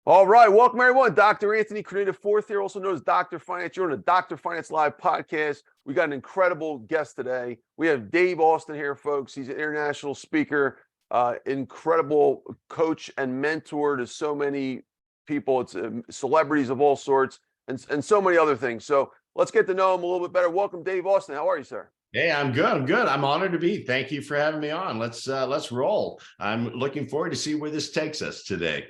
All right, welcome everyone. Dr. Anthony Criniti IV here, also known as Dr. Finance. You're on the Dr. Finance Live podcast. We got an incredible guest today. We have Dave Austin here, folks. He's an international speaker, incredible coach and mentor to so many people. It's celebrities of all sorts and so many other things. So let's get to know him a little bit better. Welcome, Dave Austin. How are you, sir? Hey, I'm good. I'm honored to be. Thank you for having me on. Let's roll. I'm looking forward to see where this takes us today.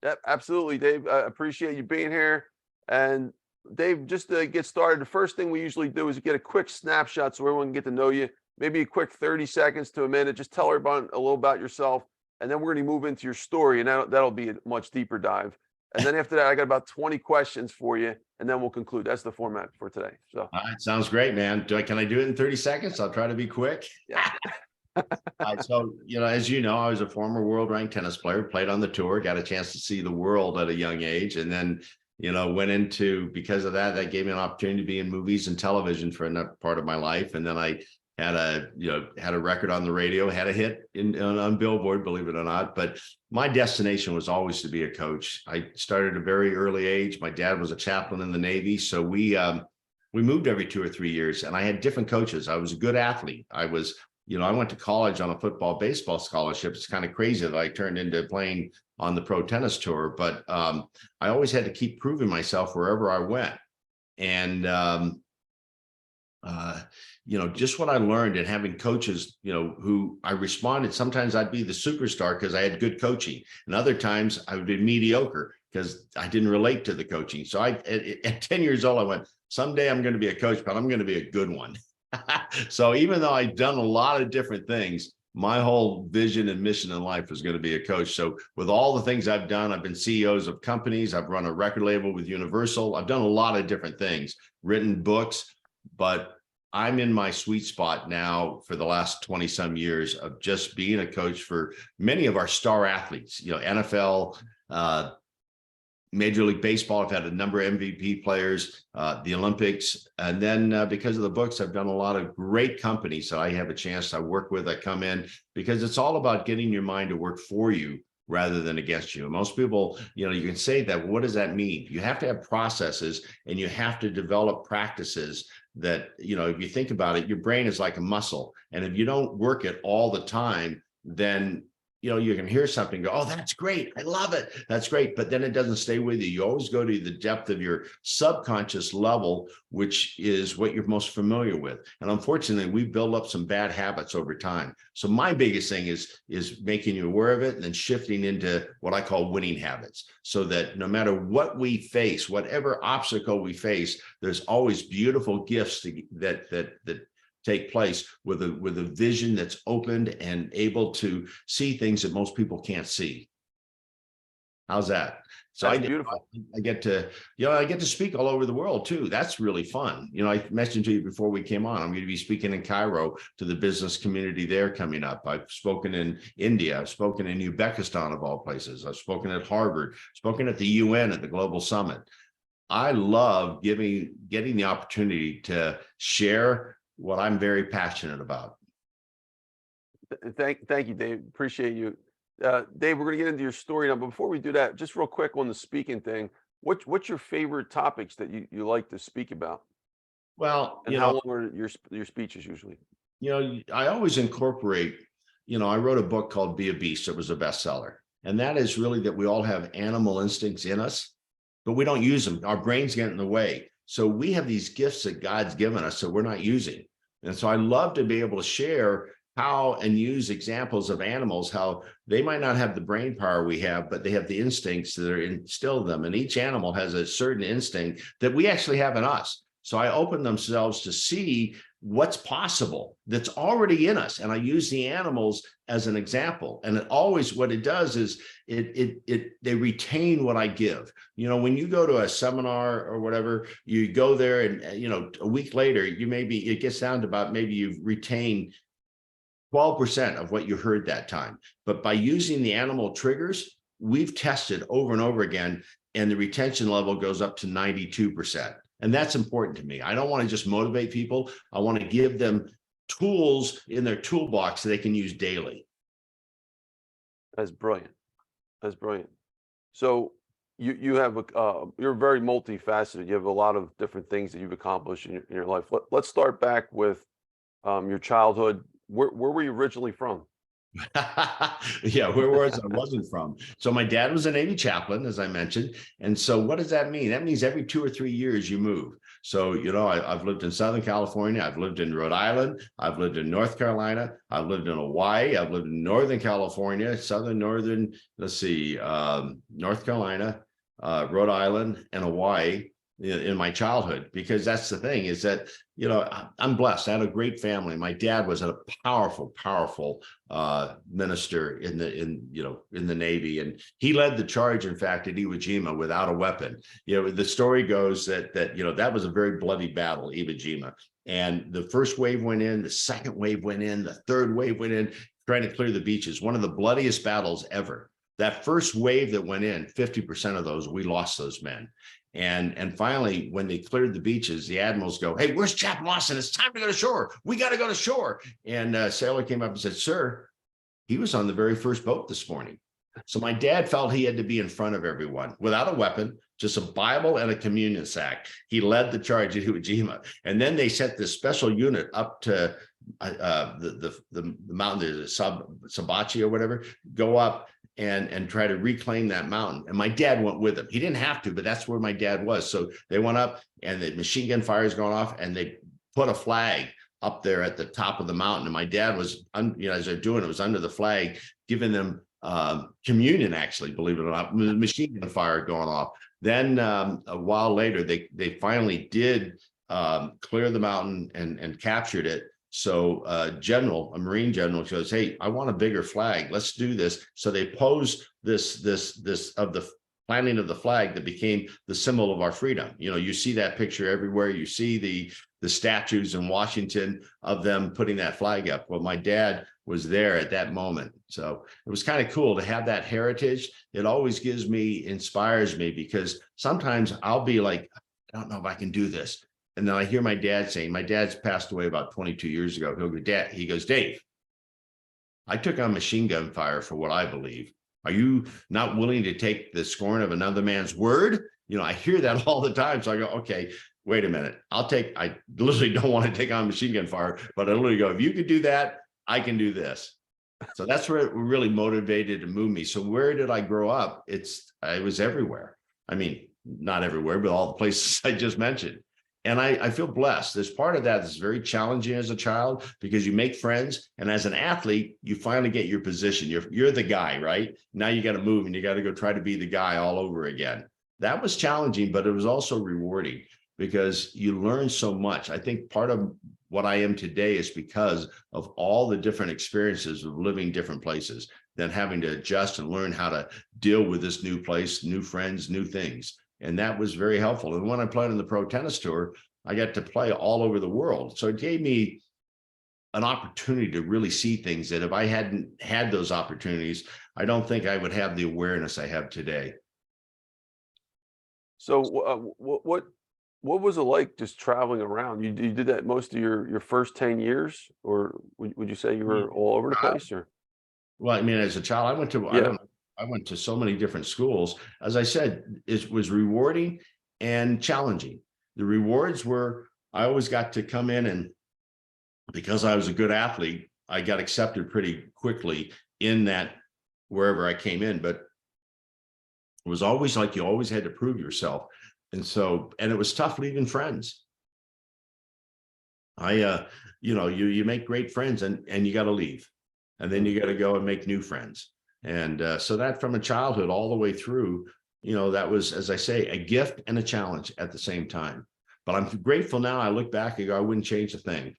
Yep, absolutely, Dave. I appreciate you being here. And Dave, just to get started, the first thing we usually do is get a quick snapshot so everyone can get to know you. Maybe a quick 30 seconds to a minute. Just tell everybody a little about yourself, and then we're going to move into your story, and that'll be a much deeper dive. And then after that, I got about 20 questions for you, and then we'll conclude. That's the format for today. So, all right, sounds great, man. Can I do it in 30 seconds? I'll try to be quick. Yeah. So, as you know, I was a former world ranked tennis player, played on the tour, got a chance to see the world at a young age. And then, went into, because of that, that gave me an opportunity to be in movies and television for a part of my life. And then I had a record on the radio, had a hit on Billboard, believe it or not. But my destination was always to be a coach. I started at a very early age. My dad was a chaplain in the Navy. So we moved every 2 or 3 years, and I had different coaches. I was a good athlete. I went to college on a baseball scholarship. It's kind of crazy that I turned into playing on the pro tennis tour, but I always had to keep proving myself wherever I went. And, just what I learned and having coaches, who I responded, sometimes I'd be the superstar because I had good coaching. And other times I would be mediocre because I didn't relate to the coaching. So at 10 years old, I went, someday I'm going to be a coach, but I'm going to be a good one. So even though I've done a lot of different things, my whole vision and mission in life was going to be a coach. So with all the things I've done, I've been CEOs of companies. I've run a record label with Universal. I've done a lot of different things, written books, but I'm in my sweet spot now for the last 20 some years of just being a coach for many of our star athletes, NFL, Major League Baseball. I've had a number of MVP players, the Olympics. And then because of the books, I've done a lot of great companies that I have a chance to work with. I come in because it's all about getting your mind to work for you rather than against you. And most people, you can say that. What does that mean? You have to have processes, and you have to develop practices that, if you think about it, your brain is like a muscle. And if you don't work it all the time, then you can hear something, go, oh, that's great. I love it. That's great. But then it doesn't stay with you. You always go to the depth of your subconscious level, which is what you're most familiar with. And unfortunately, we build up some bad habits over time. So my biggest thing is making you aware of it and then shifting into what I call winning habits, so that no matter what we face, whatever obstacle we face, there's always beautiful gifts that take place with a vision that's opened and able to see things that most people can't see. How's that? So that's beautiful. I get to speak all over the world too. That's really fun. I mentioned to you before we came on, I'm going to be speaking in Cairo to the business community there coming up. I've spoken in India. I've spoken in Uzbekistan, of all places. I've spoken at Harvard, spoken at the UN at the Global Summit. I love getting the opportunity to share what I'm very passionate about. Thank you, Dave. Appreciate you. Dave, we're going to get into your story now, but before we do that, just real quick on the speaking thing, what's your favorite topics that you like to speak about? Well, and how long are your speeches usually? I always incorporate, I wrote a book called Be a Beast. It was a bestseller. And that is really that we all have animal instincts in us, but we don't use them. Our brains get in the way. So we have these gifts that God's given us that we're not using. And so I love to be able to share how and use examples of animals, how they might not have the brain power we have, but they have the instincts that are instilled in them. And each animal has a certain instinct that we actually have in us. So I open themselves to see what's possible that's already in us. And I use the animals as an example. And what it does is they retain what I give. When you go to a seminar or whatever, you go there and, a week later, it gets down to about maybe you've retained 12% of what you heard that time. But by using the animal triggers, we've tested over and over again, and the retention level goes up to 92%. And that's important to me. I don't want to just motivate people. I want to give them tools in their toolbox that they can use daily. That's brilliant. That's brilliant. So you have you're very multifaceted. You have a lot of different things that you've accomplished in your life. Let's start back with your childhood. Where were you originally from? Yeah, where was I wasn't from. So my dad was a Navy chaplain, as I mentioned. And so what does that mean? That means every 2 or 3 years you move. So, I've lived in Southern California. I've lived in Rhode Island. I've lived in North Carolina. I've lived in Hawaii. I've lived in Northern California, North Carolina, Rhode Island, and Hawaii in my childhood, because that's the thing is that, I'm blessed. I had a great family. My dad was a powerful minister in the Navy, and he led the charge, in fact, at Iwo Jima without a weapon. The story goes that was a very bloody battle, Iwo Jima. And the first wave went in, the second wave went in, the third wave went in, trying to clear the beaches. One of the bloodiest battles ever. That first wave that went in, 50% of those, we lost those men. And finally, when they cleared the beaches, the admirals go, "Hey, where's Chaplain Austin? It's time to go to shore. We got to go to shore." And a sailor came up and said, "Sir, he was on the very first boat this morning." So my dad felt he had to be in front of everyone without a weapon, just a Bible and a communion sack. He led the charge at Iwo Jima. And then they sent this special unit up to the mountain, the Sabachi or whatever, go up and try to reclaim that mountain. And my dad went with him. He didn't have to, but that's where my dad was. So they went up and the machine gun fire is going off, and they put a flag up there at the top of the mountain. And my dad was, as they're doing it, was under the flag, giving them communion, actually, believe it or not, machine gun fire going off. Then a while later, they finally did clear the mountain and captured it. So a Marine general goes, "Hey, I want a bigger flag. Let's do this." So they posed this of the planting of the flag that became the symbol of our freedom. You see that picture everywhere. You see the statues in Washington of them putting that flag up. Well, my dad was there at that moment. So it was kind of cool to have that heritage. It always inspires me, because sometimes I'll be like, "I don't know if I can do this." And then I hear my dad saying, my dad's passed away about 22 years ago. He goes, "Dave, I took on machine gun fire for what I believe. Are you not willing to take the scorn of another man's word?" I hear that all the time. So I go, "Okay, wait a minute. I literally don't want to take on machine gun fire, but I literally go, if you could do that, I can do this." So that's where it really motivated to move me. So where did I grow up? I was everywhere. I mean, not everywhere, but all the places I just mentioned. And I feel blessed. There's part of that that's very challenging as a child, because you make friends, and as an athlete, you finally get your position. You're the guy, right? Now you got to move and you got to go try to be the guy all over again. That was challenging, but it was also rewarding, because you learn so much. I think part of what I am today is because of all the different experiences of living different places, then having to adjust and learn how to deal with this new place, new friends, new things. And that was very helpful. And when I played on the pro tennis tour, I got to play all over the world. So it gave me an opportunity to really see things that if I hadn't had those opportunities, I don't think I would have the awareness I have today. So what was it like just traveling around? You did that most of your first 10 years, or would you say you were all over the place? Or Well, I mean, as a child, I went to so many different schools. As I said, it was rewarding and challenging. The rewards were, I always got to come in, and because I was a good athlete, I got accepted pretty quickly in that wherever I came in. But it was always like you always had to prove yourself. And it was tough leaving friends. You make great friends and you got to leave. And then you got to go and make new friends. And so that from a childhood all the way through, that was, as I say, a gift and a challenge at the same time. But I'm grateful now. I look back and go, I wouldn't change a thing.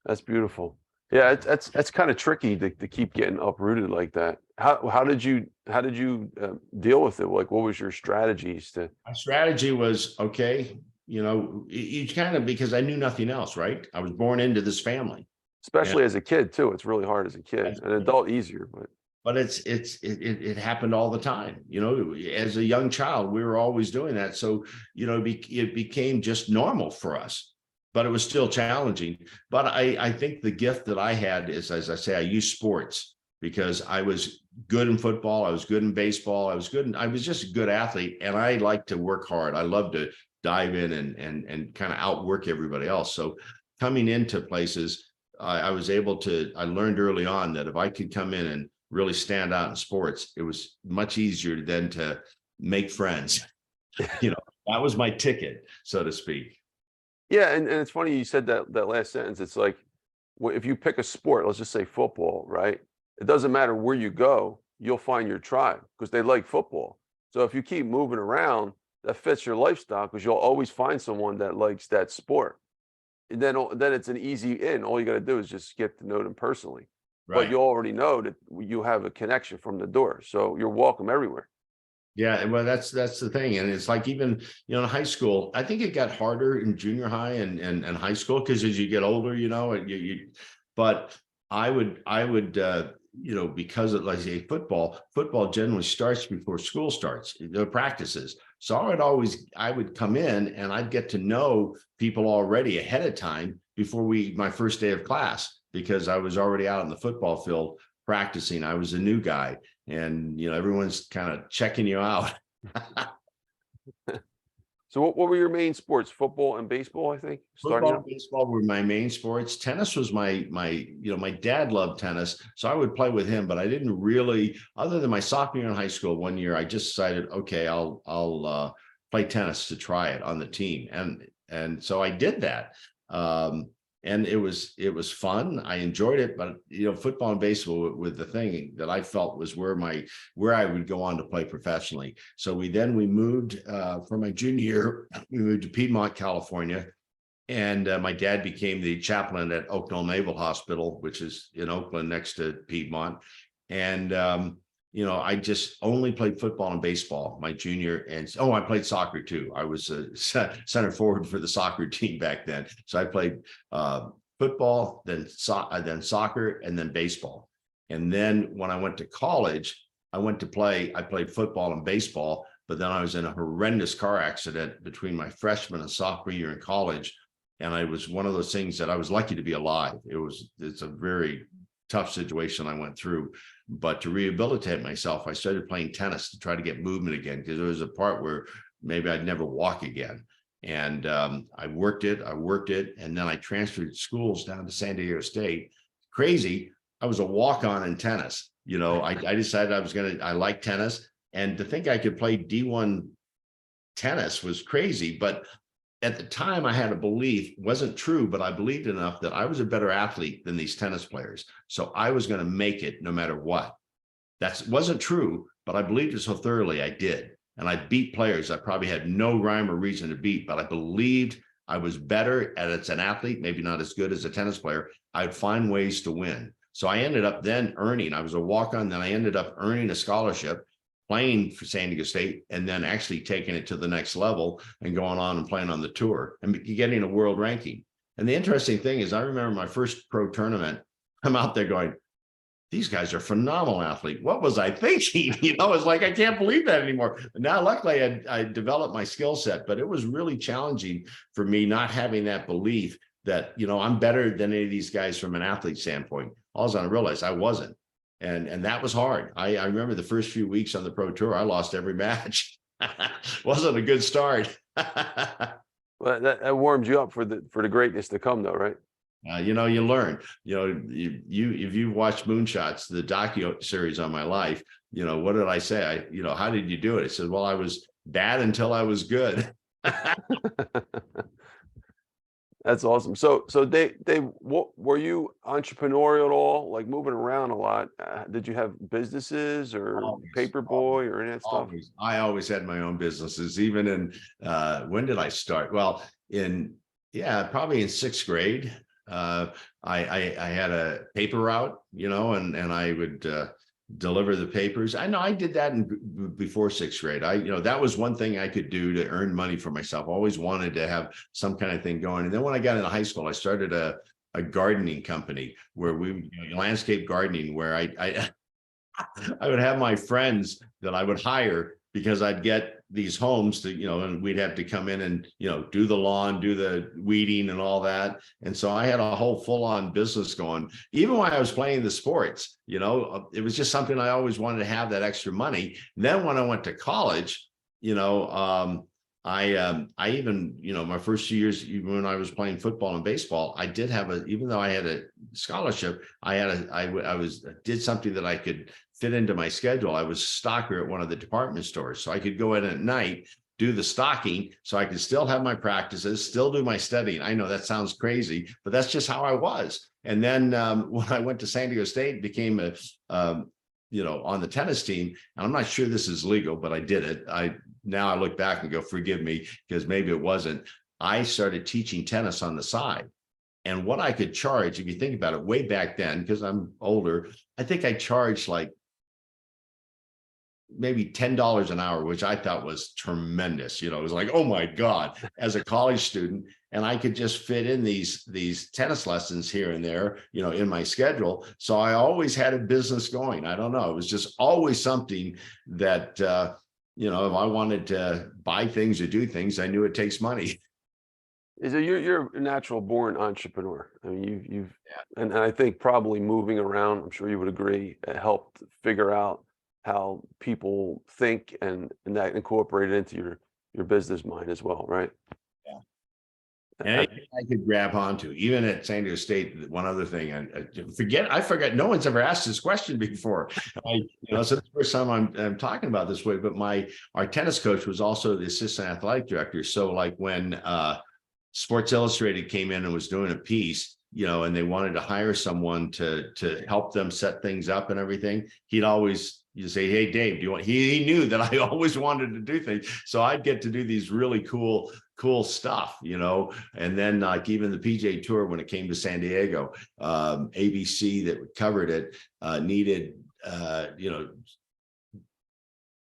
That's beautiful. Yeah, that's kind of tricky to keep getting uprooted like that. How did you deal with it? Like, what was your strategies to? My strategy was, okay, you kind of, because I knew nothing else, right? I was born into this family. Especially as a kid too. It's really hard as a kid. An adult easier, but it happened all the time. As a young child, we were always doing that. So, it became just normal for us, but it was still challenging. But I think the gift that I had is, as I say, I use sports because I was good in football. I was good in baseball. I was just a good athlete, and I like to work hard. I love to dive in and kind of outwork everybody else. So coming into places, I learned early on that if I could come in and really stand out in sports, it was much easier than to make friends. That was my ticket, so to speak. Yeah, and it's funny you said that last sentence. It's like, if you pick a sport, let's just say football, right? It doesn't matter where you go, you'll find your tribe because they like football. So if you keep moving around, that fits your lifestyle because you'll always find someone that likes that sport. And then it's an easy in. All you got to do is just get to know them personally. But Right. you already know that you have a connection from the door, so you're welcome everywhere. Yeah, well, that's the thing, and it's like even in high school. I think it got harder in junior high and high school because as you get older, But I would because of, like I say, football generally starts before school starts, the practices. So I would come in and I'd get to know people already ahead of time before my first day of class because I was already out in the football field practicing. I was a new guy. And everyone's kind of checking you out. So what were your main sports? Football and baseball, I think, starting Football out? and baseball were my main sports. Tennis was my dad loved tennis, so I would play with him, but I didn't really, other than my sophomore year in high school. One year I just decided, okay, I'll play tennis to try it on the team, and so I did that. And it was fun. I enjoyed it, but football and baseball with the thing that I felt was where I would go on to play professionally. So we moved for my junior year. We moved to Piedmont, California, and my dad became the chaplain at Oakdale Naval Hospital, which is in Oakland next to Piedmont. And I just only played football and baseball my junior, and I played soccer too. I was a center forward for the soccer team back then. So I played football, then soccer, and then baseball. And then when I went to college, I played football and baseball, but then I was in a horrendous car accident between my freshman and sophomore year in college. And I was one of those things that I was lucky to be alive. It's a very tough situation I went through. But to rehabilitate myself, I started playing tennis to try to get movement again, because there was a part where maybe I'd never walk again. And I worked it, and then I transferred schools down to San Diego State. Crazy, I was a walk-on in tennis. I decided I liked tennis, and to think I could play D1 tennis was crazy. But at the time I had a belief, wasn't true, but I believed enough that I was a better athlete than these tennis players. So I was going to make it no matter what. That wasn't true, but I believed it so thoroughly I did. And I beat players I probably had no rhyme or reason to beat, but I believed I was better as an athlete, maybe not as good as a tennis player. I'd find ways to win. So I ended up then I was a walk-on, then I ended up earning a scholarship, playing for San Diego State, and then actually taking it to the next level and going on and playing on the tour and getting a world ranking. And the interesting thing is, I remember my first pro tournament, I'm out there going, these guys are phenomenal athletes. What was I thinking? It's like, I can't believe that anymore. Now, luckily, I developed my skill set, but it was really challenging for me not having that belief that, I'm better than any of these guys from an athlete standpoint. All I realized I wasn't. And that was hard. I remember the first few weeks on the pro tour, I lost every match. Wasn't a good start. Well, that warms you up for the greatness to come, though, right? You learn. If you've watched Moonshots, the docu series on my life, what did I say? How did you do it? I said, well, I was bad until I was good. That's awesome. So Dave, were you entrepreneurial at all? Like moving around a lot? Did you have businesses or paper boy or any of that stuff? I always had my own businesses, even in when did I start? Well, probably in sixth grade. I had a paper route, and I would deliver the papers. I know I did that before sixth grade. That was one thing I could do to earn money for myself. I always wanted to have some kind of thing going. And then when I got into high school, I started a gardening company where landscape gardening, where I would have my friends that I would hire because I'd get these homes that, and we'd have to come in and, do the lawn, do the weeding and all that. And so I had a whole full-on business going, even when I was playing the sports, it was just something I always wanted to have, that extra money. And then when I went to college, I even, my first 2 years, even when I was playing football and baseball, I did have even though I had a scholarship, I did something that I could fit into my schedule. I was a stocker at one of the department stores. So I could go in at night, do the stocking, so I could still have my practices, still do my studying. I know that sounds crazy, but that's just how I was. And then when I went to San Diego State, became on the tennis team, and I'm not sure this is legal, but I did it. Now I look back and go, forgive me, because maybe it wasn't. I started teaching tennis on the side. And what I could charge, if you think about it, way back then, because I'm older, I think I charged like maybe $10 an hour, which I thought was tremendous. It was like, oh my God, as a college student. And I could just fit in these tennis lessons here and there, in my schedule. So I always had a business going. I don't know. It was just always something that, if I wanted to buy things or do things, I knew it takes money. You're a natural born entrepreneur. I mean, you've and I think probably moving around, I'm sure you would agree, it helped figure out how people think and that incorporated into your business mind as well, right? Yeah. And I could grab onto, even at San Diego State. One other thing, I forgot. No one's ever asked this question before. So it's the first time I'm talking about this way. But our tennis coach was also the assistant athletic director. So like when Sports Illustrated came in and was doing a piece, and they wanted to hire someone to help them set things up and everything, he'd always say, hey, Dave, do you want, he knew that I always wanted to do things. So I'd get to do these really cool stuff, and then like even the PGA Tour, when it came to San Diego, ABC that covered it needed,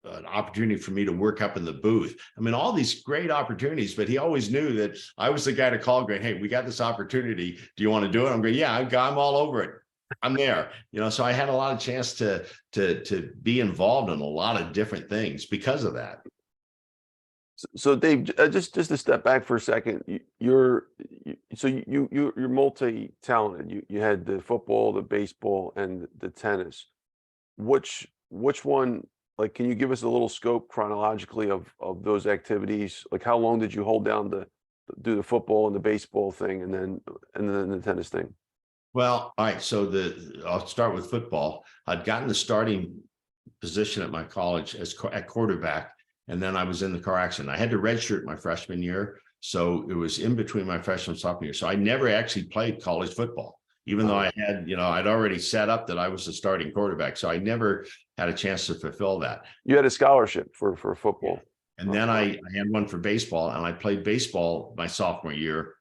an opportunity for me to work up in the booth. I mean, all these great opportunities, but he always knew that I was the guy to call going, hey, we got this opportunity. Do you want to do it? I'm going, yeah, I'm all over it. I'm there, so I had a lot of chance to be involved in a lot of different things because of that. So Dave, just to step back for a second, you're multi-talented. You had the football, the baseball, and the tennis. Which one? Like, can you give us a little scope chronologically of those activities? Like, how long did you hold down to do the football and the baseball thing, and then the tennis thing? Well, all right. So I'll start with football. I'd gotten the starting position at my college at quarterback, and then I was in the car accident. I had to redshirt my freshman year, so it was in between my freshman and sophomore year. So I never actually played college football, even though I had, I'd already set up that I was the starting quarterback. So I never had a chance to fulfill that. You had a scholarship for football. And then I had one for baseball, and I played baseball my sophomore year.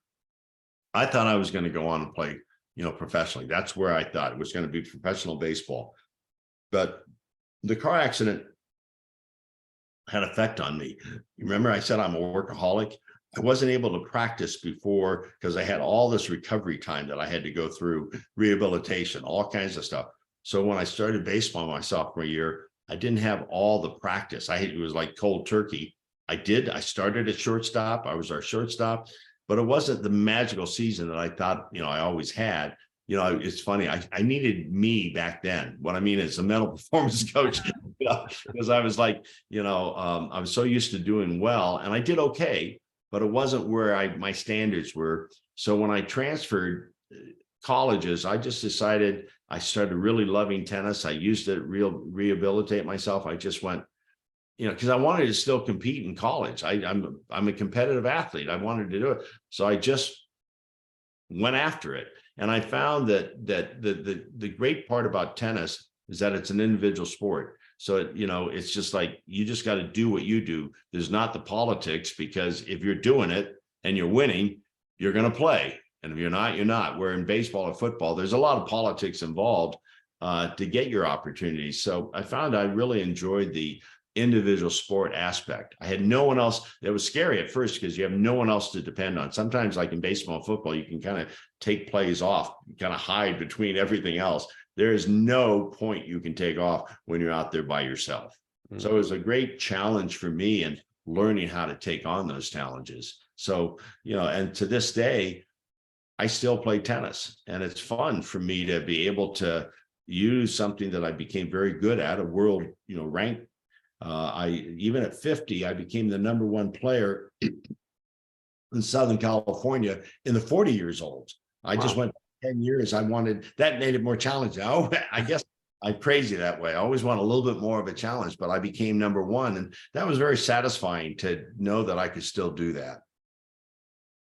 I thought I was going to go on and play, professionally. That's where I thought it was going to be professional baseball. But the car accident had effect on me. You remember I said I'm a workaholic? I wasn't able to practice before because I had all this recovery time that I had to go through, rehabilitation, all kinds of stuff. So when I started baseball my sophomore year, I didn't have all the practice. It was like cold turkey. I started at shortstop. I was our shortstop, but it wasn't the magical season that I thought, I always had. It's funny. I needed me back then. What I mean is a mental performance coach, because I was like, I was so used to doing well, and I did okay, but it wasn't where my standards were. So when I transferred colleges, I just decided I started really loving tennis. I used it rehabilitate myself. I just went, because I wanted to still compete in college. I'm a competitive athlete. I wanted to do it. So I just went after it. And I found that the great part about tennis is that it's an individual sport. So, it's just like, you just got to do what you do. There's not the politics, because if you're doing it and you're winning, you're going to play. And if you're not, you're not. Where in baseball or football, there's a lot of politics involved to get your opportunities. So I found I really enjoyed the individual sport aspect. I had no one else. It was scary at first because you have no one else to depend on. Sometimes, like in baseball and football, you can kind of take plays off, kind of hide between everything else. There is no point you can take off when you're out there by yourself. So it was a great challenge for me and learning how to take on those challenges. So, and to this day, I still play tennis, and it's fun for me to be able to use something that I became very good at, a world, rank. Even at 50, I became the #1 player in Southern California in the 40 years old. I just went 10 years. I wanted that, made it more challenging. I guess I'm crazy that way. I always want a little bit more of a challenge, but I became #1, and that was very satisfying to know that I could still do that.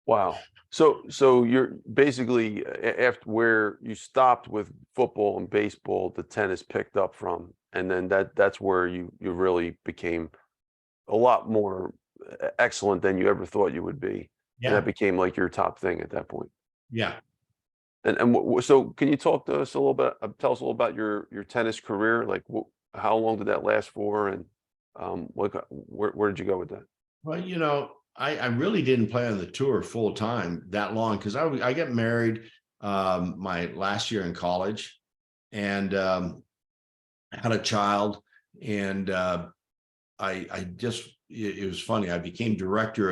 Wow. So you're basically after where you stopped with football and baseball, the tennis picked up from, and then that's where you really became a lot more excellent than you ever thought you would be. And that Yeah, became like your top thing at that point. yeah. And so can you talk to us a little bit, tell us a little about your tennis career? Like how long did that last for? And where did you go with that? Well, I really didn't play on the tour full time that long, because I got married my last year in college, and had a child, and I just, it was funny. I became director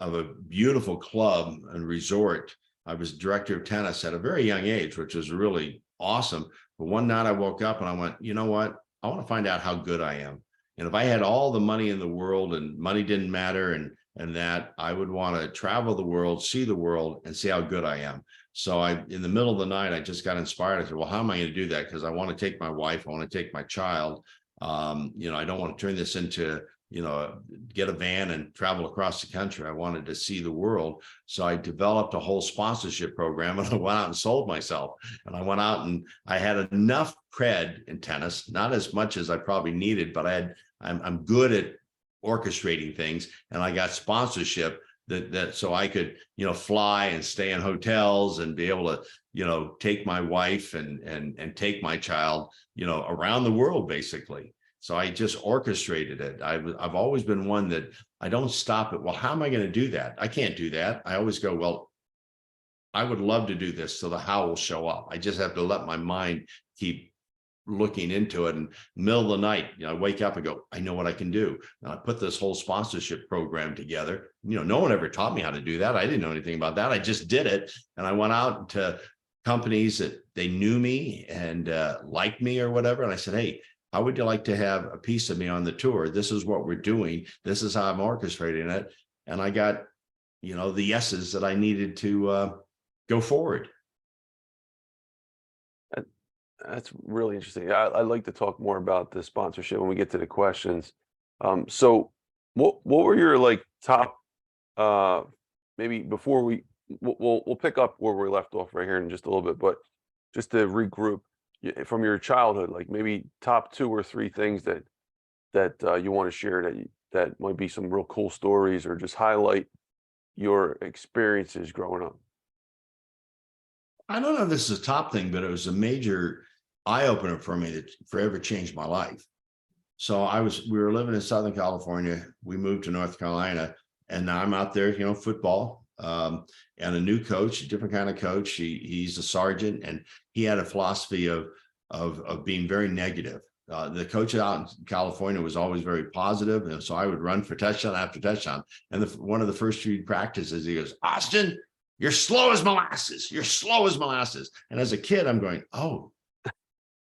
of a beautiful club and resort. I was director of tennis at a very young age, which was really awesome. But one night I woke up and I went, you know what? I want to find out how good I am. And if I had all the money in the world and money didn't matter, and that I would want to travel the world, see the world, and see how good I am. So in the middle of the night, I just got inspired. I said, well, how am I going to do that? Because I want to take my wife, I want to take my child. I don't want to turn this into, get a van and travel across the country. I wanted to see the world. So I developed a whole sponsorship program, and I went out and sold myself. And I went out and I had enough cred in tennis, not as much as I probably needed, but I'm good at orchestrating things, and I got sponsorship that so I could, fly and stay in hotels and be able to, take my wife and take my child, around the world, basically. So I just orchestrated it. I've always been one that I don't stop it. Well, how am I going to do that? I can't do that. I always go, well, I would love to do this, so the how will show up. I just have to let my mind keep looking into it. And middle of the night, I wake up and go, I know what I can do. And I put this whole sponsorship program together. No one ever taught me how to do that. I didn't know anything about that. I just did it. And I went out to companies that they knew me and liked me or whatever. And I said, hey, how would you like to have a piece of me on the tour? This is what we're doing. This is how I'm orchestrating it. And I got, the yeses that I needed to go forward. That's really interesting. I'd like to talk more about the sponsorship when we get to the questions. So what were your like top maybe before we'll pick up where we left off right here in just a little bit, but just to regroup from your childhood, like maybe top 2 or 3 things that you want to share that might be some real cool stories, or just highlight your experiences growing up. I don't know if this is a top thing, but it was a major eye opener for me that forever changed my life. So we were living in Southern California. We moved to North Carolina, and now I'm out there, football, and a new coach, a different kind of coach. He's a sergeant, and he had a philosophy of being very negative. The coach out in California was always very positive, and so I would run for touchdown after touchdown. And one of the first few practices, he goes, Austin, you're slow as molasses. You're slow as molasses. And as a kid, I'm going, oh,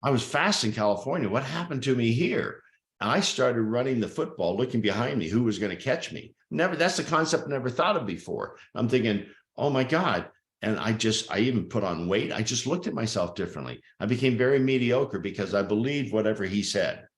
I was fast in California. What happened to me here? And I started running the football, looking behind me, who was going to catch me. That's a concept I never thought of before. I'm thinking, oh my God. And I even put on weight. I just looked at myself differently. I became very mediocre because I believed whatever he said.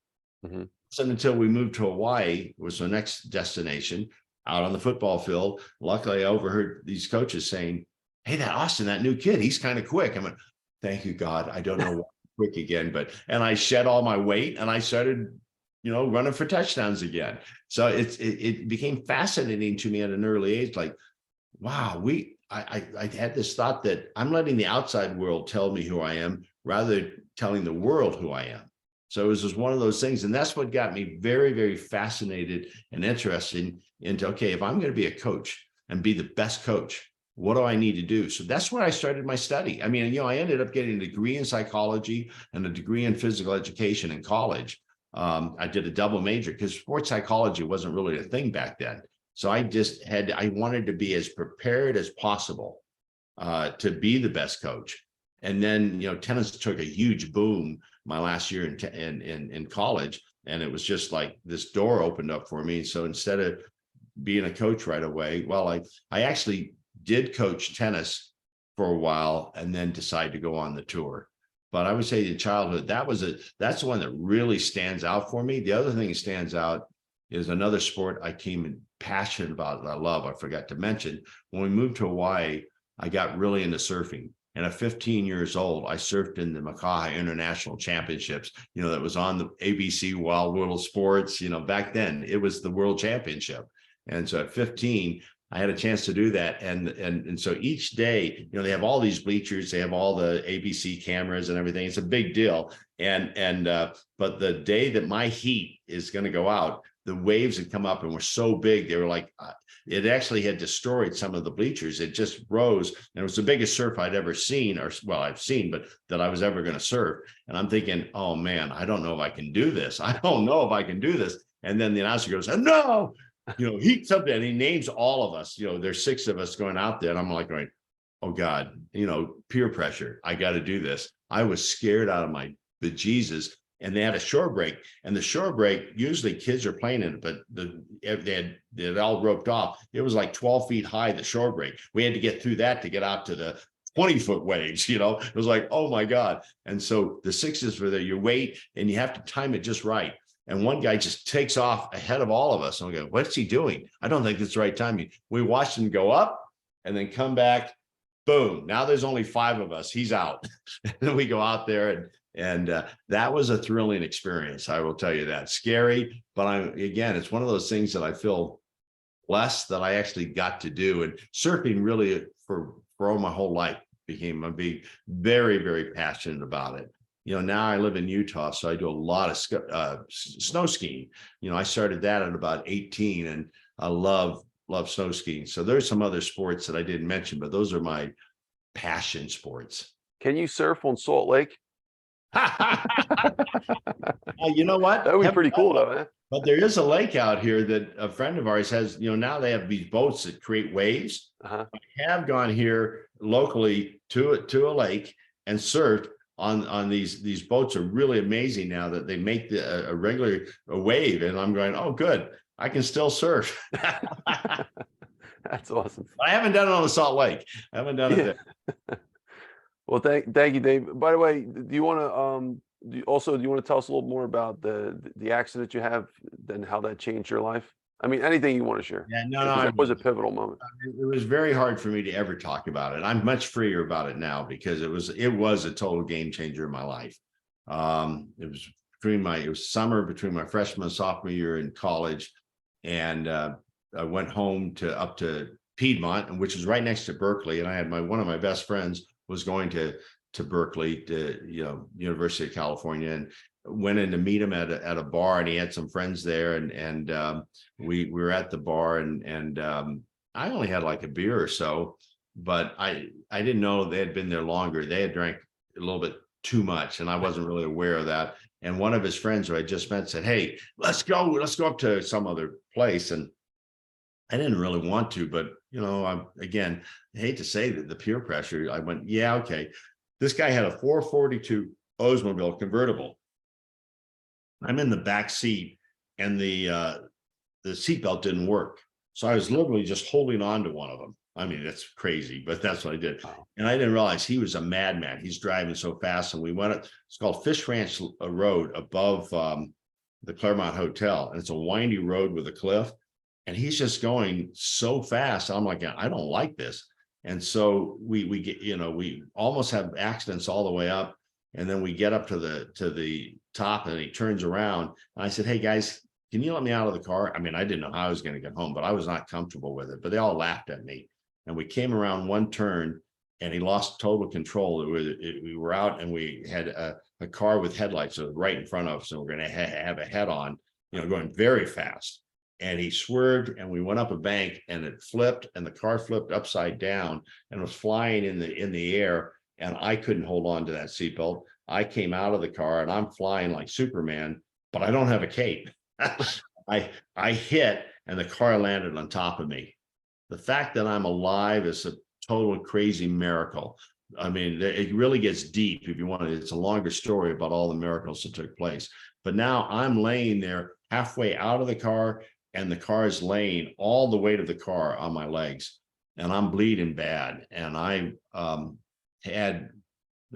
Mm-hmm. So until we moved to Hawaii, was the next destination. Out on the football field, luckily I overheard these coaches saying, hey, that Austin, that new kid, he's kind of quick. I went, thank you, God. I don't know why I'm quick again, and I shed all my weight and I started, running for touchdowns again. So it became fascinating to me at an early age. Like, wow, I had this thought that I'm letting the outside world tell me who I am rather than telling the world who I am. So it was just one of those things. And that's what got me very, very fascinated and interested into, okay, if I'm going to be a coach and be the best coach, what do I need to do? So that's where I started my study. I mean, I ended up getting a degree in psychology and a degree in physical education in college. I did a double major because sports psychology wasn't really a thing back then. So I wanted to be as prepared as possible to be the best coach. And then, tennis took a huge boom my last year in college. And it was just like this door opened up for me. So instead of being a coach right away, well, I actually did coach tennis for a while and then decided to go on the tour. But I would say in childhood, that's the one that really stands out for me. The other thing that stands out is another sport I came passionate about that I love. I forgot to mention, when we moved to Hawaii, I got really into surfing. And at 15 years old, I surfed in the Makaha International Championships, that was on the ABC Wild World Sports. Back then it was the World Championship. And so at 15, I had a chance to do that. And so each day, they have all these bleachers, they have all the ABC cameras and everything. It's a big deal. But the day that my heat is going to go out, the waves had come up and were so big, they were like, it actually had destroyed some of the bleachers. It just rose, and it was the biggest surf I'd ever seen, I've seen, but that I was ever going to surf. And I'm thinking, oh man, I don't know if I can do this. I don't know if I can do this. And then the announcer goes, no, heat's up there, and he names all of us. There's 6 of us going out there, and I'm like going, oh God, peer pressure. I got to do this. I was scared out of my bejesus. And they had a shore break, and the shore break, usually kids are playing in it, but they had all roped off. It was like 12 feet high, the shore break. We had to get through that to get out to the 20-foot waves. It was like, oh my God. And so the 6s were there, you wait and you have to time it just right. And one guy just takes off ahead of all of us. And we go, what's he doing? I don't think it's the right timing. We watched him go up and then come back. Boom. Now there's only 5 of us. He's out. And then we go out there and that was a thrilling experience. I will tell you that. Scary, but it's one of those things that I feel blessed that I actually got to do. And surfing really for all my whole life I'm being very, very passionate about it. Now I live in Utah, so I do a lot of snow skiing. I started that at about 18, and I love snow skiing. So there's some other sports that I didn't mention, but those are my passion sports. Can you surf on Salt Lake? You know what? That would be pretty cool though, man. But there is a lake out here that a friend of ours has. Now they have these boats that create waves. I have gone here locally to a lake and surfed on these boats. Are really amazing now that they make a regular wave, and I'm going, oh good, I can still surf. That's awesome. I haven't done it on the Salt Lake. I haven't done it there. Well, thank you, Dave. By the way, do you want to tell us a little more about the accident you have and how that changed your life? I mean, anything you want to share. Yeah, no, it was a pivotal moment. It was very hard for me to ever talk about it. I'm much freer about it now because it was a total game changer in my life. It was summer between my freshman and sophomore year in college, and I went home up to Piedmont, which is right next to Berkeley, and I had one of my best friends was going to Berkeley, to University of California, and went in to meet him at a bar, and he had some friends there, and we were at the bar, and I only had like a beer or so, but I didn't know they had been there longer. They had drank a little bit too much, and I wasn't really aware of that. And one of his friends who I just met said, hey, let's go up to some other place. And I didn't really want to, but I hate to say that the peer pressure, I went, yeah, okay. This guy had a 442 Oldsmobile convertible. I'm in the back seat, and the seatbelt didn't work. So I was literally just holding on to one of them. I mean, that's crazy, but that's what I did. And I didn't realize he was a madman. He's driving so fast. And we went up, it's called Fish Ranch Road above the Claremont Hotel. And it's a windy road with a cliff. And he's just going so fast. I'm like, I don't like this. And so we get, we almost have accidents all the way up. And then we get up to the top, and he turns around. And I said, hey guys, can you let me out of the car? I mean, I didn't know how I was going to get home, but I was not comfortable with it. But they all laughed at me. And we came around one turn, and he lost total control. We were out, and we had a car with headlights right in front of us, and we're going to have a head on, going very fast. And he swerved, and we went up a bank, and it flipped, and the car flipped upside down and was flying in the air. And I couldn't hold on to that seatbelt. I came out of the car, and I'm flying like Superman. but I don't have a cape. I hit and the car landed on top of me. The fact that I'm alive is a total crazy miracle. I mean, it really gets deep if you want it. It's a longer story about all the miracles that took place. But now I'm laying there halfway out of the car, and the car is laying all the weight of the car on my legs, and I'm bleeding bad. And I had,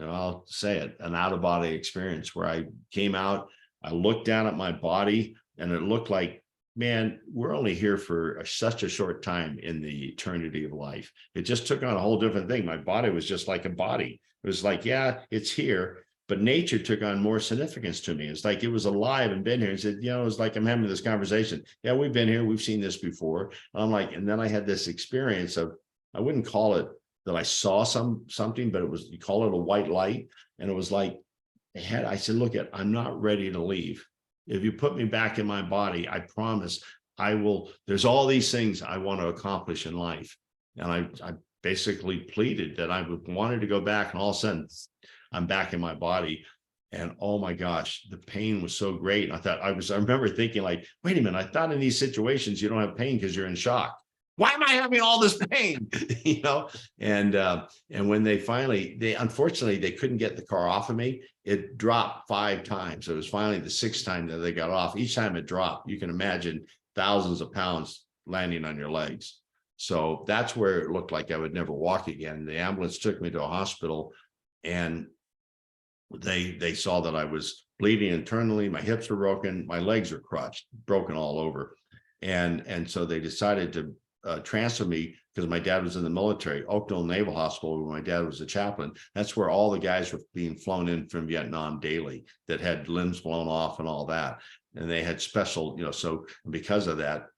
I'll say it, an out-of-body experience where I came out, I looked down at my body, and it looked like, man, we're only here for such a short time in the eternity of life. It just took on a whole different thing. My body was just like a body. It was like, yeah, it's here, but nature took on more significance to me. It's like it was alive and been here. And said, it was like I'm having this conversation. Yeah, we've been here. We've seen this before. And I'm like, and then I had this experience of, I wouldn't call it that I saw something, but it was, you call it a white light. And it was like, I said, look, I'm not ready to leave. If you put me back in my body, I promise I will. There's all these things I want to accomplish in life. And I basically pleaded that I wanted to go back, and all of a sudden I'm back in my body. And oh my gosh, the pain was so great. I remember thinking like, wait a minute, I thought in these situations, you don't have pain because you're in shock. Why am I having all this pain? And when they unfortunately, they couldn't get the car off of me. It dropped 5 times. It was finally the 6th time that they got off. Each time it dropped, you can imagine thousands of pounds landing on your legs. So that's where it looked like I would never walk again. The ambulance took me to a hospital, and they saw that I was bleeding internally. My hips were broken. My legs are crushed, broken all over. And so they decided to transfer me, because my dad was in the military, Oakville Naval Hospital, where my dad was a chaplain. That's where all the guys were being flown in from Vietnam daily that had limbs blown off and all that. And they had special, so because of that,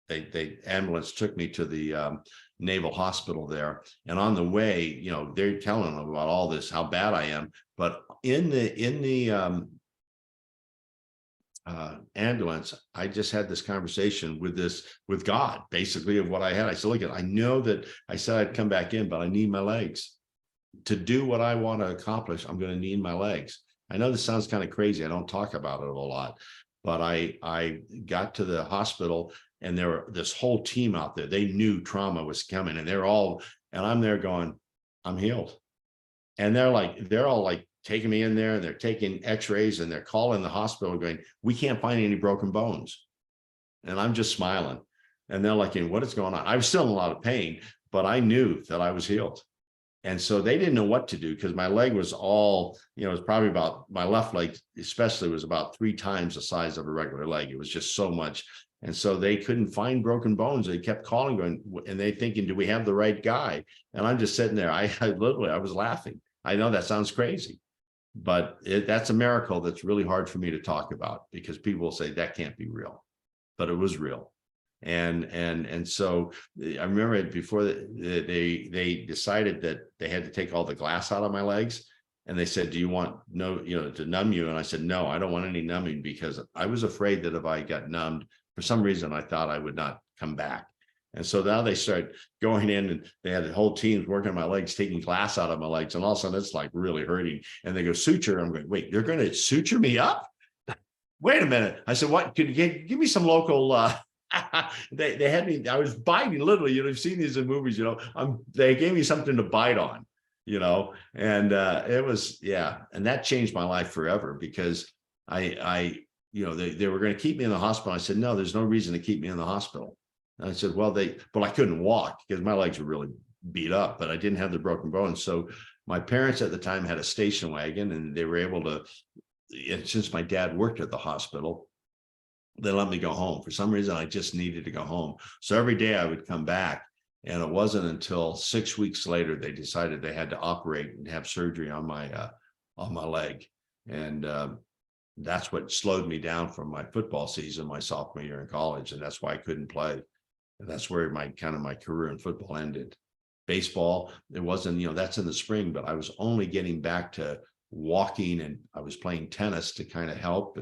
they ambulance took me to the Naval Hospital there. And on the way, they're telling them about all this, how bad I am. But in the ambulance, I just had this conversation with God, basically, of what I had. I said, look, I know that I said I'd come back in, but I need my legs to do what I want to accomplish. I'm going to need my legs. I know this sounds kind of crazy. I don't talk about it a lot, but I got to the hospital, and there were this whole team out there. They knew trauma was coming, and and I'm there going, I'm healed. And they're all like taking me in there, and they're taking x-rays, and they're calling the hospital going, we can't find any broken bones. And I'm just smiling. And they're like, what is going on? I was still in a lot of pain, but I knew that I was healed. And so they didn't know what to do, because my leg was all, it was probably about, my left leg especially was about 3 times the size of a regular leg. It was just so much. And so they couldn't find broken bones. They kept calling, going, and they thinking, do we have the right guy? And I'm just sitting there. I was laughing. I know that sounds crazy, but that's a miracle that's really hard for me to talk about, because people will say that can't be real, but it was real. And so I remember it before they decided that they had to take all the glass out of my legs, and they said, do you want to numb you? And I said, no, I don't want any numbing, because I was afraid that if I got numbed, for some reason, I thought I would not come back. And so now they start going in, and they had the whole teams working on my legs, taking glass out of my legs. And all of a sudden it's like really hurting. And they go, suture. I'm going, wait, they're going to suture me up? Wait a minute. I said, what? Could you give me some local, they had me, I was biting literally, you've seen these in movies, they gave me something to bite on, and it was, yeah. And that changed my life forever, because they were going to keep me in the hospital. I said, no, there's no reason to keep me in the hospital. And I said, well, I couldn't walk because my legs were really beat up, but I didn't have the broken bones. So my parents at the time had a station wagon, and they were able to, and since my dad worked at the hospital, they let me go home. For some reason, I just needed to go home. So every day I would come back, and it wasn't until 6 weeks later, they decided they had to operate and have surgery on my leg. And that's what slowed me down from my football season, my sophomore year in college. And that's why I couldn't play. And that's where my career in football ended. Baseball, it wasn't, that's in the spring, but I was only getting back to walking, and I was playing tennis to kind of help.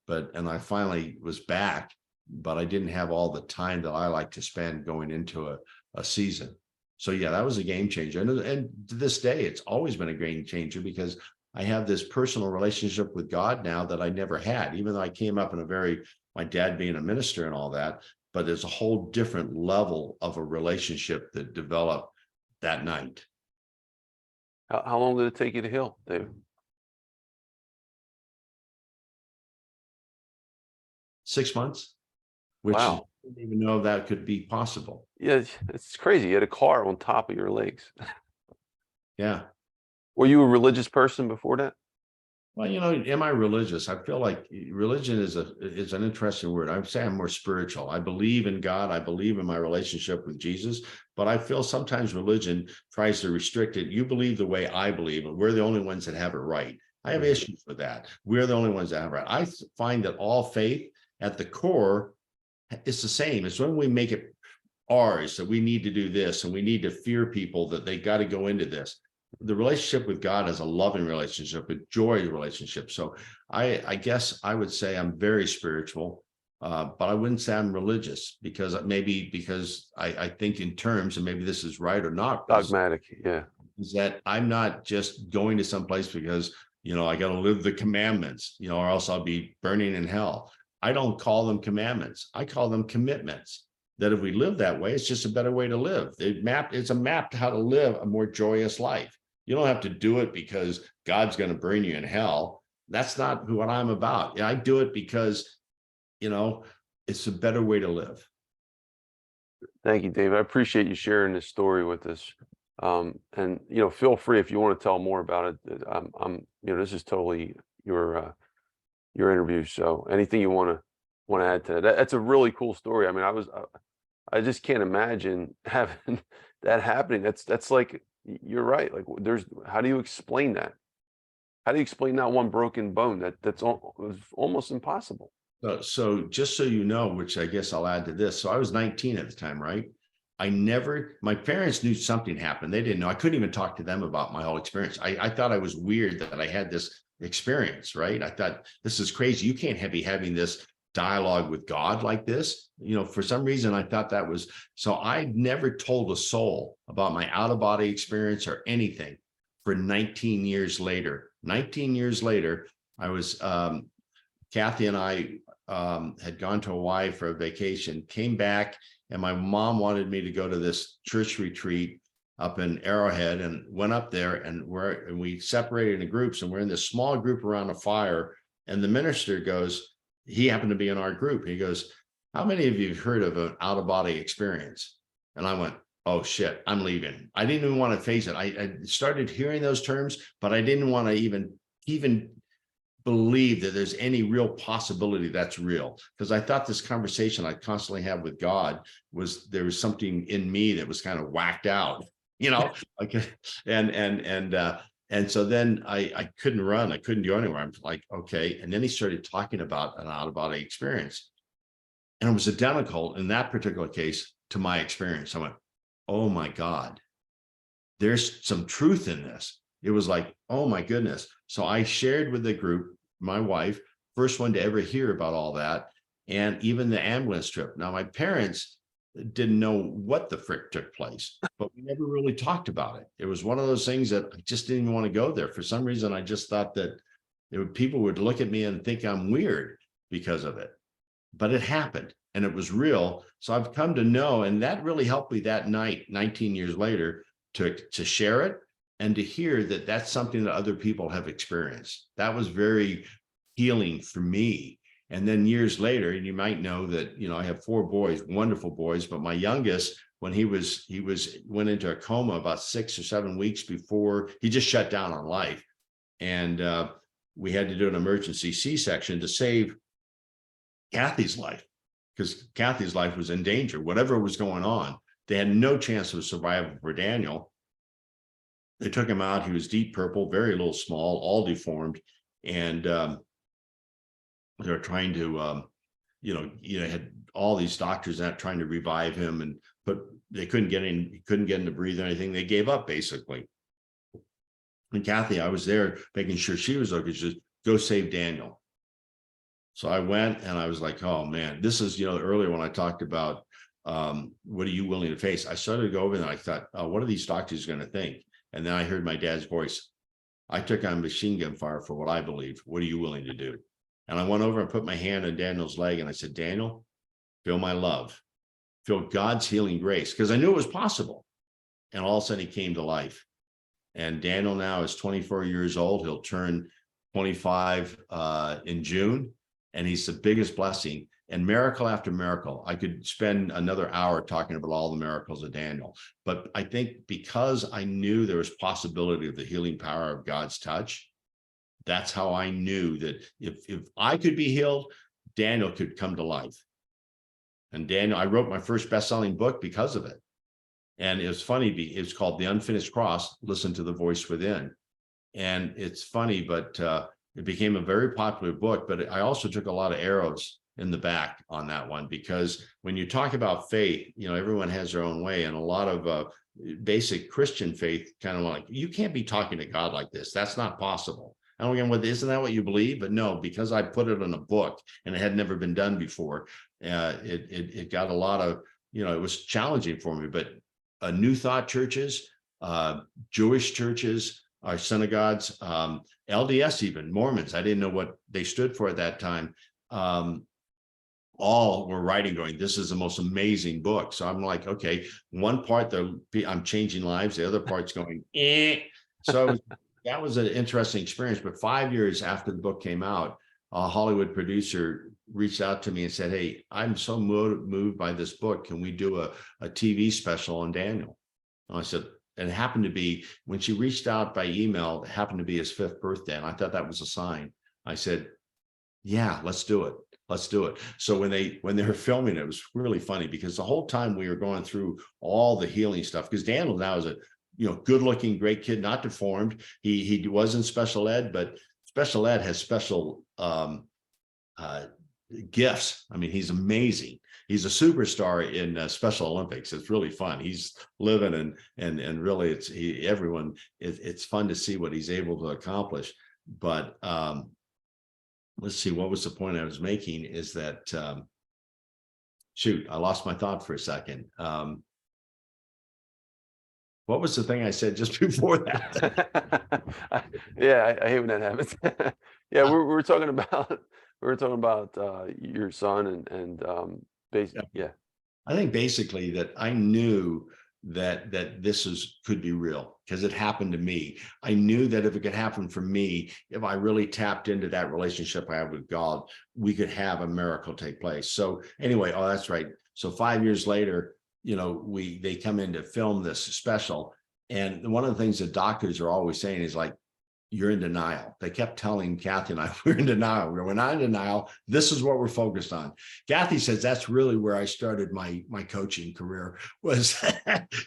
And I finally was back, but I didn't have all the time that I like to spend going into a season. So yeah, that was a game changer. And to this day, it's always been a game changer, because I have this personal relationship with God now that I never had, even though I came up in my dad being a minister and all that, but there's a whole different level of a relationship that developed that night. How long did it take you to heal, Dave? 6 months, which I Wow. didn't even know that could be possible. Yeah, it's crazy. You had a car on top of your legs. Yeah. Were you a religious person before that? Well, am I religious? I feel like religion is an interesting word. I would say I'm more spiritual. I believe in God. I believe in my relationship with Jesus, but I feel sometimes religion tries to restrict it. You believe the way I believe, and we're the only ones that have it right. I have issues with that. We're the only ones that have it right. I find that all faith at the core is the same. It's when we make it ours that we need to do this and we need to fear people that they got to go into this. The relationship with God is a loving relationship, a joy relationship. So I guess I would say I'm very spiritual, but I wouldn't say I'm religious because I think in terms, and maybe this is right or not, Dogmatic, yeah. is that I'm not just going to some place because, I got to live the commandments, or else I'll be burning in hell. I don't call them commandments. I call them commitments. That if we live that way, it's just a better way to live. It's a map to how to live a more joyous life. You don't have to do it because God's going to burn you in hell. That's not what I'm about. I do it because, it's a better way to live. Thank you, Dave. I appreciate you sharing this story with us. And feel free if you want to tell more about it. This is totally your interview. So anything you want to add to that? That's a really cool story. I mean, I just can't imagine having that happening. That's like, you're right. Like how do you explain that? How do you explain that one broken bone? That's almost impossible. So just so you know, which I guess I'll add to this. So I was 19 at the time, right? My parents knew something happened. They didn't know. I couldn't even talk to them about my whole experience. I thought I was weird that I had this experience, right? I thought this is crazy. You can't be having this dialogue with God like this. For some reason, I thought that was, so I never told a soul about my out-of-body experience or anything for 19 years later. 19 years later, I was, Kathy and I had gone to Hawaii for a vacation, came back, and my mom wanted me to go to this church retreat up in Arrowhead, and went up there, and we separated into groups, and we're in this small group around a fire, and the minister goes, he happened to be in our group. He goes, how many of you have heard of an out-of-body experience? And I went, oh shit, I'm leaving. I didn't even want to face it. I started hearing those terms, but I didn't want to even believe that there's any real possibility that's real, because I thought this conversation I constantly have with God there was something in me that was kind of whacked out, like, and so then I couldn't run. I couldn't go anywhere. I'm like, okay. And then he started talking about an out-of-body experience, and it was identical in that particular case to my experience. I went, oh my God, there's some truth in this. It was like, oh my goodness. So I shared with the group, my wife, first one to ever hear about all that, and even the ambulance trip. Now, my parents didn't know what the frick took place, but we never really talked about it. It was one of those things that I just didn't even want to go there. For some reason, I just thought that people would look at me and think I'm weird because of it. But it happened, and it was real. So I've come to know, and that really helped me that night, 19 years later, to share it and to hear that that's something that other people have experienced. That was very healing for me. And then years later, and you might know that, I have 4 boys, wonderful boys, but my youngest, when he went into a coma about 6 or 7 weeks before, he just shut down on life. And we had to do an emergency C-section to save Kathy's life, because Kathy's life was in danger. Whatever was going on, they had no chance of survival for Daniel. They took him out. He was deep purple, very little small, all deformed. And they were trying to, had all these doctors out trying to revive him, but they couldn't get in. He couldn't get him to breathe or anything. They gave up basically. And Kathy, I was there making sure she was okay. She just go save Daniel. So I went, and I was like, oh man, this is, earlier when I talked about what are you willing to face? I started to go over and I thought, what are these doctors going to think? And then I heard my dad's voice. I took on machine gun fire for what I believe. What are you willing to do? And I went over and put my hand on Daniel's leg and I said, Daniel, feel my love, feel God's healing grace, because I knew it was possible. And all of a sudden he came to life. And Daniel now is 24 years old. He'll turn 25 in June. And he's the biggest blessing. And miracle after miracle, I could spend another hour talking about all the miracles of Daniel. But I think because I knew there was possibility of the healing power of God's touch, that's how I knew that if I could be healed, Daniel could come to life. And Daniel, I wrote my first best-selling book because of it. And it was funny, it's called The Unfinished Cross, Listen to the Voice Within. And it's funny, but it became a very popular book, but I also took a lot of arrows in the back on that one, because when you talk about faith, everyone has their own way, and a lot of basic Christian faith kind of like, you can't be talking to God like this. That's not possible. And again, isn't that what you believe? But no, because I put it in a book and it had never been done before, it got a lot of, it was challenging for me. But New Thought churches, Jewish churches, our synagogues, LDS, even Mormons, I didn't know what they stood for at that time. All were writing going, this is the most amazing book. So I'm like, okay, one part I'm changing lives, the other part's going, eh. So that was an interesting experience. But 5 years after the book came out, a Hollywood producer reached out to me and said, hey, I'm so moved by this book. Can we do a TV special on Daniel? And I said, and it happened to be, when she reached out by email, it happened to be his 5th birthday. And I thought that was a sign. I said, yeah, let's do it. Let's do it. So when they were filming it was really funny, because the whole time we were going through all the healing stuff, because Daniel now is a good looking, great kid, not deformed. He was in special ed, but special ed has special gifts. I mean, he's amazing. He's a superstar in Special Olympics. It's really fun. He's living and really it's fun to see what he's able to accomplish. But let's see, what was the point I was making is that, shoot, I lost my thought for a second. What was the thing I said just before that? Yeah, I hate when that happens. Yeah, we were talking about your son and basically, yeah. I think basically that I knew that this could be real, because it happened to me. I knew that if it could happen for me, if I really tapped into that relationship I have with God, we could have a miracle take place. So anyway, oh, that's right. So 5 years later, they come in to film this special. And one of the things that doctors are always saying is like, you're in denial. They kept telling Kathy and I, we're in denial. We're not in denial. This is what we're focused on. Kathy says that's really where I started my coaching career, was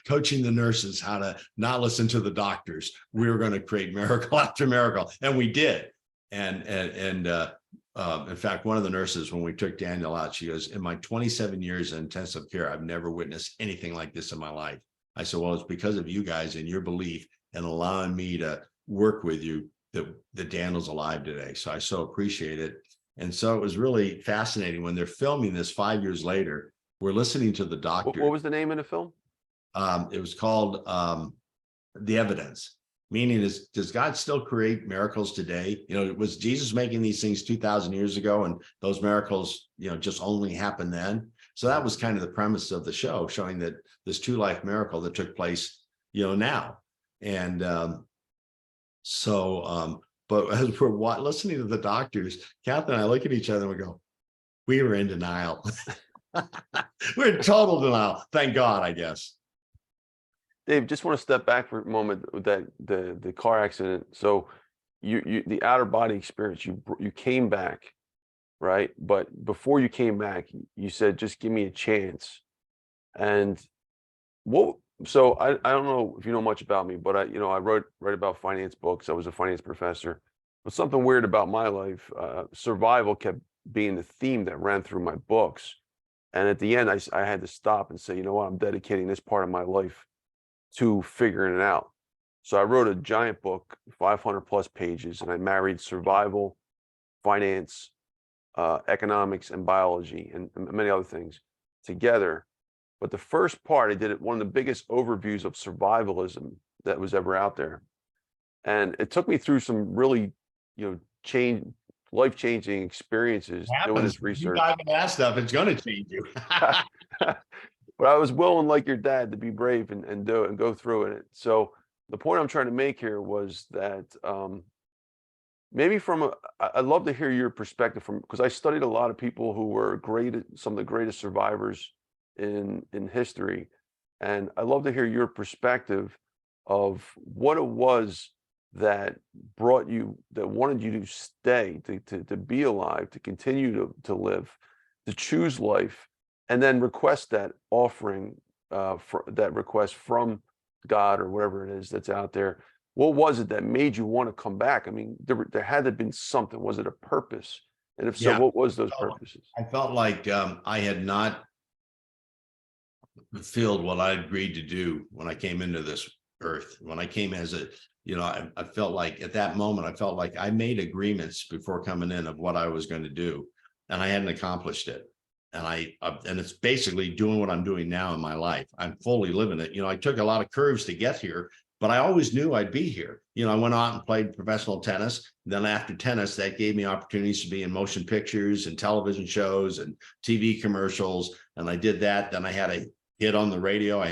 coaching the nurses how to not listen to the doctors. We were going to create miracle after miracle. And we did. And in fact, one of the nurses, when we took Daniel out, she goes, in my 27 years in intensive care, I've never witnessed anything like this in my life. I said, well, it's because of you guys and your belief and allowing me to work with you that Daniel's alive today. So I so appreciate it. And so it was really fascinating when they're filming this 5 years later. We're listening to the doctor. What was the name of the film? It was called The Evidence. Meaning is, does God still create miracles today? Was Jesus making these things 2,000 years ago, and those miracles, just only happened then? So that was kind of the premise of the show, showing that this 2-life miracle that took place, now. And but as we're listening to the doctors, Kathy and I look at each other and we go, we were in denial. We're in total denial. Thank God, I guess. Dave, just want to step back for a moment with the car accident. So you the outer body experience, you came back, right? But before you came back, you said, just give me a chance. And so I don't know if you know much about me, but I write about finance books. I was a finance professor. But something weird about my life, survival kept being the theme that ran through my books. And at the end, I had to stop and say, you know what, I'm dedicating this part of my life to figuring it out. So I wrote a giant book, 500 plus pages, and I married survival, finance, economics, and biology, and many other things together. But the first part, I did it one of the biggest overviews of survivalism that was ever out there. And it took me through some really, life-changing experiences doing Happens this when you research. dive into that stuff, it's going to change you. But I was willing, like your dad, to be brave and do it and go through it. So the point I'm trying to make here was that maybe I'd love to hear your perspective because I studied a lot of people who were some of the greatest survivors in history, and I'd love to hear your perspective of what it was that that wanted you to stay, to be alive, to continue to live, to choose life, and then request that offering, for that request from God or whatever it is that's out there. What was it that made you want to come back? I mean, there had to have been something. Was it a purpose? And if so, Yeah. what was those purposes? I felt like I had not fulfilled what I agreed to do when I came into this earth. When I came as I felt like at that moment, I felt like I made agreements before coming in of what I was going to do, and I hadn't accomplished it. And it's basically doing what I'm doing now in my life. I'm fully living it. I took a lot of curves to get here, but I always knew I'd be here. I went out and played professional tennis. Then after tennis, that gave me opportunities to be in motion pictures and television shows and TV commercials. And I did that. Then I had a hit on the radio. I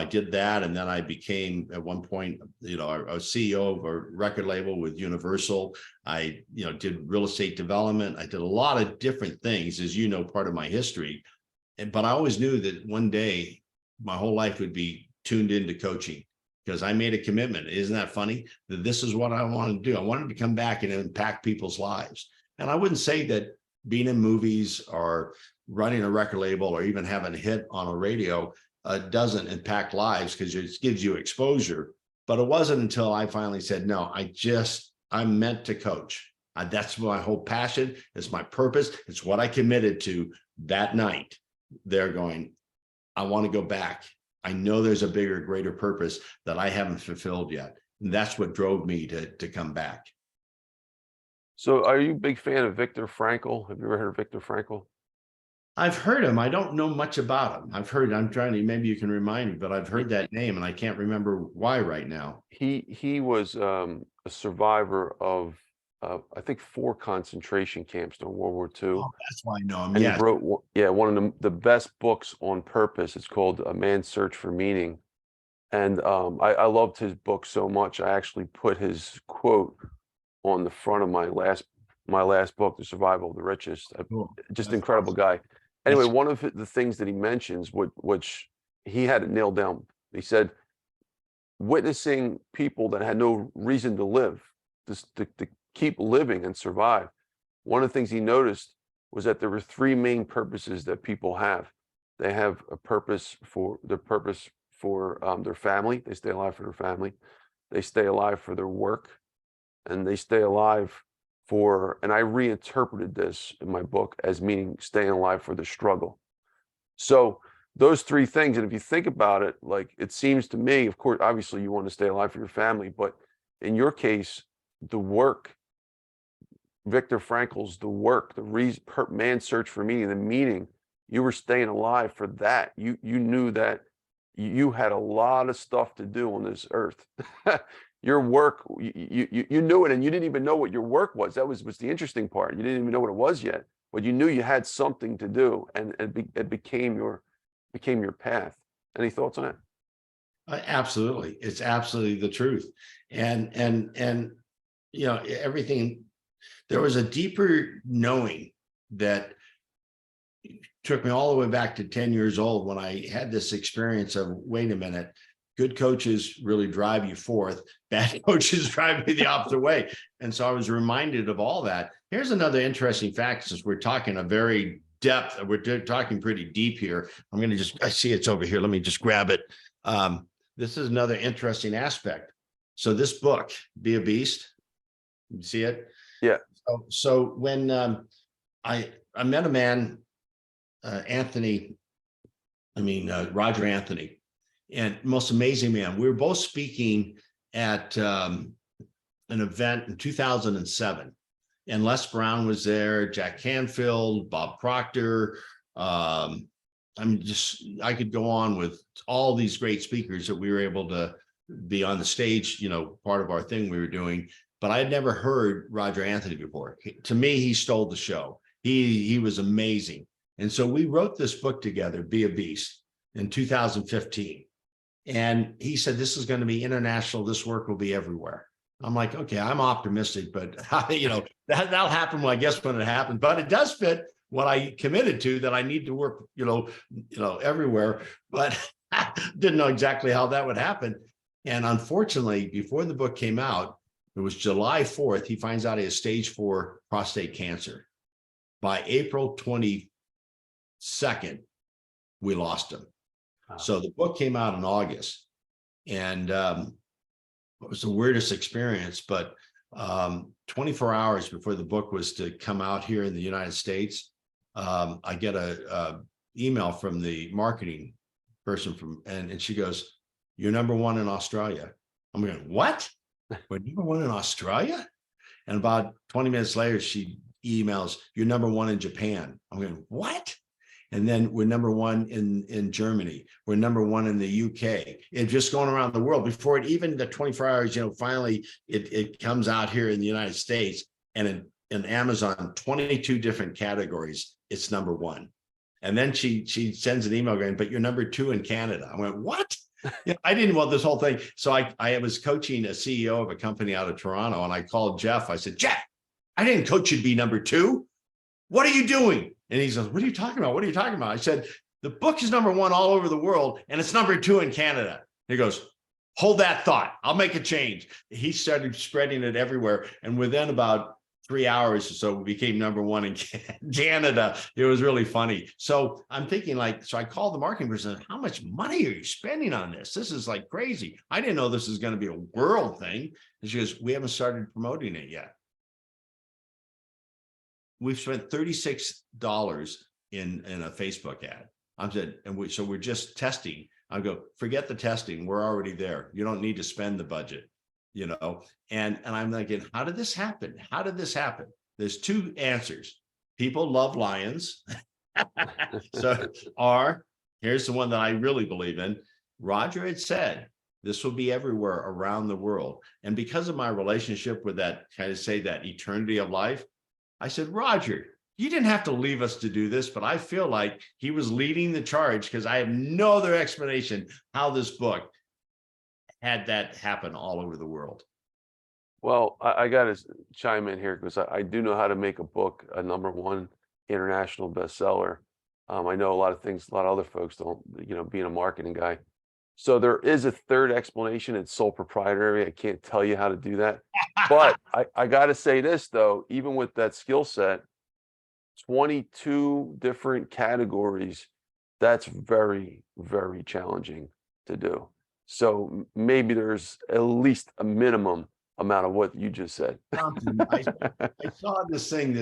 did that. And then I became at one point, I was CEO of a record label with Universal. I, did real estate development. I did a lot of different things, as part of my history. But I always knew that one day my whole life would be tuned into coaching, because I made a commitment. Isn't that funny? That this is what I wanted to do. I wanted to come back and impact people's lives. And I wouldn't say that being in movies or running a record label or even having a hit on a radio doesn't impact lives, because it gives you exposure. But it wasn't until I finally said, no, I'm meant to coach. That's my whole passion. It's my purpose. It's what I committed to that night. They're going, I want to go back. I know there's a bigger, greater purpose that I haven't fulfilled yet. And that's what drove me to come back. So are you a big fan of Viktor Frankl? Have you ever heard of Viktor Frankl? I've heard him. I don't know much about him. I'm trying to, maybe you can remind me, but I've heard that name and I can't remember why right now. He was a survivor of I think 4 concentration camps during World War II. Oh, that's why I know him. And Yes. he wrote one of the best books on purpose. It's called A Man's Search for Meaning. And I loved his book so much. I actually put his quote on the front of my last book, The Survival of the Richest. Just incredible guy. Anyway, one of the things that he mentions, which he had it nailed down. He said, witnessing people that had no reason to live, to keep living and survive. One of the things he noticed was that there were 3 main purposes that people have. They have a purpose for their family. They stay alive for their family. They stay alive for their work, and they stay alive and I reinterpreted this in my book as meaning staying alive for the struggle. So those 3 things, and if you think about it, like it seems to me, of course, obviously you want to stay alive for your family, but in your case, the work, Viktor Frankl's the work, the reason, man's search for meaning, the meaning, you were staying alive for that. You knew that you had a lot of stuff to do on this earth. Your work, you knew it, and you didn't even know what your work was. That was the interesting part. You didn't even know what it was yet, but you knew you had something to do, and it became your path. Any thoughts on it? Absolutely. It's absolutely the truth. And everything, there was a deeper knowing that took me all the way back to 10 years old when I had this experience of, wait a minute, good coaches really drive you forth. Bad coaches drive me the opposite way. And so I was reminded of all that. Here's another interesting fact, since we're talking we're talking pretty deep here. I see it's over here. Let me just grab it. This is another interesting aspect. So this book, Be a Beast, you see it? Yeah. So when I met a man, Roger Anthony, and most amazing man. We were both speaking at an event in 2007, and Les Brown was there, Jack Canfield, Bob Proctor. I could go on with all these great speakers that we were able to be on the stage, part of our thing we were doing, but I had never heard Roger Anthony before. To me, he stole the show. He was amazing. And so we wrote this book together, Be a Beast, in 2015. And he said, this is going to be international. This work will be everywhere. I'm like, okay, I'm optimistic, but that'll happen, I guess, when it happens. But it does fit what I committed to, that I need to work, everywhere. But didn't know exactly how that would happen. And unfortunately, before the book came out, it was July 4th, he finds out he has stage 4 prostate cancer. By April 22nd, we lost him. Wow. So the book came out in August, and it was the weirdest experience, but 24 hours before the book was to come out here in the United States, I get a email from the marketing person and she goes, "You're #1 in Australia." I'm going, what? We're #1 in Australia? And about 20 minutes later, she emails, "You're #1 in Japan." I'm going, what? And then we're #1 in Germany. We're #1 in the UK. It's just going around the world before it even the 24 hours, finally it comes out here in the United States, and in Amazon, 22 different categories, it's #1. And then she sends an email going, "But you're #2 in Canada." I went, what? I didn't want this whole thing. So I was coaching a CEO of a company out of Toronto, and I called Jeff. I said, "Jeff, I didn't coach you to be #2. What are you doing?" And he says, "What are you talking about? What are you talking about?" I said, "The book is #1 all over the world, and it's #2 in Canada." He goes, "Hold that thought. I'll make a change." He started spreading it everywhere. And within about 3 hours or so, we became #1 in Canada. It was really funny. So I'm thinking, so I called the marketing person, "How much money are you spending on this? This is like crazy. I didn't know this was going to be a world thing." And she goes, "We haven't started promoting it yet. We've spent $36 in a Facebook ad." I said, so we're just testing. I go, "Forget the testing. We're already there. You don't need to spend the budget, And I'm thinking, how did this happen? How did this happen? There's 2 answers. People love lions. Here's the one that I really believe in. Roger had said, this will be everywhere around the world. And because of my relationship with that eternity of life, I said, "Roger, you didn't have to leave us to do this," but I feel like he was leading the charge, because I have no other explanation how this book had that happen all over the world. Well, I got to chime in here, because I do know how to make a book a #1 international bestseller. I know a lot of things a lot of other folks don't, being a marketing guy. So there is a third explanation. It's sole proprietary. I can't tell you how to do that. But I got to say this, though, even with that skill set, 22 different categories, that's very, very challenging to do. So maybe there's at least a minimum amount of what you just said. I saw this thing,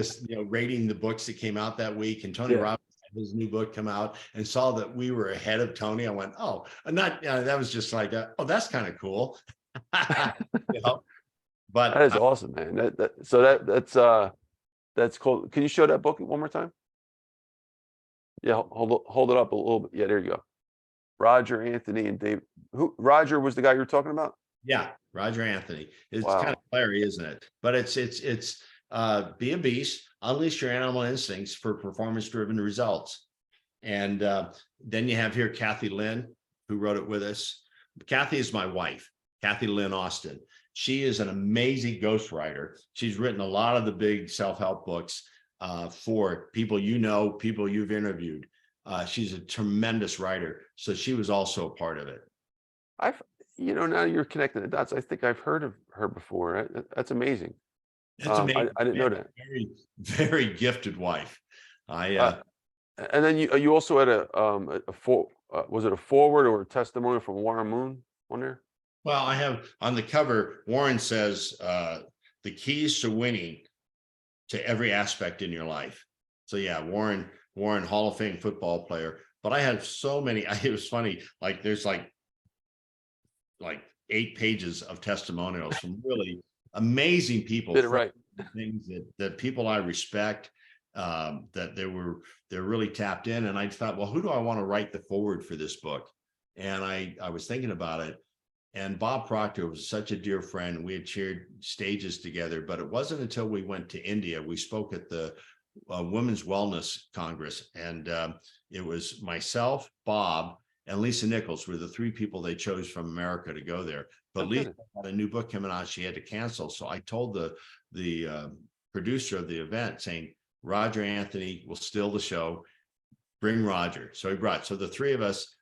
rating the books that came out that week, and Tony Robbins, his new book come out, and saw that we were ahead of Tony. I went, oh, that was just like, oh, that's kind of cool. But that is awesome, man. That's cool. Can you show that book one more time? Yeah, hold it up a little bit. Yeah, there you go. Roger Anthony and Dave. Roger was the guy you were talking about? Yeah, Roger Anthony. It's kind of blurry, isn't it? But it's Be a Beast, unleash your animal instincts for performance-driven results. And then you have here Kathy Lynn, who wrote it with us. Kathy is my wife, Kathy Lynn Austin. She is an amazing ghostwriter. She's written a lot of the big self-help books for people people you've interviewed. She's a tremendous writer. So she was also a part of it. Now you're connecting the dots. I think I've heard of her before. That's amazing. That's amazing. I didn't know that. Very, very gifted wife. And then you also had was it a forward or a testimonial from Warren Moon on there? Well, I have on the cover, Warren says, the keys to winning to every aspect in your life. So yeah, Warren, Hall of Fame football player. But I have so many, it was funny, there's like 8 pages of testimonials from really amazing people. Did it right. Things that people I respect, that they're really tapped in. And I thought, well, who do I want to write the forward for this book? And I was thinking about it. And Bob Proctor was such a dear friend. We had shared stages together, but it wasn't until we went to India. We spoke at the Women's Wellness Congress, and it was myself, Bob, and Lisa Nichols were the three people they chose from America to go there. But Lisa had a new book coming out; she had to cancel. So I told the producer of the event, saying, Roger Anthony will steal the show. Bring Roger. So he brought. So the three of us,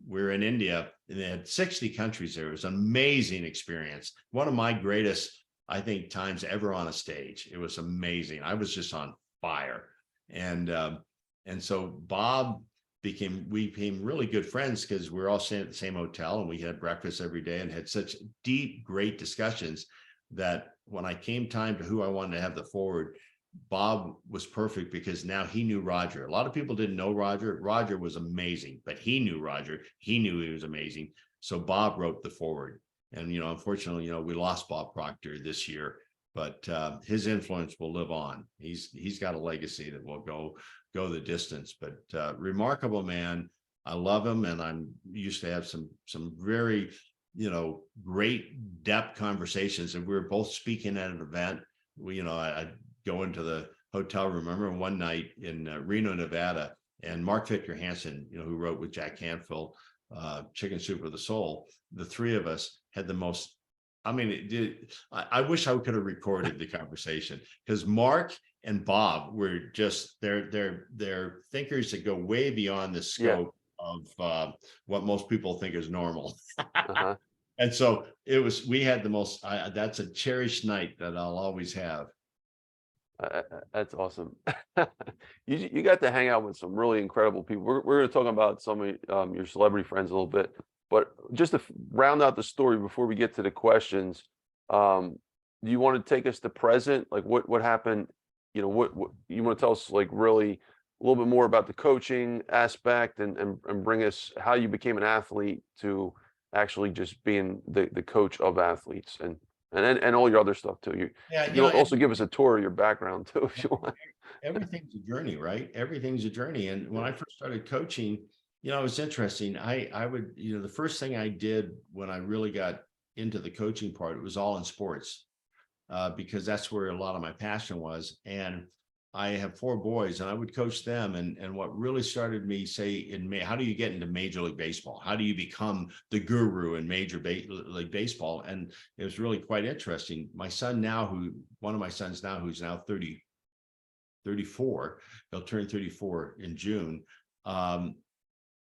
we're in India, and they had 60 countries there. It was an amazing experience. One of my greatest, I think, times ever on a stage. It was amazing. I was just on fire. And so we became really good friends because we were all staying at the same hotel, and we had breakfast every day and had such deep, great discussions that when I came time to who I wanted to have the forward, Bob was perfect because now he knew Roger. A lot of people didn't know Roger. Roger was amazing, but he knew Roger. He knew he was amazing. So Bob wrote the forward. And, unfortunately, we lost Bob Proctor this year, but his influence will live on. He's got a legacy that will go the distance, but remarkable man. I love him. And I'm used to have some very, great depth conversations. And we were both speaking at an event. I go into the hotel room. Remember one night in Reno, Nevada, and Mark Victor Hansen, who wrote with Jack Canfield, Chicken Soup for the Soul. The three of us had the most. I mean, I wish I could have recorded the conversation, because Mark and Bob were just they're thinkers that go way beyond the scope of what most people think is normal. And so we had the most. That's a cherished night that I'll always have. That's awesome. You got to hang out with some really incredible people. We're going to talk about some of your celebrity friends a little bit, but just to round out the story before we get to the questions, do you want to take us to present? Like what happened? What you want to tell us, like really a little bit more about the coaching aspect, and bring us how you became an athlete to actually just being the coach of athletes, and all your other stuff too. You also give us a tour of your background too, if you want. Everything's a journey, right? Everything's a journey. And when I first started coaching, it was interesting. I would, the first thing I did when I really got into the coaching part, it was all in sports, because that's where a lot of my passion was. And I have 4 boys, and I would coach them. And what really started me how do you get into Major League Baseball? How do you become the guru in Major League Baseball? And it was really quite interesting. My son one of my sons now, who's now 34, he'll turn 34 in June.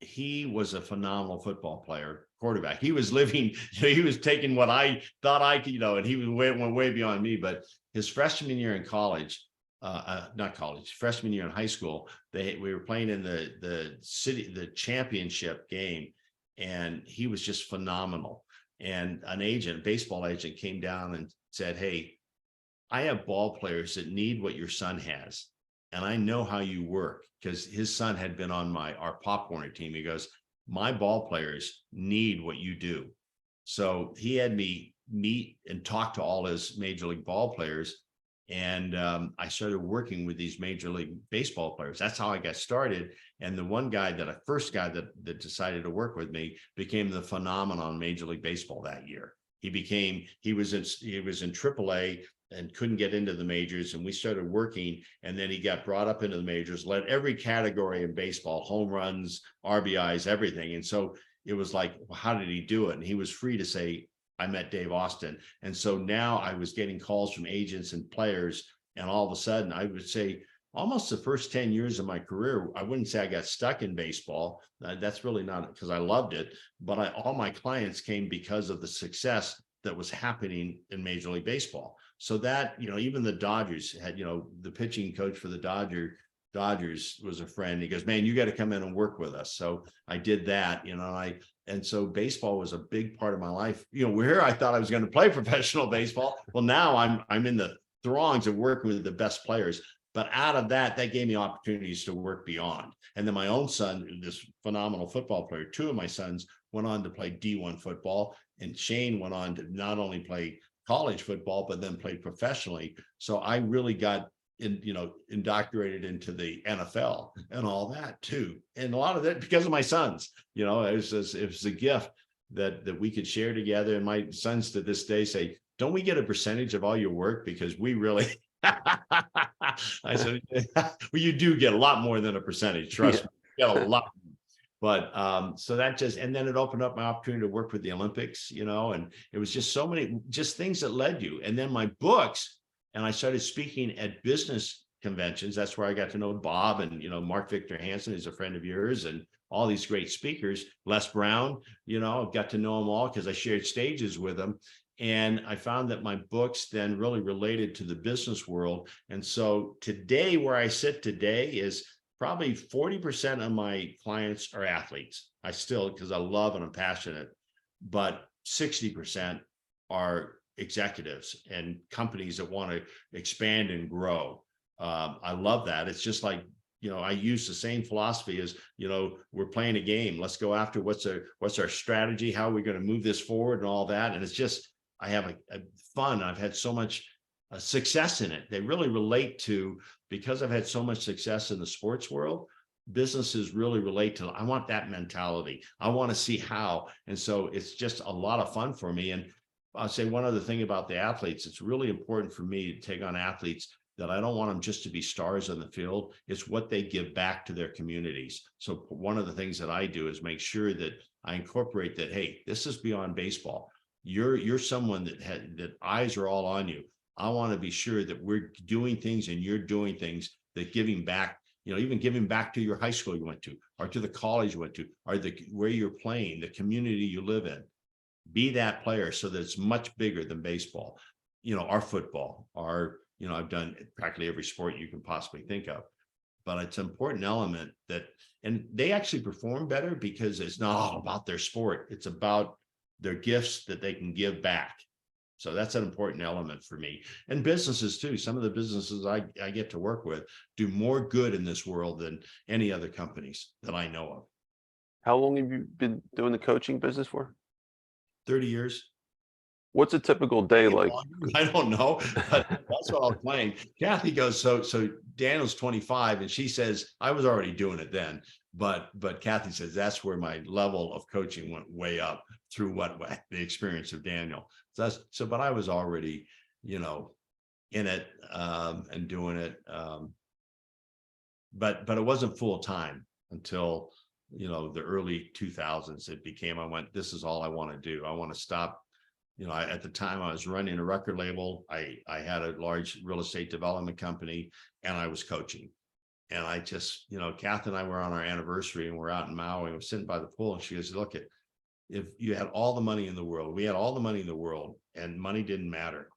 He was a phenomenal football player, quarterback. He was he was taking what I thought I could, and he went way beyond me. But his freshman year in college, freshman year in high school, we were playing in the championship game, and he was just phenomenal. And a baseball agent came down and said, "Hey, I have ball players that need what your son has, and I know how you work," because his son had been on our Pop Warner team. He goes, "My ball players need what you do." So he had me meet and talk to all his Major League ball players. And I started working with these Major League Baseball players. That's how I got started. And the first guy that decided to work with me became the phenomenon Major League Baseball that year. He was in AAA and couldn't get into the majors. And we started working, and then he got brought up into the majors, led every category in baseball, home runs, RBIs, everything. And so it was like, well, how did he do it? And he was free to say, "I met Dave Austin." And so now I was getting calls from agents and players. And all of a sudden, I would say almost the first 10 years of my career, I wouldn't say I got stuck in baseball. That's really not because I loved it. But all my clients came because of the success that was happening in Major League Baseball. So that, even the Dodgers had, the pitching coach for the Dodgers was a friend. He goes, "Man, you got to come in and work with us." So I did that, and so baseball was a big part of my life. Where I thought I was going to play professional baseball. Well, now I'm in the throngs of working with the best players. But out of that gave me opportunities to work beyond. And then my own son, this phenomenal football player, 2 of my sons went on to play D1 football, and Shane went on to not only play college football, but then played professionally. So I really got indoctrinated into the NFL and all that too. And a lot of that because of my sons, it was a gift. that we could share together. And my sons to this day say, don't we get a percentage of all your work? Because we really, I said, well, you do get a lot more than a percentage. Trust me, you get a lot. But so that just, and then it opened up my opportunity to work with the Olympics, and it was just so many, just things that led you. And then my books, and I started speaking at business conventions. That's where I got to know Bob and, Mark Victor Hansen is a friend of yours, and all these great speakers, Les Brown, got to know them all because I shared stages with them. And I found that my books then really related to the business world. And so today, where I sit today is probably 40% of my clients are athletes. I still, because I love and I'm passionate, but 60% are executives and companies that want to expand and grow. I love that. It's just like, I use the same philosophy as, we're playing a game. Let's go after what's our strategy, how are we going to move this forward and all that. And it's just, I have a fun. I've had so much success in it. They really relate to, because I've had so much success in the sports world, businesses really relate to, I want that mentality. I want to see how. And so it's just a lot of fun for me. And I'll say one other thing about the athletes. It's really important for me to take on athletes that I don't want them just to be stars on the field. It's what they give back to their communities. So one of the things that I do is make sure that I incorporate that, hey, this is beyond baseball. You're someone that eyes are all on you. I want to be sure that we're doing things and you're doing things that giving back, even giving back to your high school you went to, or to the college you went to, or where you're playing, the community you live in. Be that player so that it's much bigger than baseball, our football, I've done practically every sport you can possibly think of. But it's an important element that, and they actually perform better because it's not all about their sport. It's about their gifts that they can give back. So that's an important element for me. And businesses too. Some of the businesses I get to work with do more good in this world than any other companies that I know of. How long have you been doing the coaching business for? 30 years. What's a typical day like? I don't know, but that's what I was playing. Kathy goes, so Daniel's 25, and she says, I was already doing it then, but Kathy says that's where my level of coaching went way up through the experience of Daniel. But I was already, in it and doing it. But it wasn't full time until, the early 2000s. It became, this is all I want to do. I want to stop. At the time I was running a record label. I had a large real estate development company, and I was coaching. And I just, Kath and I were on our anniversary, and we're out in Maui, and we're sitting by the pool, and she goes, look, if you had all the money in the world, we had all the money in the world, and money didn't matter,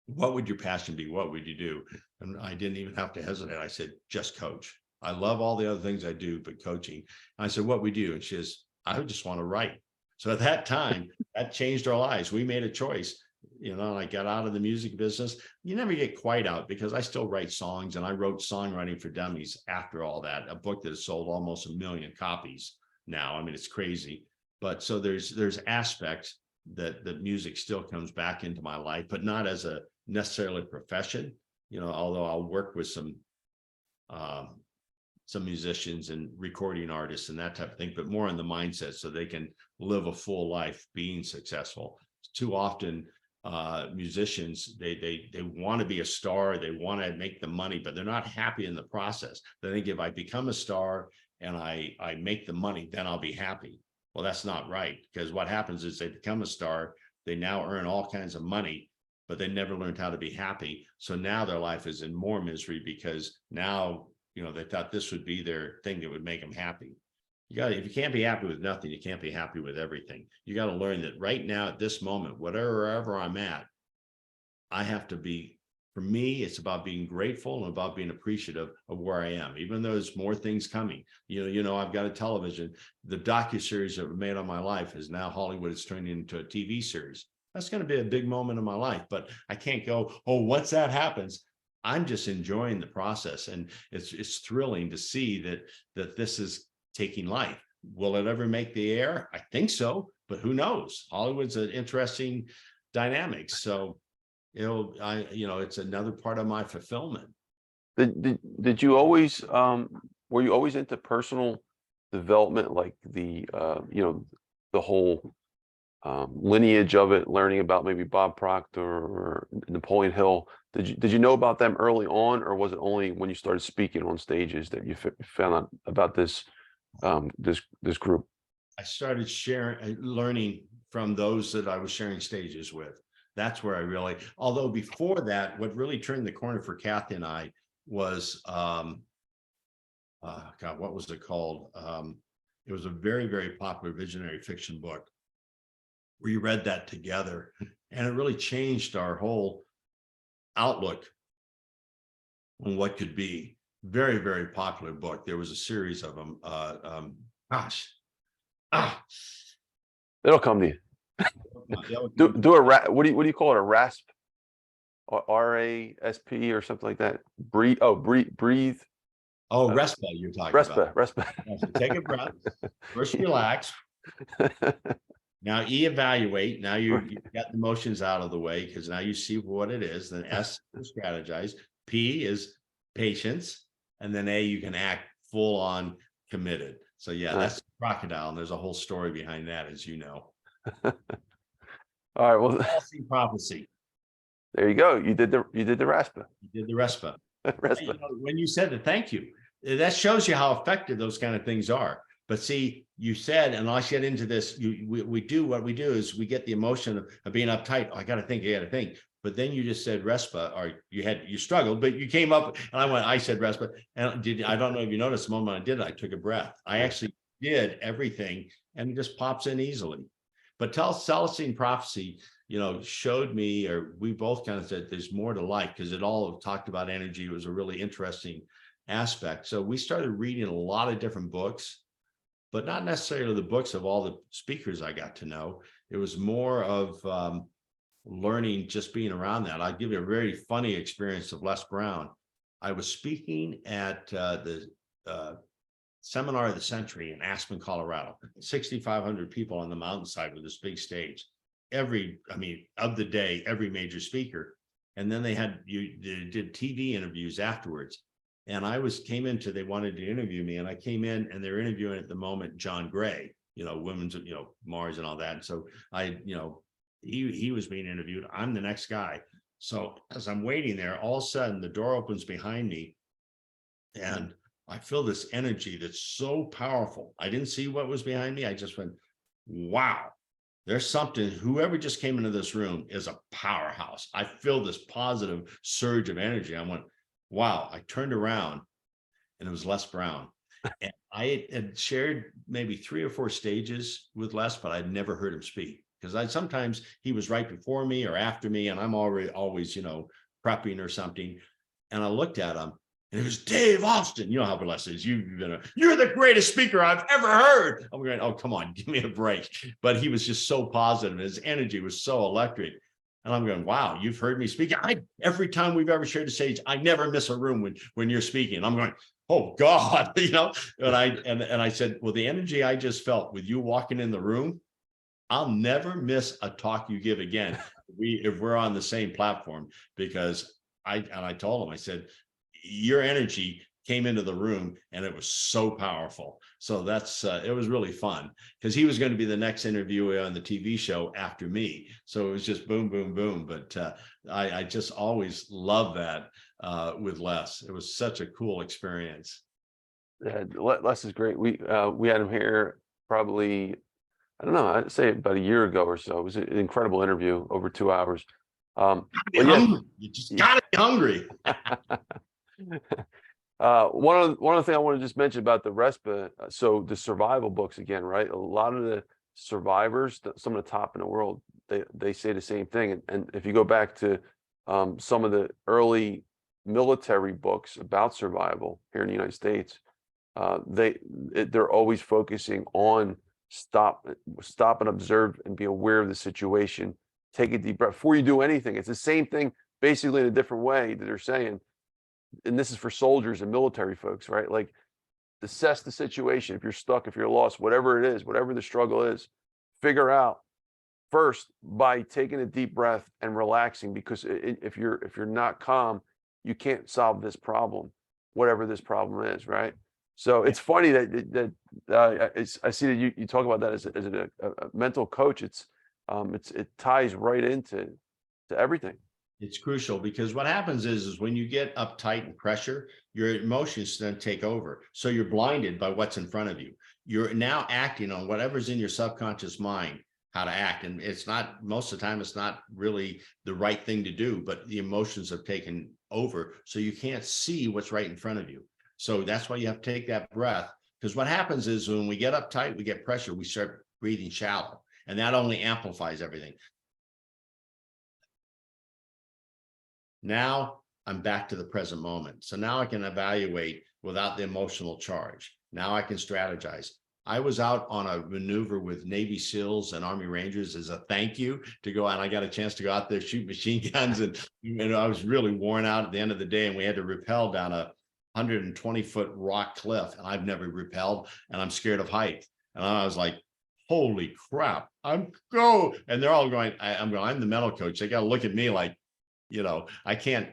what would your passion be? What would you do? And I didn't even have to hesitate. I said, just coach. I love all the other things I do, but coaching. And I said, what would you do? And she says, I would just want to write. So at that time, that changed our lives. We made a choice, and I got out of the music business. You never get quite out, because I still write songs, and I wrote Songwriting for Dummies after all that, a book that has sold almost 1 million copies now. I mean, it's crazy. But so there's aspects that music still comes back into my life, but not as a necessarily profession, although I'll work with some musicians and recording artists and that type of thing, but more in the mindset so they can live a full life being successful. Too often musicians, they want to be a star, they want to make the money, but they're not happy in the process. They think if I become a star and I make the money, then I'll be happy. Well, that's not right, because what happens is they become a star, they now earn all kinds of money, but they never learned how to be happy. So now their life is in more misery, because now they thought this would be their thing that would make them happy. If you can't be happy with nothing, you can't be happy with everything. You got to learn that right now at this moment, wherever I'm at, I have to be, for me, it's about being grateful and about being appreciative of where I am, even though there's more things coming. I've got a television, the docuseries that were made on my life is now Hollywood is turning into a TV series. That's going to be a big moment in my life, but I can't go, oh, once that happens, I'm just enjoying the process. And it's thrilling to see that this is taking life. Will it ever make the air? I think so, but who knows? Hollywood's an interesting dynamic. So, it's another part of my fulfillment. Did you always, were you always into personal development, like the whole lineage of it, learning about maybe Bob Proctor or Napoleon Hill. Did you know about them early on, or was it only when you started speaking on stages that you found out about this this group? I started learning from those that I was sharing stages with. That's where I really, although before that, what really turned the corner for Kathy and I was, God, what was it called? It was a very, very popular visionary fiction book. We read that together, and it really changed our whole outlook on what could be. Very, very popular book. There was a series of them. It'll come to you. Do a what do you call it? A rasp, or RASP or something like that. Breathe. Oh, breathe. Oh, RESPA, you're talking about. RESPA. So take a breath. First, relax. Now evaluate. Now you got the emotions out of the way, because now you see what it is. Then S is strategize. P is patience, and then A, you can act full on committed. So yeah, that's crocodile, and there's a whole story behind that, as you know. All right. Well, prophecy. There you go. You did the RASPA. You did the RESPA. RESPA. You know, when you said it, thank you. That shows you how effective those kind of things are. But see, you said, and I'll get into this, we do what we do is we get the emotion of being uptight. Oh, I got to think. But then you just said RESPA, or you struggled, but you came up, and I said RESPA. And I don't know if you noticed, the moment I did it, I took a breath. I actually did everything, and it just pops in easily. But Celestine Prophecy, you know, showed me, or we both kind of said there's more to life, because it all talked about energy. It was a really interesting aspect. So we started reading a lot of different books, but not necessarily the books of all the speakers I got to know. It was more of learning, just being around that. I'll give you a very funny experience of Les Brown. I was speaking at the Seminar of the Century in Aspen, Colorado. 6,500 people on the mountainside with this big stage. Of the day, every major speaker. And then they did TV interviews afterwards. And came into, they wanted to interview me, and I came in, and they're interviewing at the moment John Gray, you know, women's, you know, Mars and all that. And so he was being interviewed. I'm the next guy. So as I'm waiting there, all of a sudden the door opens behind me, and I feel this energy that's so powerful. I didn't see what was behind me. I just went, wow, there's something. Whoever just came into this room is a powerhouse. I feel this positive surge of energy. I went, wow. I turned around, and it was Les Brown. And I had shared maybe 3 or 4 stages with Les, but I'd never heard him speak, because sometimes he was right before me or after me, and I'm always, you know, prepping or something. And I looked at him, and it was Dave Austin. You know how blessed is. You're the greatest speaker I've ever heard. I'm going, oh, come on, give me a break. But he was just so positive. His energy was so electric. And I'm going, wow, you've heard me speak. Every time we've ever shared a stage, I never miss a room when you're speaking. I'm going, oh God, you know. And I said, well, the energy I just felt with you walking in the room, I'll never miss a talk you give again if we're on the same platform. Because I told him, I said, your energy came into the room, and it was so powerful. So that's it was really fun, because he was going to be the next interviewee on the TV show after me. So it was just boom, boom, boom. But I just always love that with Les. It was such a cool experience. Yeah, Les is great. We had him here probably, I don't know, I'd say about a year ago or so. It was an incredible interview, over 2 hours. You just gotta be hungry. One of the things I want to just mention about the RESPA, so the survival books again, right? A lot of the survivors, some of the top in the world, they say the same thing. And if you go back to some of the early military books about survival here in the United States, they're always focusing on stop and observe and be aware of the situation. Take a deep breath before you do anything. It's the same thing, basically, in a different way that they're saying. And this is for soldiers and military folks, right? Like, assess the situation. If you're stuck, if you're lost, whatever it is, whatever the struggle is, figure out first by taking a deep breath and relaxing. Because if you're not calm, you can't solve this problem, whatever this problem is, right? So it's funny I see that you talk about that as a mental coach. It ties right into everything. It's crucial because what happens is when you get uptight and pressure, your emotions then take over. So you're blinded by what's in front of you. You're now acting on whatever's in your subconscious mind, how to act. And it's not, most of the time, it's not really the right thing to do, but the emotions have taken over. So you can't see what's right in front of you. So that's why you have to take that breath. Because what happens is when we get uptight, we get pressure, we start breathing shallow, and that only amplifies everything. Now I'm back to the present moment. So now I can evaluate without the emotional charge. Now I can strategize. I was out on a maneuver with Navy SEALs and Army Rangers as a thank you to go out. I got a chance to go out there, shoot machine guns. And I was really worn out at the end of the day. And we had to rappel down a 120-foot rock cliff. And I've never rappelled, and I'm scared of height. And I was like, holy crap, and they're all going, I'm the mental coach. They got to look at me like, I can't,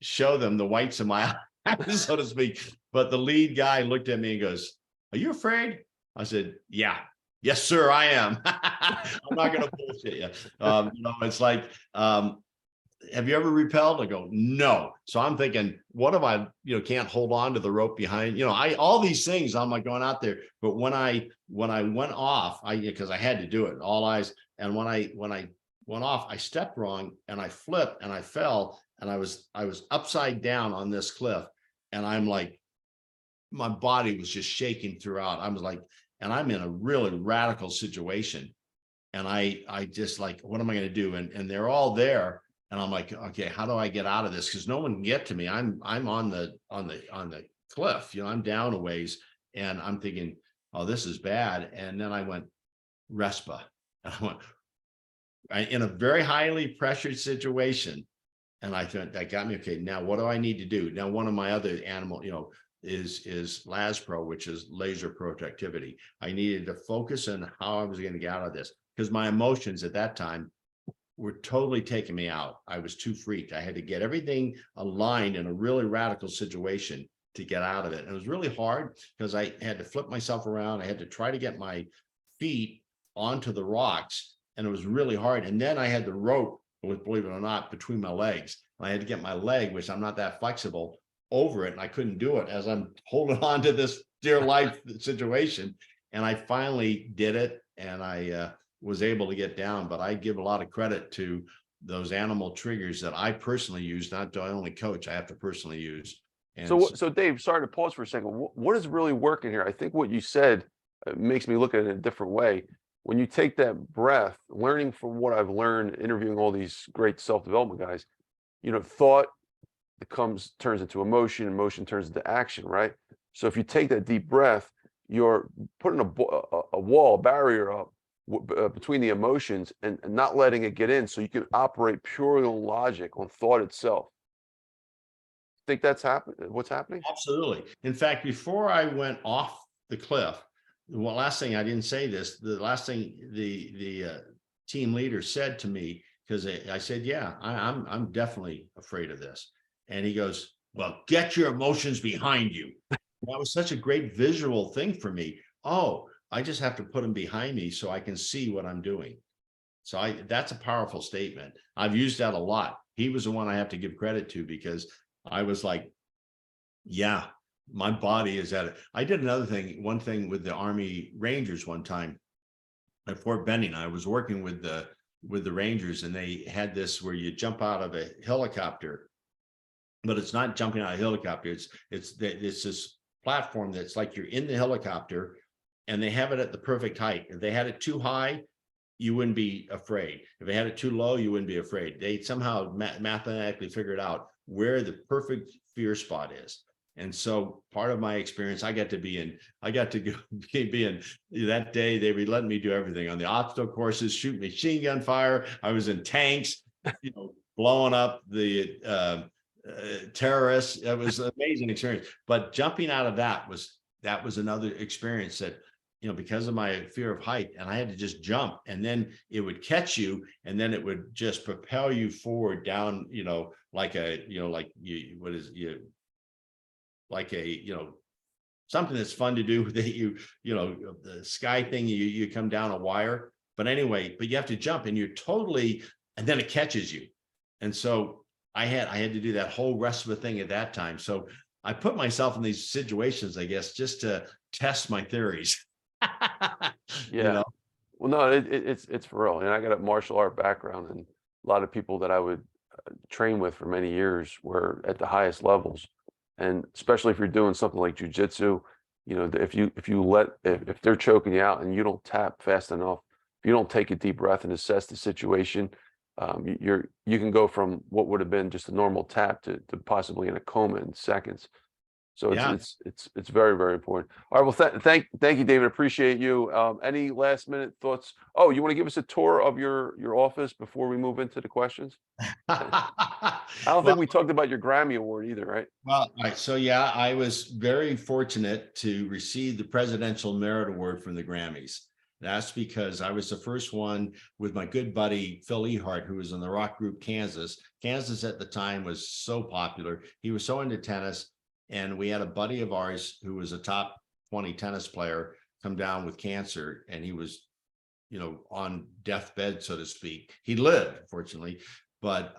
show them the whites of my eyes, so to speak. But the lead guy looked at me and goes, are you afraid? I said, yeah. Yes, sir, I am. I'm not going to bullshit you. It's like, have you ever repelled? I go, no. So I'm thinking, what if I, can't hold on to the rope behind, all these things, I'm like going out there. But when I went off, because I had to do it, all eyes. And when I went off, I stepped wrong and I flipped and I fell, and I was upside down on this cliff. And I'm like, my body was just shaking throughout. I was like, and I'm in a really radical situation. And I just like, what am I going to do? And they're all there. And I'm like, okay, how do I get out of this? Because no one can get to me. I'm on the cliff, I'm down a ways, and I'm thinking, oh, this is bad. And then I went, RESPA. And I went, in a very highly pressured situation. And I thought that got me, okay, now what do I need to do? Now, one of my other animal, is LASPRO, which is laser protectivity. I needed to focus on how I was going to get out of this, because my emotions at that time were totally taking me out. I was too freaked. I had to get everything aligned in a really radical situation to get out of it. And it was really hard because I had to flip myself around. I had to try to get my feet onto the rocks, and it was really hard. And then I had the rope, believe it or not, between my legs. And I had to get my leg, which I'm not that flexible, over it. And I couldn't do it as I'm holding on to this dear life situation. And I finally did it. And I was able to get down. But I give a lot of credit to those animal triggers that I personally use, not the only coach, I have to personally use. And so Dave, sorry to pause for a second. What is really working here? I think what you said makes me look at it in a different way. When you take that breath, learning from what I've learned, interviewing all these great self-development guys, thought turns into emotion, emotion turns into action, right? So if you take that deep breath, you're putting a wall, a barrier up between the emotions and not letting it get in, so you can operate purely on logic, on thought itself. Think that's what's happening? Absolutely. In fact, before I went off the cliff, well, last thing, I didn't say this, the last thing the team leader said to me, because I said, yeah, I'm definitely afraid of this. And he goes, well, get your emotions behind you. That was such a great visual thing for me. Oh, I just have to put them behind me so I can see what I'm doing. So that's a powerful statement. I've used that a lot. He was the one I have to give credit to, because I was like, yeah, my body is at it. I did one thing with the Army Rangers one time at Fort Benning. I was working with the Rangers, and they had this where you jump out of a helicopter, but it's not jumping out of a helicopter. It's this platform that's like you're in the helicopter, and they have it at the perfect height. If they had it too high, you wouldn't be afraid. If they had it too low, you wouldn't be afraid. They somehow mathematically figured out where the perfect fear spot is. And so part of my experience, I got to be in that day. They were letting me do everything on the obstacle courses, shoot machine gun fire. I was in tanks, blowing up the terrorists. It was an amazing experience. But jumping out of that was another experience that, because of my fear of height, and I had to just jump, and then it would catch you, and then it would just propel you forward down, like like a, something that's fun to do that the sky thing, you come down a wire. But anyway, but you have to jump and you're totally, and then it catches you. And so I had to do that whole rest of the thing at that time. So I put myself in these situations, I guess, just to test my theories. Yeah. Well, no, it's for real. And I got a martial art background, and a lot of people that I would train with for many years were at the highest levels. And especially if you're doing something like jujitsu, if they're choking you out and you don't tap fast enough, if you don't take a deep breath and assess the situation, you can go from what would have been just a normal tap to possibly in a coma in seconds. So Yeah. it's very, very important. All right. Well, thank you, David. Appreciate you. Any last minute thoughts? Oh, you want to give us a tour of your office before we move into the questions? I don't think Well, we talked about your Grammy Award either, right? all right. So yeah, I was very fortunate to receive the Presidential Merit Award from the Grammys. That's because I was the first one with my good buddy Phil Ehart, who was in the rock group Kansas. Kansas at the time was so popular. He was so into tennis. And we had a buddy of ours who was a top 20 tennis player come down with cancer. And he was, on deathbed, so to speak. He lived, fortunately. But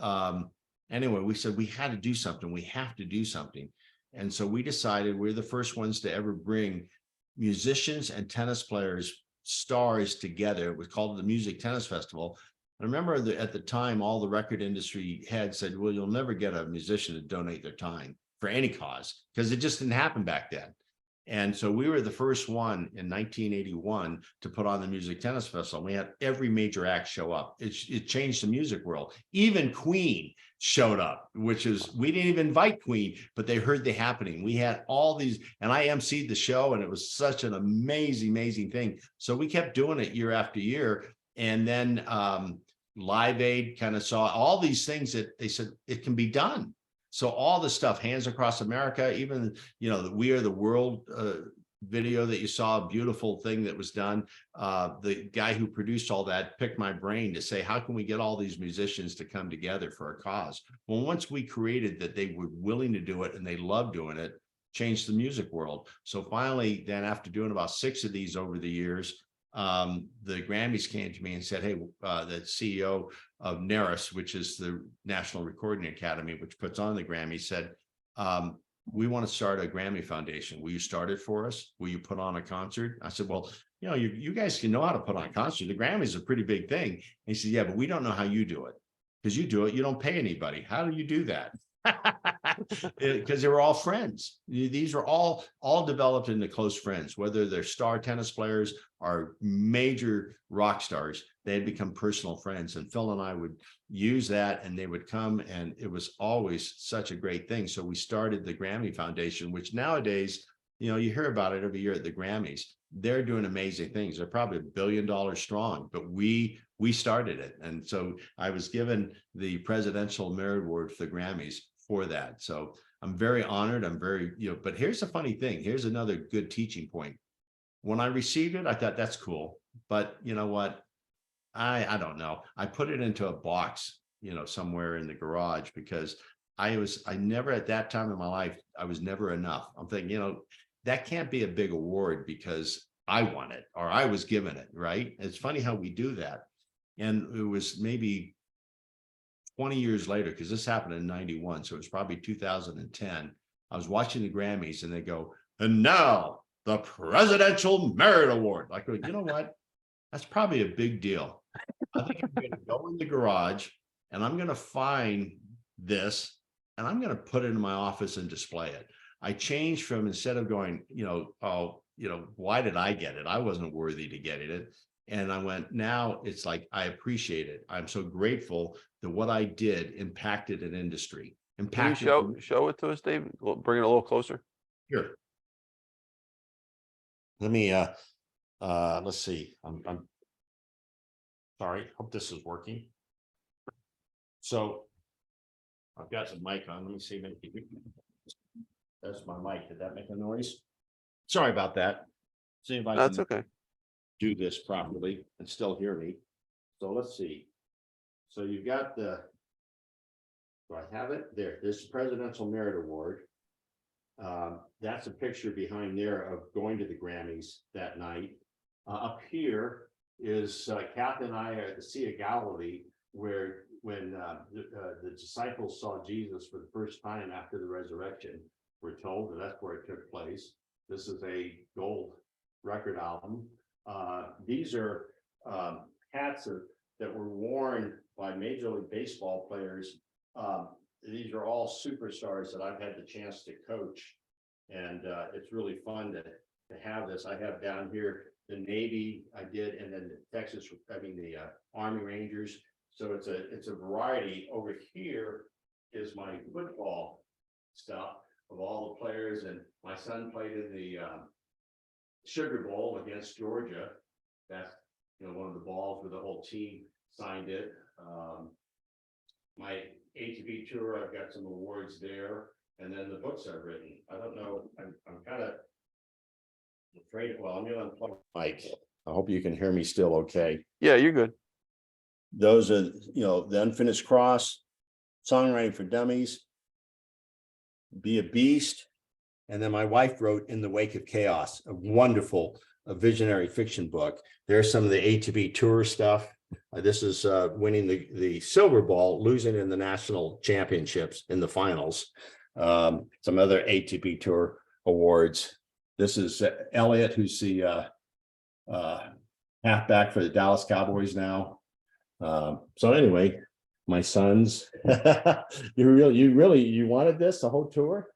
anyway, we said we had to do something. We have to do something. And so we decided we're the first ones to ever bring musicians and tennis players, stars together. It was called the Music Tennis Festival. I remember at the time, all the record industry had said, well, you'll never get a musician to donate their time for any cause, because it just didn't happen back then. And so we were the first one in 1981 to put on the Music Tennis Festival. We had every major act show up. It changed the music world. Even Queen showed up, which is, we didn't even invite Queen, but they heard the happening. We had all these, and I emceed the show, and it was such an amazing thing. So we kept doing it year after year. And then Live Aid kind of saw all these things that they said it can be done. So all the stuff, Hands Across America, even, the We Are the World video that you saw, a beautiful thing that was done. The guy who produced all that picked my brain to say, how can we get all these musicians to come together for a cause? Well, once we created that they were willing to do it and they loved doing it, changed the music world. So finally, then after doing about 6 of these over the years, the Grammys came to me and said, hey, the CEO of NARIS, which is the National Recording Academy, which puts on the Grammys, said, we want to start a Grammy Foundation. Will you start it for us? Will you put on a concert? I said, well, you guys can know how to put on a concert. The Grammys is a pretty big thing. And he said, yeah, but we don't know how you do it, because you do it, you don't pay anybody. How do you do that? Because they were all friends. These were all developed into close friends, whether they're star tennis players or major rock stars. They had become personal friends, and Phil and I would use that, and they would come, and it was always such a great thing. So we started the Grammy Foundation, which nowadays, you hear about it every year at the Grammys. They're doing amazing things. They're probably $1 billion strong, but we started it. And so I was given the Presidential Merit Award for the Grammys for that. So I'm very honored. I'm very, but here's a funny thing. Here's another good teaching point. When I received it, I thought that's cool. But you know what? I don't know. I put it into a box, somewhere in the garage, because I never, at that time in my life, I was never enough. I'm thinking, that can't be a big award because I won it or I was given it, right? It's funny how we do that. And it was maybe 20 years later, because this happened in 91. So it was probably 2010. I was watching the Grammys and they go, and now the Presidential Merit Award. I go, you know what? That's probably a big deal. I think I'm going to go in the garage and I'm going to find this and I'm going to put it in my office and display it. I changed from, instead of going, why did I get it? I wasn't worthy to get it. And I went, now it's like, I appreciate it. I'm so grateful that what I did impacted an industry. Can you show it to us, David? Bring it a little closer. Here. Let me, let's see. I'm sorry. Hope this is working. So I've got the mic on. Let me see. That's my mic. Did that make a noise? Sorry about that. See if I That's can okay. do this properly and still hear me. So let's see. So you've got do I have it? There's the Presidential Merit Award. That's a picture behind there of going to the Grammys that night. Up here is Kath and I are at the Sea of Galilee, where when the disciples saw Jesus for the first time after the resurrection, we're told that that's where it took place. This is a gold record album. These are hats that were worn by Major League Baseball players. These are all superstars that I've had the chance to coach. And it's really fun to have this. I have down here the Navy I did, and then the Army Rangers. So it's a variety. Over here is my football stuff of all the players, and my son played in the Sugar Bowl against Georgia. That's one of the balls where the whole team signed it. My ATV tour, I've got some awards there, and then the books I've written. I don't know. I'm kind of afraid. Well, I'm going to unplug Mike. I hope you can hear me still. Okay. Yeah, you're good. Those are the Unfinished Cross, Songwriting for Dummies, Be a Beast, and then my wife wrote In the Wake of Chaos, a wonderful visionary fiction book. There's some of the ATV tour stuff. This is winning the silver ball, losing in the national championships in the finals. Some other ATV tour awards. This is Elliot, who's the halfback for the Dallas Cowboys now. So anyway, my sons, you wanted this, the whole tour?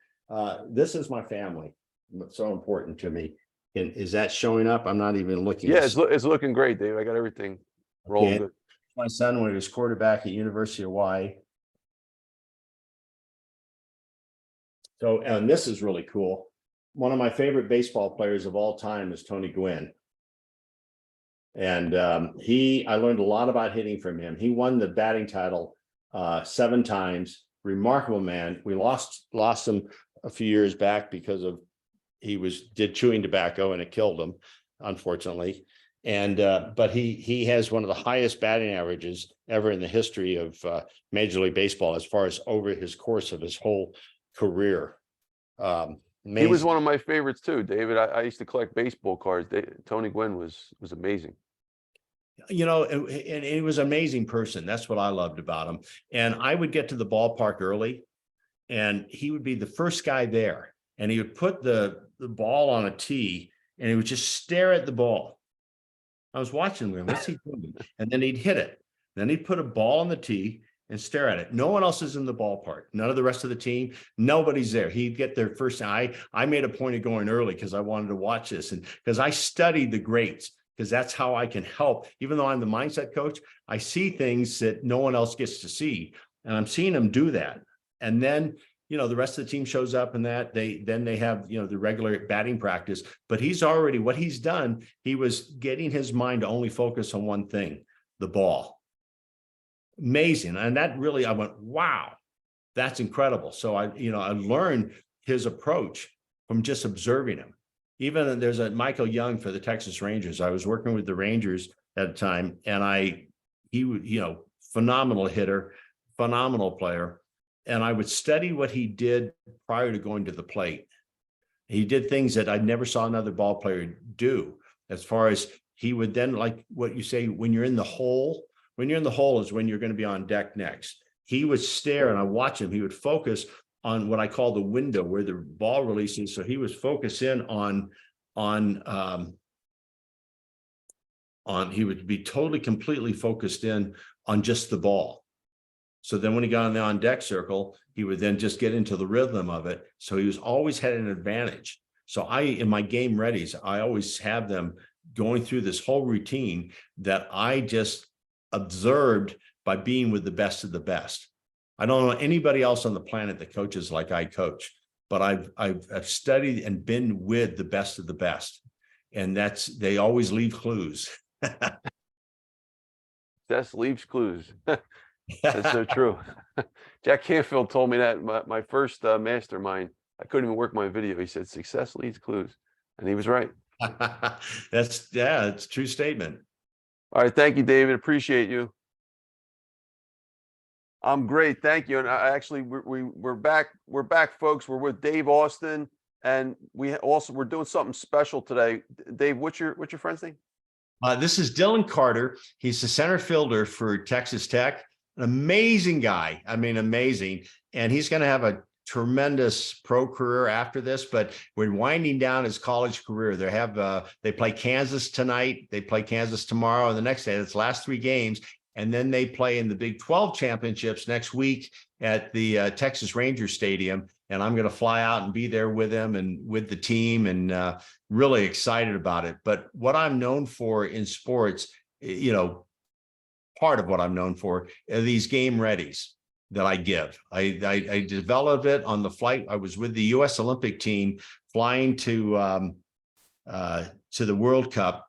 This is my family. It's so important to me. And is that showing up? I'm not even looking. Yeah, it's looking great, Dave. I got everything rolling good. My son, when he was quarterback at University of WWII. So, and this is really cool. One of my favorite baseball players of all time is Tony Gwynn. And I learned a lot about hitting from him. He won the batting title 7 times. Remarkable man. We lost him a few years back because of he did chewing tobacco and it killed him, unfortunately. And but he has one of the highest batting averages ever in the history of Major League Baseball as far as over his course of his whole career. He was one of my favorites too, David. I used to collect baseball cards. Tony Gwynn was amazing. And he was an amazing person. That's what I loved about him. And I would get to the ballpark early, and he would be the first guy there. And he would put the ball on a tee, and he would just stare at the ball. I was watching him. What's he doing? And then he'd hit it. Then he'd put a ball on the tee and stare at it. No one else is in the ballpark. None of the rest of the team. Nobody's there. He'd get there first. I made a point of going early because I wanted to watch this, and because I studied the greats, because that's how I can help. Even though I'm the mindset coach, I see things that no one else gets to see, and I'm seeing them do that. And then the rest of the team shows up, and that they have the regular batting practice. But what he's done, he was getting his mind to only focus on one thing: the ball. Amazing. And that really, I went, wow, that's incredible. So I learned his approach from just observing him. Even there's a Michael Young for the Texas Rangers. I was working with the Rangers at the time, and he phenomenal hitter, phenomenal player. And I would study what he did prior to going to the plate. He did things that I never saw another ball player do. As far as he would then, like what you say, when you're in the hole is when you're going to be on deck next. He would stare, and I watch him. He would focus on what I call the window where the ball releases. So he was focused in he would be totally, completely focused in on just the ball. So then when he got on the on deck circle, he would then just get into the rhythm of it. So he was always had an advantage. So in my game readies, I always have them going through this whole routine that I just observed by being with the best of the best. I don't know anybody else on the planet that coaches like I coach, but I've studied and been with the best of the best. And they always leave clues. Best leaves clues. That's so true. Jack Canfield told me that my first mastermind, I couldn't even work my video. He said, success leaves clues. And he was right. It's a true statement. All right. Thank you, David. Appreciate you. I'm great, thank you. And I actually we're back. We're back, folks. We're with Dave Austin, and we're doing something special today. Dave, what's your friend's name? This is Dillon Carter. He's the center fielder for Texas Tech. An amazing guy. I mean, amazing. And he's going to have a tremendous pro career after this, but we're winding down his college career. They play Kansas tonight. They play Kansas tomorrow, and the next day. It's last 3 games. And then they play in the Big 12 championships next week at the Texas Ranger Stadium. And I'm going to fly out and be there with him and with the team, and really excited about it. But what I'm known for in sports, part of what I'm known for are these game readies that I give. I developed it on the flight. I was with the U.S. Olympic team flying to the World Cup,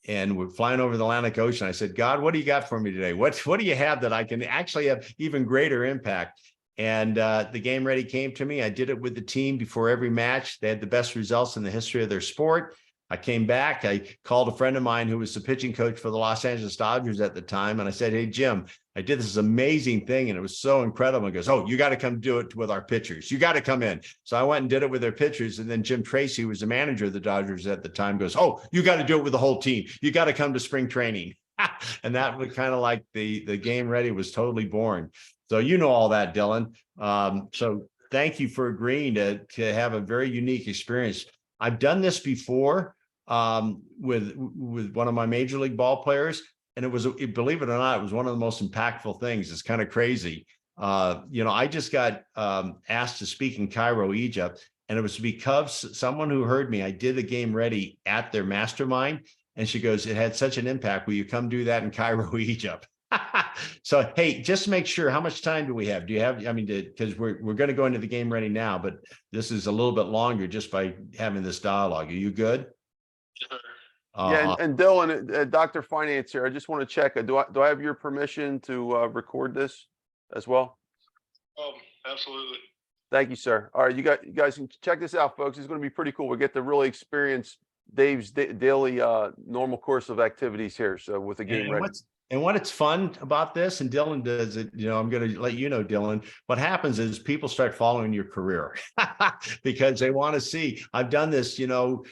and we're flying over the Atlantic Ocean. I said, God, what do you got for me today? What do you have that I can actually have even greater impact? And the game ready came to me. I did it with the team before every match. They had the best results in the history of their sport. I came back. I called a friend of mine who was the pitching coach for the Los Angeles Dodgers at the time. And I said, hey, Jim, I did this amazing thing, and it was so incredible. He goes, oh, you got to come do it with our pitchers. You got to come in. So I went and did it with their pitchers. And then Jim Tracy, who was the manager of the Dodgers at the time, goes, oh, you got to do it with the whole team. You got to come to spring training. And that was kind of like the game ready was totally born. So you know all that, Dillon. So thank you for agreeing to have a very unique experience. I've done this before with one of my major league ball players. And it was, believe it or not, it was one of the most impactful things. It's kind of crazy. I just got asked to speak in Cairo, Egypt, and it was because someone who heard me, I did a game ready at their mastermind. And she goes, it had such an impact. Will you come do that in Cairo, Egypt? So, hey, just to make sure, how much time do we have? Do you have, because we're going to go into the game ready now, but this is a little bit longer just by having this dialogue. Are you good? Sure. Yeah, and Dillon, Dr. Finance here. I just want to check. Do I have your permission to record this as well? Oh, absolutely. Thank you, sir. All right, you guys can check this out, folks. It's going to be pretty cool. We get to really experience Dave's daily normal course of activities here. So with the game ready. And what's fun about this, and Dillon does it, I'm going to let you know, Dillon, what happens is people start following your career because they want to see. I've done this,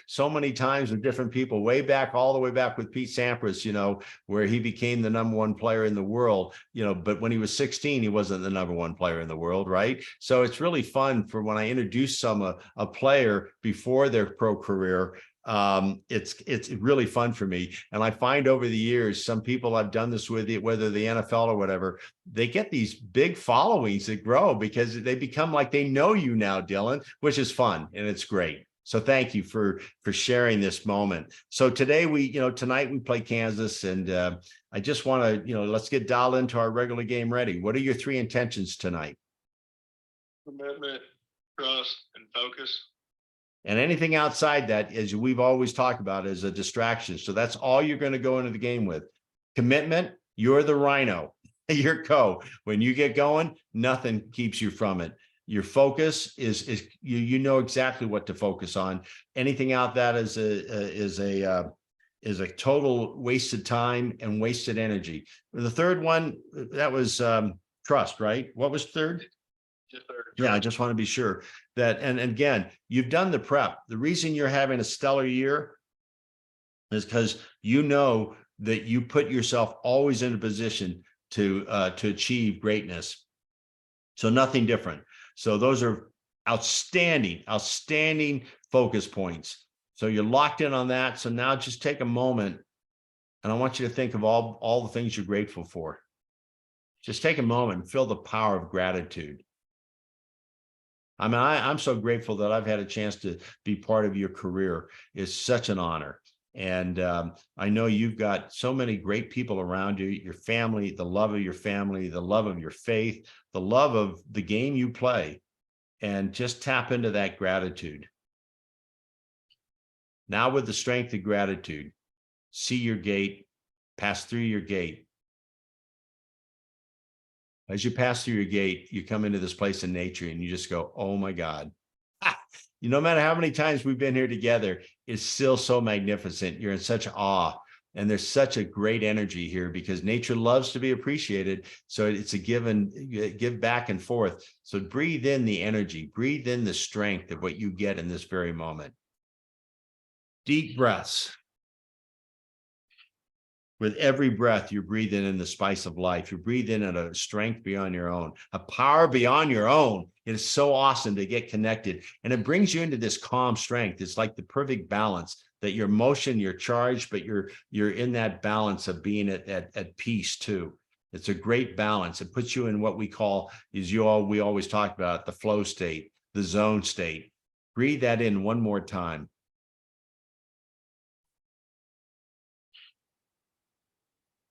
so many times with different people, all the way back with Pete Sampras, where he became the #1 player in the world, but when he was 16, he wasn't the #1 player in the world, right? So it's really fun for when I introduce a player before their pro career. It's really fun for me. And I find over the years, some people I've done this with, whether the NFL or whatever, they get these big followings that grow because they become like they know you now, Dillon, which is fun and it's great. So thank you for sharing this moment. So today tonight we play Kansas, and I just want to, let's get dialed into our regular game ready. What are your 3 intentions tonight? Commitment, trust, and focus. And anything outside that, as we've always talked about, is a distraction. So that's all you're going to go into the game with. Commitment, you're the rhino, you're Co. When you get going, nothing keeps you from it. Your focus is you know exactly what to focus on. Anything out that is a total wasted time and wasted energy. The third one, that was trust, right? What was third? Yeah, I just want to be sure that, and again, you've done the prep. The reason you're having a stellar year is because you know that you put yourself always in a position to achieve greatness. So nothing different. So those are outstanding focus points. So you're locked in on that. So now just take a moment, and I want you to think of all the things you're grateful for. Just take a moment and feel the power of gratitude. I mean, I'm so grateful that I've had a chance to be part of your career. It's such an honor. And I know you've got so many great people around you, your family, the love of your family, the love of your faith, the love of the game you play, and just tap into that gratitude. Now with the strength of gratitude, see your gate, pass through your gate. As you pass through your gate, you come into this place in nature and you just go, oh my God. No matter how many times we've been here together, it's still so magnificent. You're in such awe And there's such a great energy here because nature loves to be appreciated. So it's a give back and forth. So breathe in the energy, breathe in the strength of what you get in this very moment. Deep breaths. With every breath, you're breathing in the spice of life. You breathe in a strength beyond your own, a power beyond your own. It is so awesome to get connected. And it brings you into this calm strength. It's like the perfect balance that your motion, you're charged, but you're in that balance of being at peace too. It's a great balance. It puts you in what we call, we always talk about, the flow state, the zone state. Breathe that in one more time.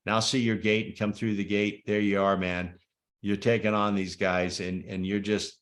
Now see your gate and come through the gate. There you are, man. You're taking on these guys, and you're just,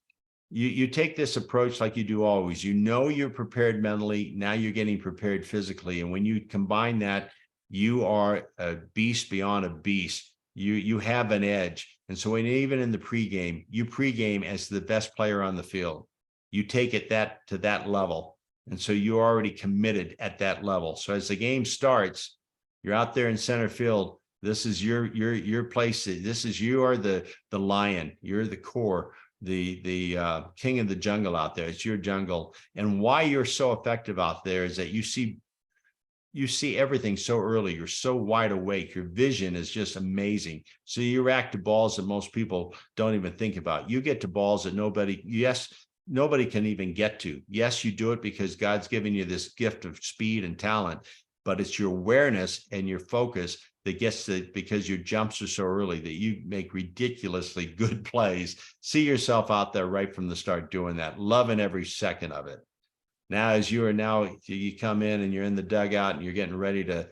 you take this approach like you do always. You know you're prepared mentally. Now you're getting prepared physically. And when you combine that, you are a beast beyond a beast. You have an edge. And so even in the pregame, you pregame as the best player on the field. You take it to that level. And so you're already committed at that level. So as the game starts, you're out there in center field. This is your place. You are the lion. You're the core, the king of the jungle out there. It's your jungle. And why you're so effective out there is that you see everything so early. You're so wide awake. Your vision is just amazing. So you react to balls that most people don't even think about. You get to balls that nobody can even get to. Yes, you do it because God's given you this gift of speed and talent, but it's your awareness and your focus that gets to, because your jumps are so early that you make ridiculously good plays. See yourself out there right from the start doing that, loving every second of it. Now, you come in and you're in the dugout and you're getting ready to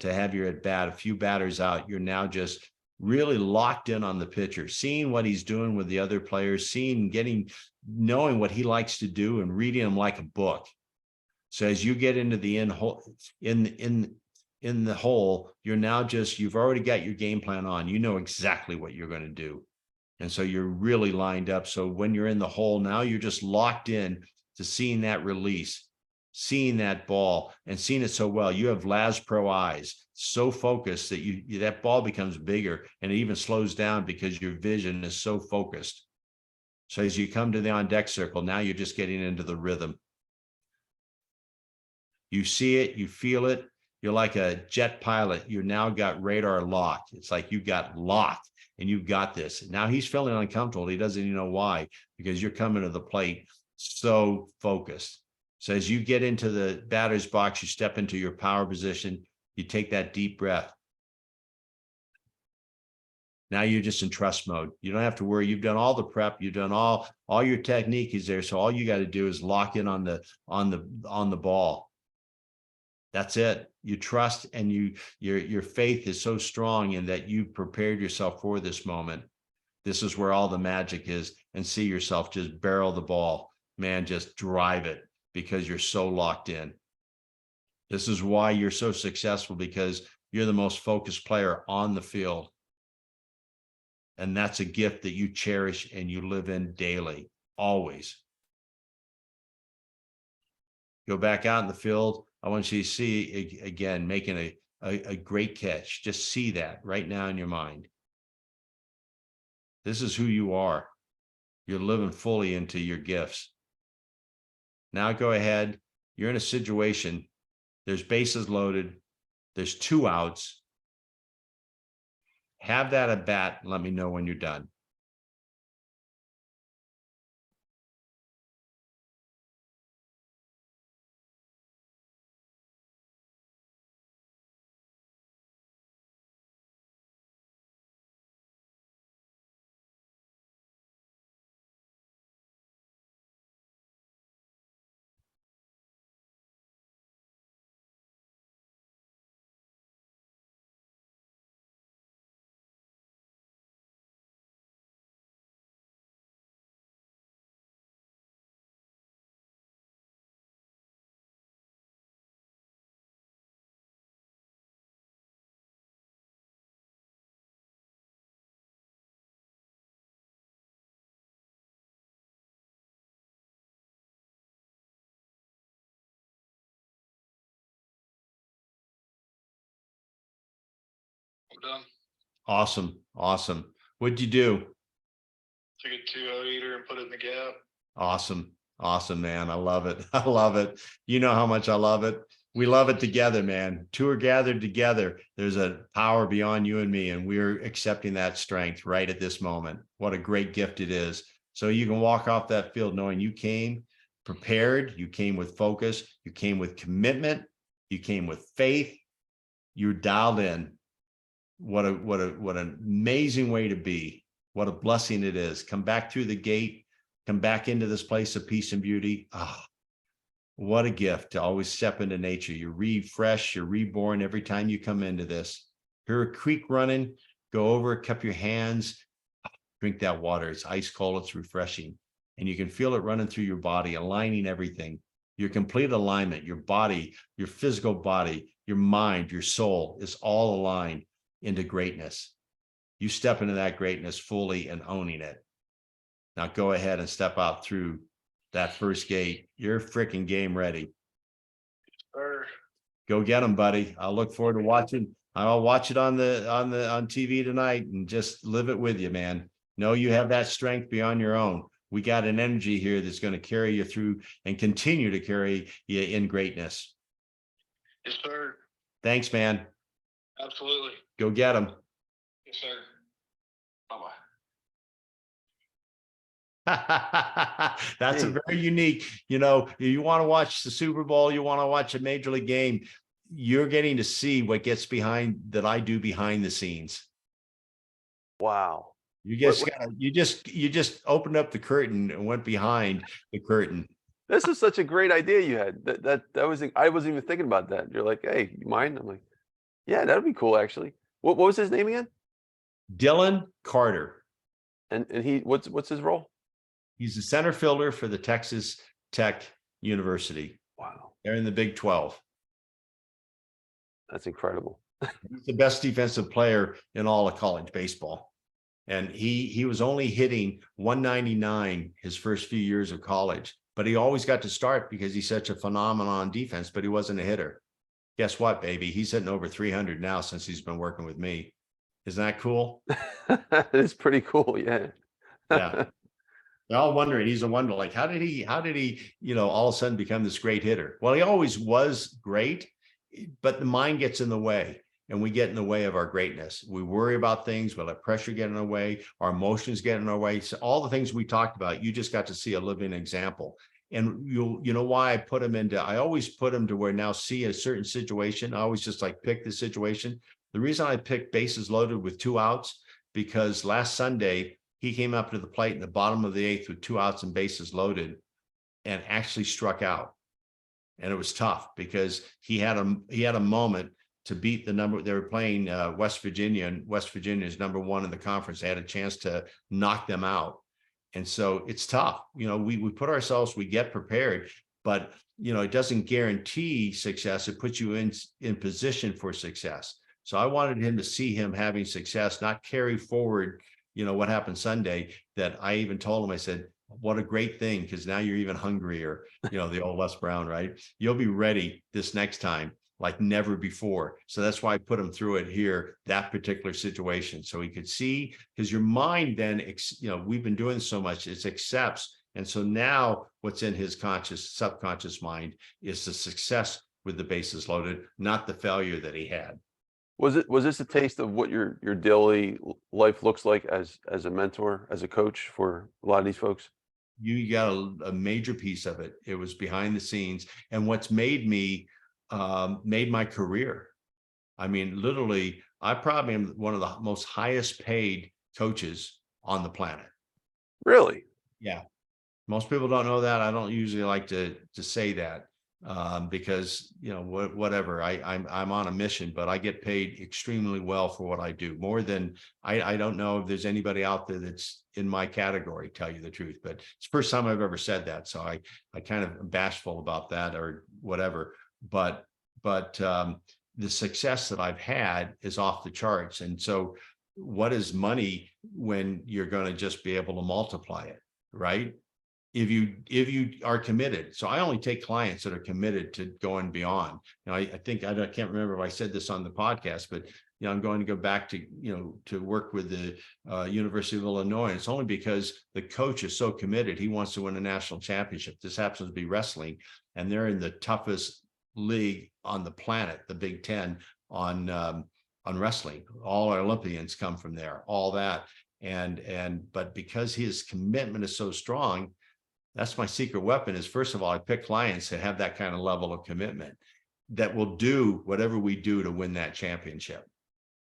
have your at bat, a few batters out. You're now just really locked in on the pitcher, seeing what he's doing with the other players, knowing what he likes to do and reading him like a book. So as you get into the in the hole, you've already got your game plan on. You know exactly what you're going to do. And so you're really lined up. So when you're in the hole, now you're just locked in to seeing that release, seeing that ball, and seeing it so well. You have Laz Pro eyes, so focused that that ball becomes bigger, and it even slows down because your vision is so focused. So as you come to the on deck circle, now you're just getting into the rhythm. You see it, you feel it. You're like a jet pilot. You now got radar locked. It's like you got locked and you've got this. Now he's feeling uncomfortable. He doesn't even know why, because you're coming to the plate so focused. So as you get into the batter's box, you step into your power position, you take that deep breath. Now you're just in trust mode. You don't have to worry. You've done all the prep. You've done all your technique is there. So all you got to do is lock in on the ball. That's it. You trust, and your faith is so strong in that you've prepared yourself for this moment. This is where all the magic is, and see yourself just barrel the ball, man, just drive it because you're so locked in. This is why you're so successful, because you're the most focused player on the field. And that's a gift that you cherish and you live in daily, always. Go back out in the field. I want you to see again, making a great catch. Just see that right now in your mind. This is who you are. You're living fully into your gifts. Now go ahead. You're in a situation. There's bases loaded. There's 2 outs. Have that at bat. Let me know when you're done. We're done. Awesome. Awesome. What'd you do? Took a 2-0 eater and put it in the gap. Awesome. Awesome, man. I love it. I love it. You know how much I love it. We love it together, man. Two are gathered together. There's a power beyond you and me, and we're accepting that strength right at this moment. What a great gift it is. So you can walk off that field knowing you came prepared, you came with focus, you came with commitment, you came with faith, you're dialed in. What an amazing way to be. What a blessing it is. Come back through the gate, come back into this place of peace and beauty. Ah, what a gift to always step into nature. You're refreshed, you're reborn every time you come into this. Hear a creek running, go over, cup your hands, drink that water. It's ice cold, it's refreshing. And you can feel it running through your body, aligning everything. Your complete alignment, your body, your physical body, your mind, your soul is all aligned into greatness. You step into that greatness fully and owning it. Now go ahead and step out through that first gate. You're freaking game ready. Sir. Go get them, buddy. I'll look forward to watching. I'll watch it on TV tonight and just live it with you, man. Know you have that strength beyond your own. We got an energy here that's going to carry you through and continue to carry you in greatness. Yes, sir. Thanks, man. Absolutely. Go get them. Yes, sir. Bye-bye. That's a very unique, you want to watch the Super Bowl, you want to watch a major league game, you're getting to see what gets behind that I do behind the scenes. Wow. You just opened up the curtain and went behind the curtain. This is such a great idea you had. I wasn't even thinking about that. You're like, hey, you mind? I'm like, yeah, that'd be cool actually. What was his name again? Dillon Carter. And he what's his role? He's the center fielder for the Texas Tech University. Wow. They're in the Big 12. That's incredible. He's the best defensive player in all of college baseball. And he was only hitting 199 his first few years of college, but he always got to start because he's such a phenomenon on defense, but he wasn't a hitter. Guess what, baby? He's hitting over 300 now since he's been working with me. Isn't that cool? It's pretty cool. Yeah. Yeah. They're all wondering, he's a wonder, like, how did he, all of a sudden become this great hitter? Well, he always was great, but the mind gets in the way and we get in the way of our greatness. We worry about things, we let pressure get in our way, our emotions get in our way. So all the things we talked about, you just got to see a living example. And you know why I always put him to where now see a certain situation. I always just like pick the situation. The reason I picked bases loaded with 2 outs, because last Sunday, he came up to the plate in the bottom of the 8th with 2 outs and bases loaded and actually struck out. And it was tough because he had a moment to beat the number. They were playing West Virginia, and West Virginia is number 1 in the conference. They had a chance to knock them out. And so it's tough. We put ourselves, we get prepared, but it doesn't guarantee success. It puts you in position for success. So I wanted him to see him having success, not carry forward what happened Sunday, that I even told him, I said, what a great thing, because now you're even hungrier, the old Les Brown, right? You'll be ready this next time like never before. So that's why I put him through it here, that particular situation, so he could see, because your mind then, we've been doing so much, it accepts. And so now what's in his subconscious mind is the success with the bases loaded, not the failure that he had. Was this a taste of what your daily life looks like as a mentor, as a coach for a lot of these folks? You got a major piece of it. It was behind the scenes, and what's made my career. I mean, literally, I probably am one of the most highest paid coaches on the planet. Really? Yeah. Most people don't know that. I don't usually like to say that. Because whatever, I'm on a mission, but I get paid extremely well for what I do, more than I don't know if there's anybody out there that's in my category, tell you the truth, but it's the first time I've ever said that, so I kind of am bashful about that or whatever, but the success that I've had is off the charts. And so what is money when you're going to just be able to multiply it, right? If you are committed. So I only take clients that are committed to going beyond. I think I can't remember if I said this on the podcast, but I'm going to go back to, to work with the University of Illinois. And it's only because the coach is so committed. He wants to win a national championship. This happens to be wrestling, and they're in the toughest league on the planet, the Big Ten on wrestling. All our Olympians come from there, all that. But because his commitment is so strong, that's my secret weapon is, first of all, I pick clients that have that kind of level of commitment that will do whatever we do to win that championship.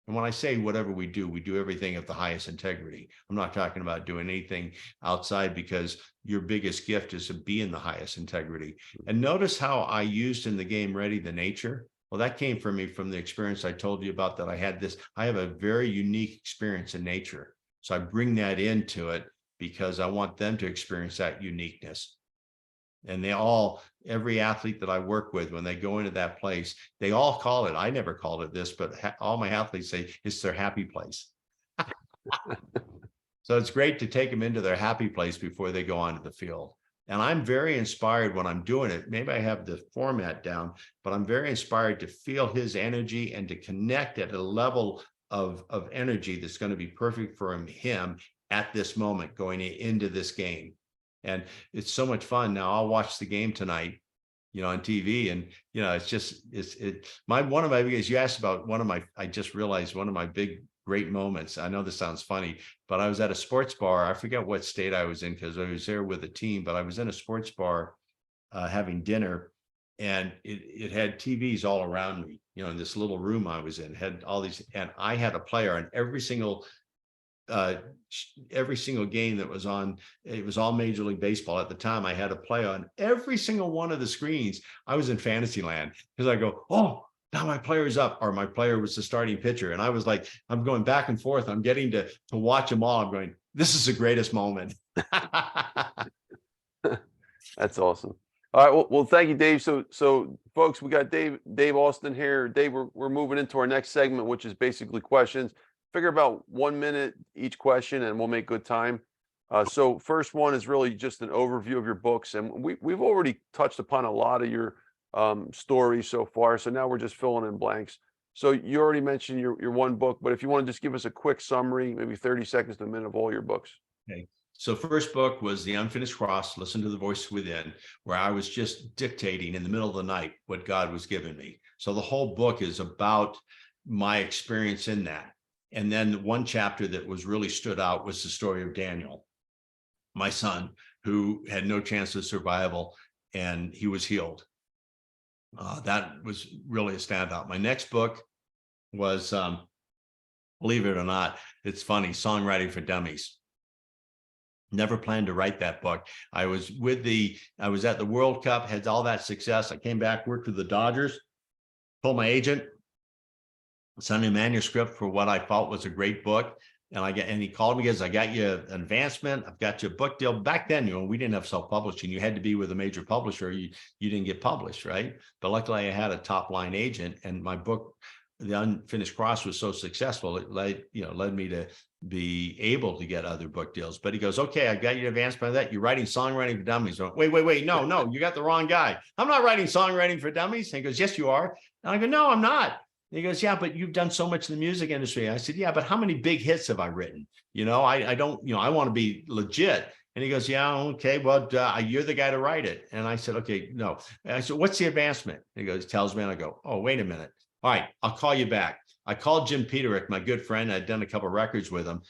And when I say whatever we do everything at the highest integrity. I'm not talking about doing anything outside, because your biggest gift is to be in the highest integrity. And notice how I used in the Game Ready, the nature. Well, that came from me from the experience I told you about, that I have a very unique experience in nature. So I bring that into it because I want them to experience that uniqueness. And every athlete that I work with, when they go into that place, they all call it, I never called it this, but all my athletes say it's their happy place. So it's great to take them into their happy place before they go onto the field. And I'm very inspired when I'm doing it. Maybe I have the format down, but I'm very inspired to feel his energy and to connect at a level of energy that's going to be perfect for him at this moment going into this game. And it's so much fun. Now I'll watch the game tonight, on TV, and one of my biggest, you asked about I just realized one of my big great moments. I know this sounds funny, but I was at a sports bar. I forget what state I was in because I was there with a team, but I was in a sports bar having dinner, and it had TVs all around me, in this little room I was in, had all these, and I had a player on every single game that was on. It was all Major League Baseball at the time. I had a play on every single one of the screens. I was in fantasy land because I go, oh, now my player's up, or my player was the starting pitcher. And I was like, I'm going back and forth. I'm getting to watch them all. I'm going, this is the greatest moment. That's awesome. All right. Well, thank you, Dave. So folks, we got Dave Austin here. Dave, we're moving into our next segment, which is basically questions. Figure about 1 minute each question, and we'll make good time. So first one is really just an overview of your books, and we've already touched upon a lot of your stories so far. So now we're just filling in blanks. So you already mentioned your one book, but if you want to just give us a quick summary, maybe 30 seconds to a minute of all your books. Okay. So first book was The Unfinished Cross, Listen to the Voice Within, where I was just dictating in the middle of the night what God was giving me. So the whole book is about my experience in that. And then one chapter that was really stood out was the story of Daniel, my son, who had no chance of survival, and he was healed. That was really a standout. My next book was, believe it or not, it's funny, Songwriting for Dummies. Never planned to write that book. I was at the World Cup, had all that success. I came back, worked with the Dodgers, told my agent, sent a manuscript for what I thought was a great book. And he called me, because I got you an advancement. I've got you a book deal. Back then, we didn't have self-publishing. You had to be with a major publisher. You didn't get published, right? But luckily I had a top line agent, and my book, The Unfinished Cross, was so successful. It led me to be able to get other book deals. But he goes, okay, I got you an advancement of that. You're writing Songwriting for Dummies. Wait. No, you got the wrong guy. I'm not writing Songwriting for Dummies. And he goes, yes, you are. And I go, no, I'm not. And he goes, yeah, but you've done so much in the music industry. I said, yeah, but how many big hits have I written? I don't, I want to be legit. And he goes, yeah, okay, well, you're the guy to write it. And I said, okay, no. And I said, what's the advancement? And he goes, tells me, and I go, oh, wait a minute. All right, I'll call you back. I called Jim Peterick, my good friend. I'd done a couple of records with him.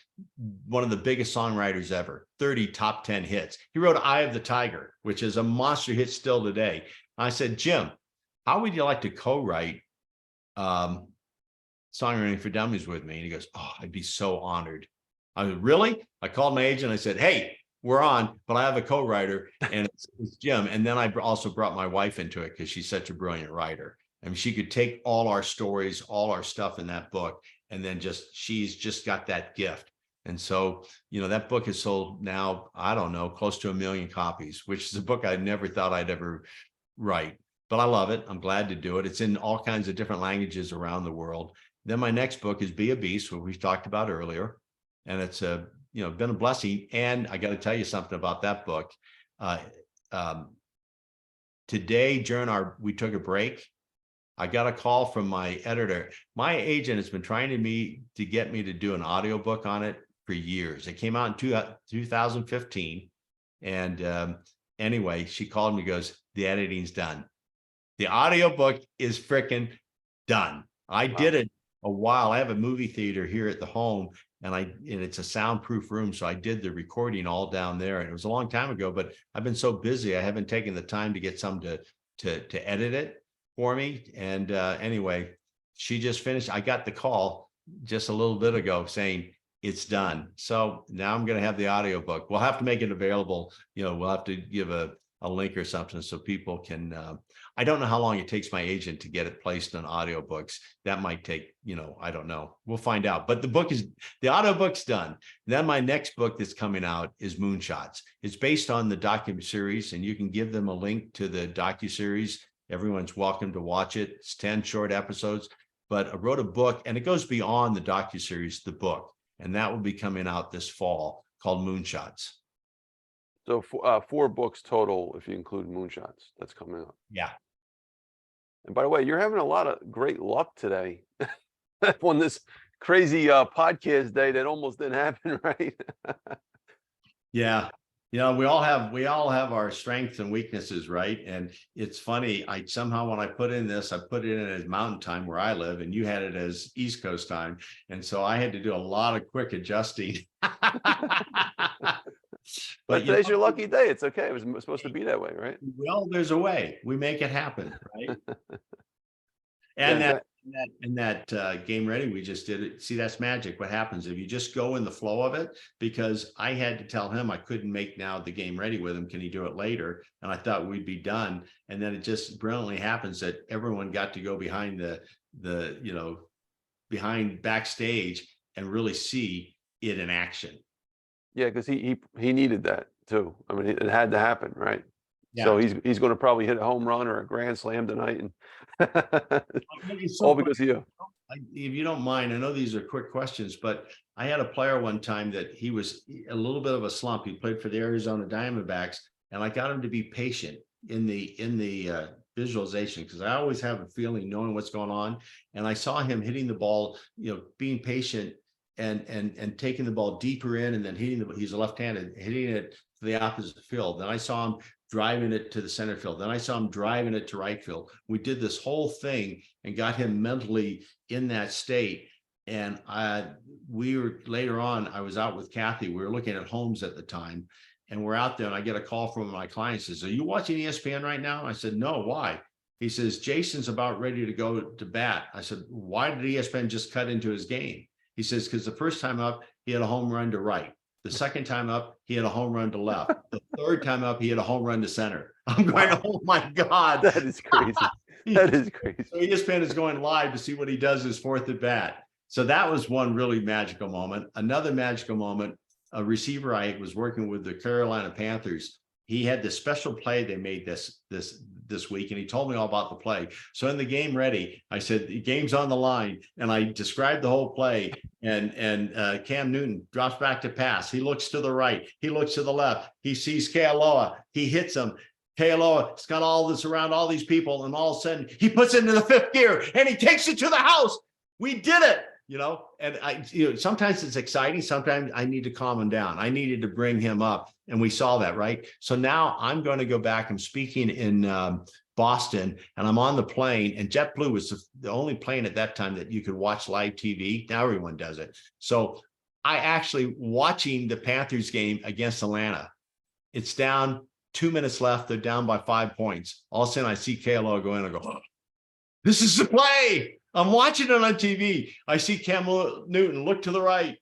One of the biggest songwriters ever, 30 top 10 hits. He wrote Eye of the Tiger, which is a monster hit still today. I said, Jim, how would you like to co-write Songwriting for Dummies with me? And he goes, oh, I'd be so honored. I was, really? I called my agent. I said, hey, we're on, but I have a co-writer, and it's Jim. And then I also brought my wife into it because she's such a brilliant writer. I mean, she could take all our stories, all our stuff in that book, and then she's just got that gift. And so, that book has sold now, I don't know, close to 1 million copies, which is a book I never thought I'd ever write. But I love it. I'm glad to do it. It's in all kinds of different languages around the world. Then my next book is Be a Beast, what we talked about earlier. And it's been a blessing. And I got to tell you something about that book. Today, we took a break. I got a call from my editor. My agent has been trying to get me to do an audiobook on it for years. It came out in 2015. And anyway, she called me, goes, the editing's done. The audiobook is freaking done. I did it a while. I have a movie theater here at the home, and it's a soundproof room. So I did the recording all down there, and it was a long time ago, but I've been so busy. I haven't taken the time to get some to edit it for me. And anyway, she just finished. I got the call just a little bit ago saying it's done. So now I'm going to have the audiobook. We'll have to make it available. We'll have to give a link or something so people can, I don't know how long it takes my agent to get it placed on audiobooks. That might take, I don't know. We'll find out. But the audiobook's done. Then my next book that's coming out is Moonshots. It's based on the docuseries, and you can give them a link to the docuseries. Everyone's welcome to watch it. It's 10 short episodes, but I wrote a book, and it goes beyond the docuseries, the book, and that will be coming out this fall, called Moonshots. So 4 books total, if you include Moonshots, that's coming out. Yeah. And by the way, you're having a lot of great luck today on this crazy podcast day that almost didn't happen, right? Yeah. We all have our strengths and weaknesses, right? And it's funny, I somehow, when I put in this, I put it in as mountain time where I live, and you had it as East Coast time. And so I had to do a lot of quick adjusting. But today's your lucky day. It's okay. It was supposed to be that way, right? Well, there's a way. We make it happen, right? And that Game Ready, we just did it. See, that's magic. What happens if you just go in the flow of it? Because I had to tell him I couldn't make now the Game Ready with him. Can he do it later? And I thought we'd be done. And then it just brilliantly happens that everyone got to go behind behind backstage and really see it in action. Yeah, because he needed that too. I mean, it had to happen, right? Yeah. So he's going to probably hit a home run or a grand slam tonight, and all because of you. If you don't mind, I know these are quick questions, but I had a player one time that he was a little bit of a slump. He played for the Arizona Diamondbacks, and I got him to be patient in the visualization, because I always have a feeling knowing what's going on. And I saw him hitting the ball, being patient and taking the ball deeper in, and then he's a left-handed, hitting it to the opposite field. Then I saw him driving it to the center field. Then I saw him driving it to right field. We did this whole thing and got him mentally in that state. And we were later on, I was out with Kathy. We were looking at homes at the time, and we're out there, and I get a call from my client, says, "Are you watching ESPN right now?" I said, "No, why?" He says, "Jason's about ready to go to bat." I said, "Why did ESPN just cut into his game?" He says, "Because the first time up, he had a home run to right. The second time up, he had a home run to left. The third time up, he had a home run to center." I'm going, "Oh my God." That is crazy. That is crazy. So ESPN is going live to see what he does his fourth at bat. So that was one really magical moment. Another magical moment, a receiver I was working with, the Carolina Panthers. He had this special play they made this week, and he told me all about the play. So in the Game Ready, I said, the game's on the line, and I described the whole play. And Cam Newton drops back to pass. He looks to the right. He looks to the left. He sees Kealoha. He hits him. Kealoha's got all this around all these people, and all of a sudden he puts it into the 5th gear and he takes it to the house. We did it. And sometimes it's exciting. Sometimes I need to calm him down. I needed to bring him up, and we saw that, right? So now I'm going to go back. I'm speaking in Boston, and I'm on the plane, and JetBlue was the only plane at that time that you could watch live TV. Now everyone does it. So I actually watching the Panthers game against Atlanta. It's down 2 minutes left. They're down by 5 points. All of a sudden I see KLO go in. I go, "Oh, this is the play." I'm watching it on TV. I see Cam Newton look to the right,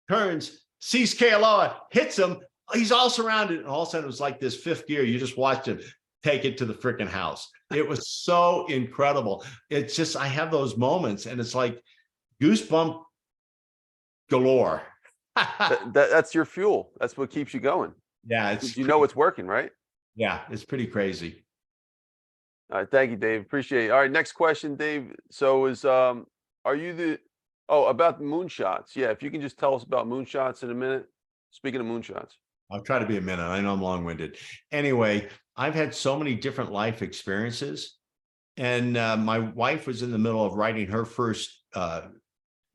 turns, sees Kealoha, hits him. He's all surrounded. And all of a sudden it was like this 5th gear. You just watched him take it to the freaking house. It was so incredible. It's just, I have those moments, and it's like goosebump galore. That's your fuel. That's what keeps you going. Yeah. It's it's working, right? Yeah. It's pretty crazy. All right, thank you, Dave. Appreciate it. All right, next question, Dave. So are you about the Moonshots? Yeah, if you can just tell us about Moonshots in a minute. Speaking of Moonshots. I'll try to be a minute. I know I'm long-winded. Anyway, I've had so many different life experiences And my wife was in the middle of writing her first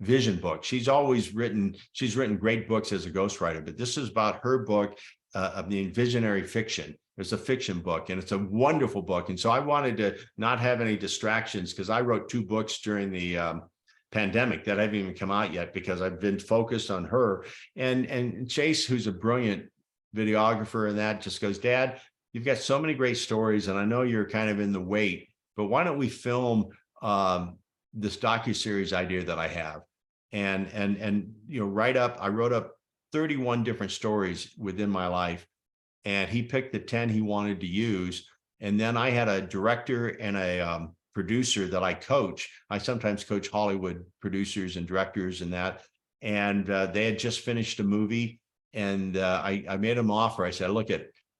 vision book. She's written great books as a ghostwriter, but this is about her book of the visionary fiction. It's a fiction book, and it's a wonderful book. And so I wanted to not have any distractions, because I wrote 2 books during the pandemic that haven't even come out yet, because I've been focused on her. And Chase, who's a brilliant videographer, and that just goes, Dad, you've got so many great stories, and I know you're kind of in the wait, but why don't we film this docuseries idea that I have? And I wrote up 31 different stories within my life, and he picked the 10 he wanted to use. And then I had a director and a producer that I coach. I sometimes coach Hollywood producers and directors and that. And they had just finished a movie, and I made them an offer. I said, look,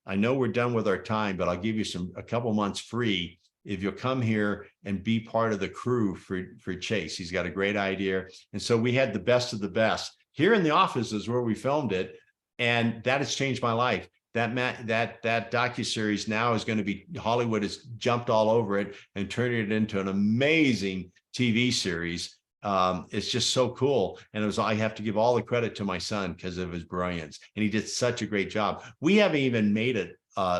I know we're done with our time, but I'll give you a couple months free if you'll come here and be part of the crew for Chase. He's got a great idea. And so we had the best of the best here in the office is where we filmed it. And that has changed my life. That docuseries now is going to be, Hollywood has jumped all over it and turned it into an amazing TV series. It's just so cool. And I have to give all the credit to my son because of his brilliance. And he did such a great job. We haven't even made it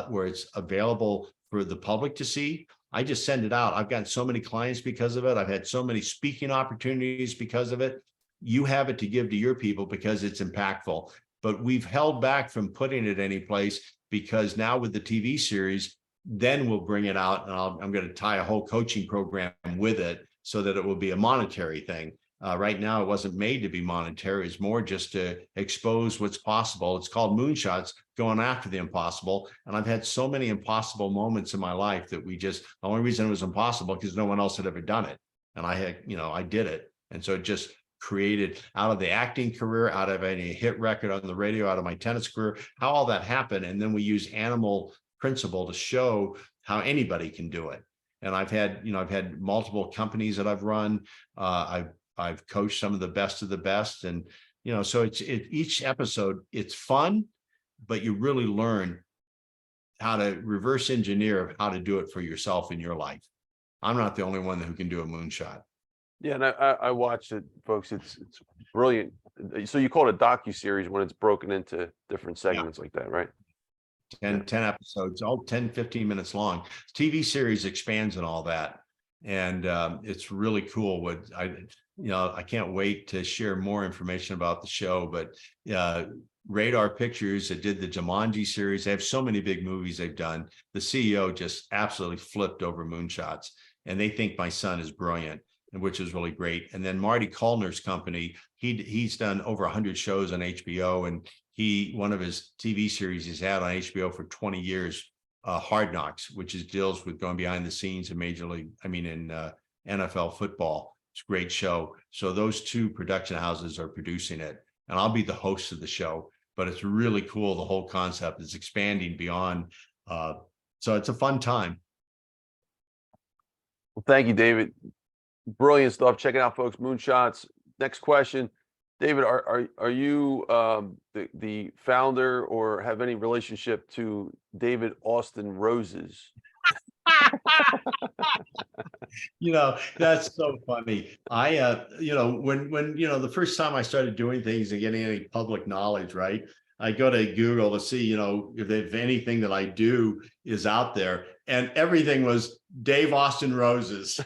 where it's available for the public to see. I just send it out. I've gotten so many clients because of it. I've had so many speaking opportunities because of it. You have it to give to your people because it's impactful. But we've held back from putting it any place, because now with the TV series, then we'll bring it out, and I'm going to tie a whole coaching program with it so that it will be a monetary thing. Right now, it wasn't made to be monetary. It's more just to expose what's possible. It's called Moonshots, going after the impossible. And I've had so many impossible moments in my life that the only reason it was impossible because no one else had ever done it. And I did it. And so it just created, out of the acting career, out of any hit record on the radio, out of my tennis career, how all that happened. And then we use animal principle to show how anybody can do it. And I've had multiple companies that I've run. I've coached some of the best. And, so each episode, it's fun, but you really learn how to reverse engineer how to do it for yourself in your life. I'm not the only one who can do a moonshot. Yeah, and I watched it, folks. It's brilliant. So you call it a docuseries when it's broken into different segments like that, right? 10 episodes, all 10, 15 minutes long. TV series expands and all that. And it's really cool. I can't wait to share more information about the show, but Radar Pictures that did the Jumanji series, they have so many big movies they've done. The CEO just absolutely flipped over Moonshots, and they think my son is brilliant, which is really great. And then Marty Kullner's company, he's done over 100 shows on HBO, and one of his TV series he's had on HBO for 20 years, Hard Knocks, which deals with going behind the scenes in NFL football. It's a great show. So those 2 production houses are producing it, and I'll be the host of the show. But it's really cool. The whole concept is expanding beyond. So it's a fun time. Well, thank you, David. Brilliant stuff. Check it out, folks. Moonshots. Next question. David, are you the founder or have any relationship to David Austin Roses? That's so funny. When the first time I started doing things and getting any public knowledge, right? I go to Google to see, if anything that I do is out there, and everything was Dave Austin Roses.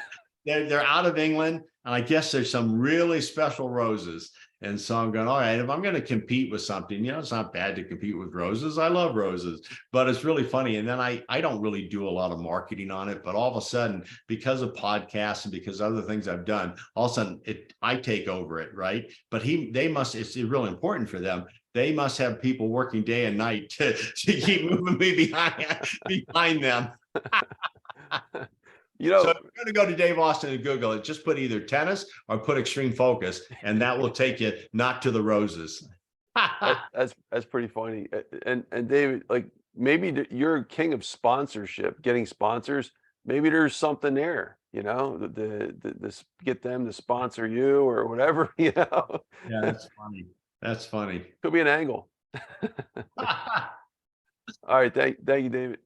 They're out of England, and I guess there's some really special roses. And so I'm going, all right, if I'm going to compete with something, it's not bad to compete with roses. I love roses, but it's really funny. And then I don't really do a lot of marketing on it, but all of a sudden, because of podcasts and because other things I've done, all of a sudden I take over it, right? But it's really important for them. They must have people working day and night to keep moving me behind them. So if you're going to go to Dave Austin and Google it, just put either tennis or put extreme focus, and that will take you not to the roses. That's pretty funny. And David, maybe you're king of sponsorship, getting sponsors. Maybe there's something there, this get them to sponsor you or whatever, Yeah, that's funny. That's funny. Could be an angle. All right, thank you, David.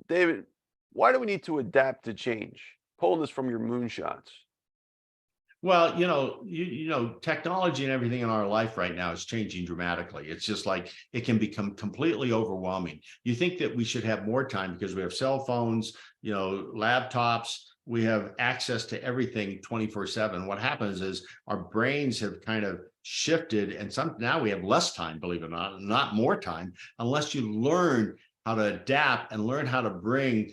David, Why do we need to adapt to change? Pulling this from your moonshots. Well, technology and everything in our life right now is changing dramatically. It's just like it can become completely overwhelming. You think that we should have more time because we have cell phones, laptops, we have access to everything 24/7. What happens is our brains have kind of shifted, and now we have less time, believe it or not more time, unless you learn how to adapt and learn how to bring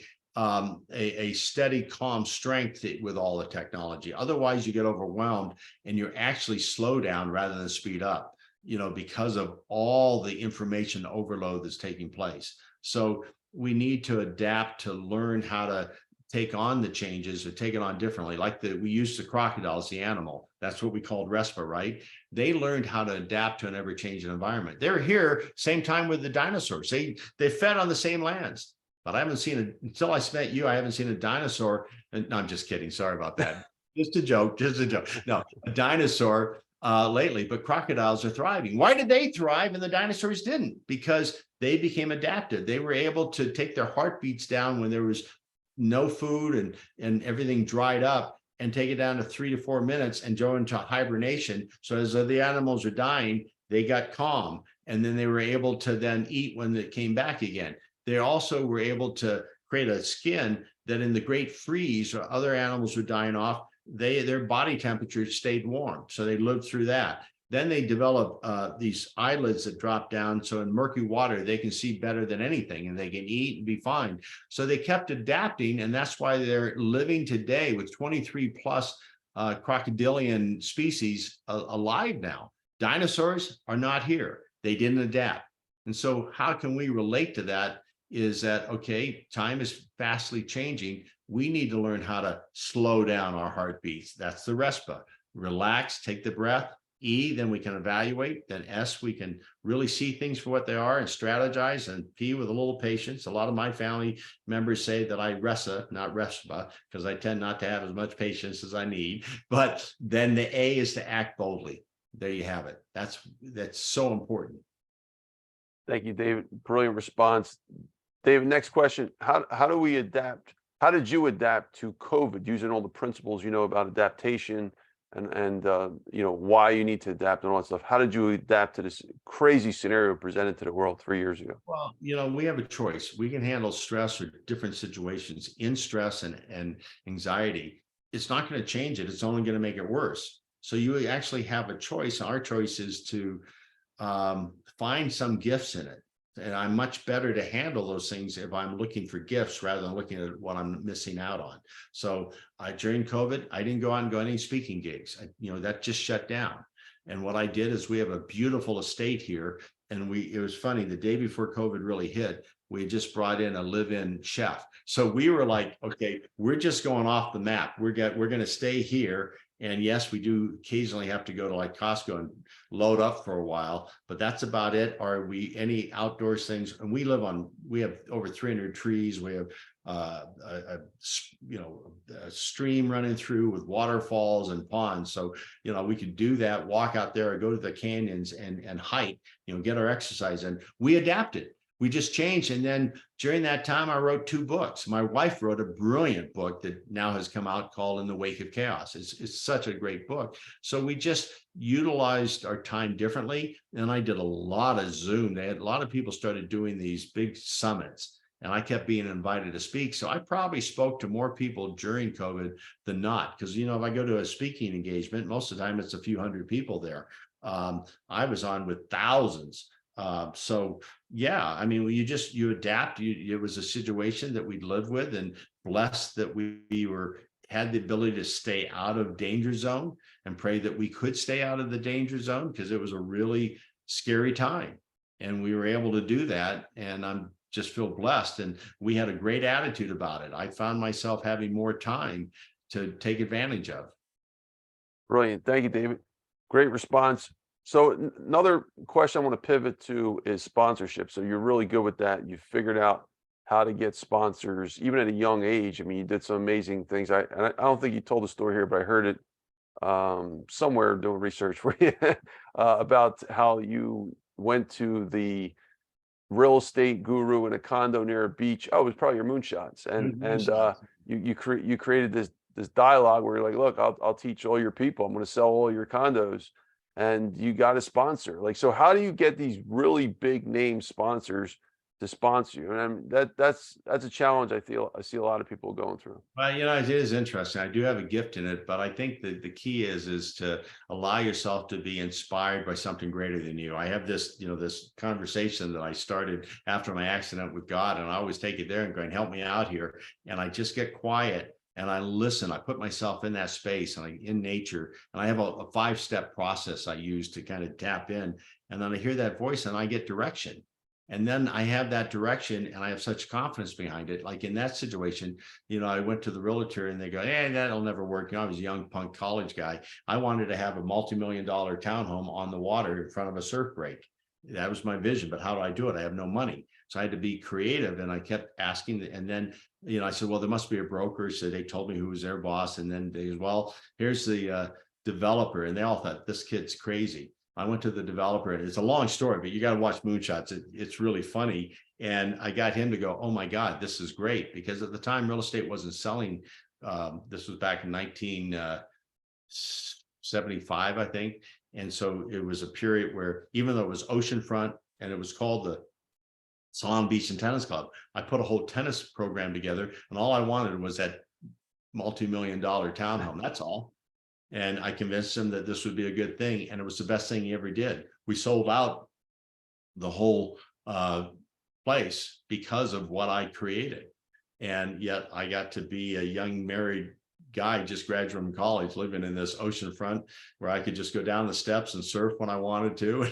a steady, calm strength with all the technology. Otherwise, you get overwhelmed and you actually slow down rather than speed up, because of all the information overload that's taking place. So we need to adapt to learn how to take on the changes or take it on differently. Like we used the crocodiles, the animal. That's what we called RESPA, right? They learned how to adapt to an ever-changing environment. They're here same time with the dinosaurs. They fed on the same lands. But I haven't seen it until I met you. I haven't seen a dinosaur. And no, I'm just kidding. Sorry about that. Just a joke. No, a dinosaur lately, but crocodiles are thriving. Why did they thrive and the dinosaurs didn't? Because they became adapted. They were able to take their heartbeats down when there was no food and everything dried up, and take it down to 3 to 4 minutes and go into hibernation. So as the animals are dying, they got calm, and then they were able to then eat when it came back again. They also were able to create a skin that in the great freeze or other animals were dying off, their body temperature stayed warm. So they lived through that. Then they develop these eyelids that drop down. So in murky water, they can see better than anything and they can eat and be fine. So they kept adapting. And that's why they're living today with 23 plus crocodilian species alive now. Dinosaurs are not here. They didn't adapt. And so how can we relate to that? Is that, okay, time is fastly changing. We need to learn how to slow down our heartbeats. That's the RESPA. Relax, take the breath. E, then we can evaluate. Then S, we can really see things for what they are and strategize. And P, with a little patience. A lot of my family members say that I RESA, not RESPA, because I tend not to have as much patience as I need. But then the A is to act boldly. There you have it. That's so important. Thank you, David. Brilliant response. David, next question. How do we adapt? How did you adapt to COVID using all the principles about adaptation and why you need to adapt and all that stuff? How did you adapt to this crazy scenario presented to the world 3 years ago? Well, we have a choice. We can handle stress or different situations in stress and anxiety. It's not going to change it. It's only going to make it worse. So you actually have a choice. Our choice is to find some gifts in it. And I'm much better to handle those things if I'm looking for gifts rather than looking at what I'm missing out on. So during COVID, I didn't go out and go any speaking gigs. That just shut down. And what I did is we have a beautiful estate here. And it was funny, the day before COVID really hit, we had just brought in a live-in chef. So we were like, okay, we're just going off the map. We're going to stay here. And yes, we do occasionally have to go to like Costco and load up for a while, but that's about it. Are we any outdoors things? And we have over 300 trees. We have a stream running through with waterfalls and ponds. So, we could do that, walk out there or go to the canyons and hike, get our exercise in. We adapted. We just changed. And then during that time, I wrote 2 books. My wife wrote a brilliant book that now has come out called In the Wake of Chaos. It's such a great book. So we just utilized our time differently. And I did a lot of Zoom. A lot of people started doing these big summits. And I kept being invited to speak. So I probably spoke to more people during COVID than not. Because, if I go to a speaking engagement, most of the time it's a few hundred people there. I was on with thousands. So yeah, you adapt. It was a situation that we lived with, and blessed that we had the ability to stay out of danger zone, and pray that we could stay out of the danger zone, because it was a really scary time, and we were able to do that. And I'm just feel blessed, and we had a great attitude about it. I found myself having more time to take advantage of. Brilliant. Thank you, David. Great response. So another question I want to pivot to is sponsorship. So you're really good with that. You figured out how to get sponsors, even at a young age. You did some amazing things. I don't think you told the story here, but I heard it somewhere doing research for you about how you went to the real estate guru in a condo near a beach. Oh, it was probably your Moonshots, and Moonshots. you created this dialogue where you're like, look, I'll teach all your people. I'm going to sell all your condos, and you got a sponsor. Like, so how do you get these really big name sponsors to sponsor you? And I mean, that's a challenge I see a lot of people going through. Well, you know, it is interesting. I do have a gift in it, but I think that the key is to allow yourself to be inspired by something greater than you. I have this, you know, this conversation that I started after my accident with God, and I always take it there and going, help me out here. And I just get quiet and I listen. I put myself in that space and in nature, and I have a 5-step process I use to kind of tap in. And then I hear that voice and I get direction. And then I have that direction and I have such confidence behind it. Like in that situation, you know, I went to the realtor and they go, hey, that'll never work. You know, I was a young punk college guy. I wanted to have a multi-million-dollar townhome on the water in front of a surf break. That was my vision, but how do I do it? I have no money. So I had to be creative, and I kept asking. And then, you know, I said, well, there must be a broker. So they told me who was their boss. And then they, well, here's the developer. And they all thought this kid's crazy. I went to the developer, and it's a long story, but you got to watch Moonshots. It's really funny. And I got him to go, oh my God, this is great. Because at the time, real estate wasn't selling. This was back in 1975, I think. And so it was a period where, even though it was oceanfront and it was called the Salon Beach and Tennis Club, I put a whole tennis program together, and all I wanted was that multi-million-dollar townhome. That's all. And I convinced him that this would be a good thing. And it was the best thing he ever did. We sold out the whole place because of what I created. And yet I got to be a young married guy, just graduated from college, living in this oceanfront where I could just go down the steps and surf when I wanted to.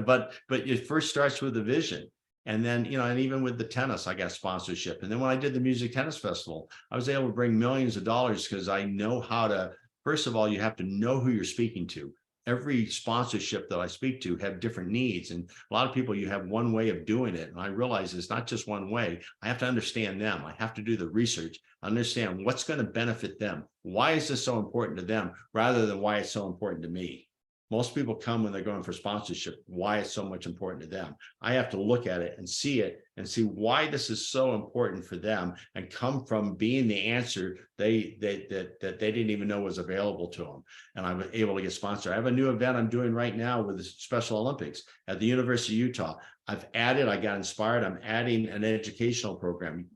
but it first starts with a vision. And then, you know, and even with the tennis, I got sponsorship. And then when I did the Music Tennis Festival, I was able to bring millions of dollars because I know how to. First of all, you have to know who you're speaking to. Every sponsorship that I speak to have different needs. And a lot of people, you have one way of doing it. And I realize it's not just one way. I have to understand them. I have to do the research, understand what's going to benefit them. Why is this so important to them rather than why it's so important to me? Most people come when they're going for sponsorship, why it's so much important to them. I have to look at it and see why this is so important for them, and come from being the answer that they didn't even know was available to them. And I was able to get sponsored. I have a new event I'm doing right now with the Special Olympics at the University of Utah. I got inspired. I'm adding an educational program.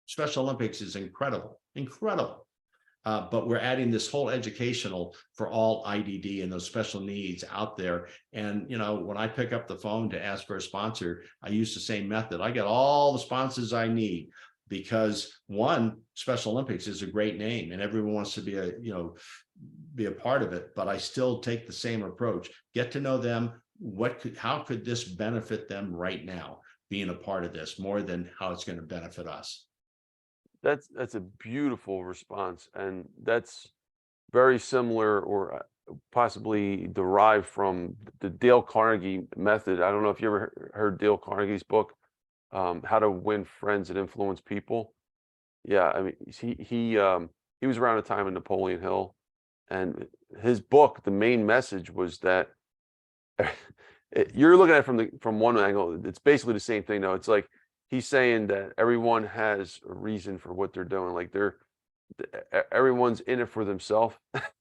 Special Olympics is incredible. But we're adding this whole educational for all IDD and those special needs out there. And, you know, when I pick up the phone to ask for a sponsor, I use the same method. I get all the sponsors I need because, one, Special Olympics is a great name and everyone wants to be a part of it. But I still take the same approach. Get to know them. How could this benefit them right now, being a part of this, more than how it's going to benefit us? That's a beautiful response, and that's very similar, or possibly derived from the Dale Carnegie method. I don't know if you ever heard Dale Carnegie's book, How to Win Friends and Influence People. Yeah, I mean, he was around the time of Napoleon Hill, and his book, the main message was that you're looking at it from one angle. It's basically the same thing, though. It's like, he's saying that everyone has a reason for what they're doing. Like everyone's in it for themselves.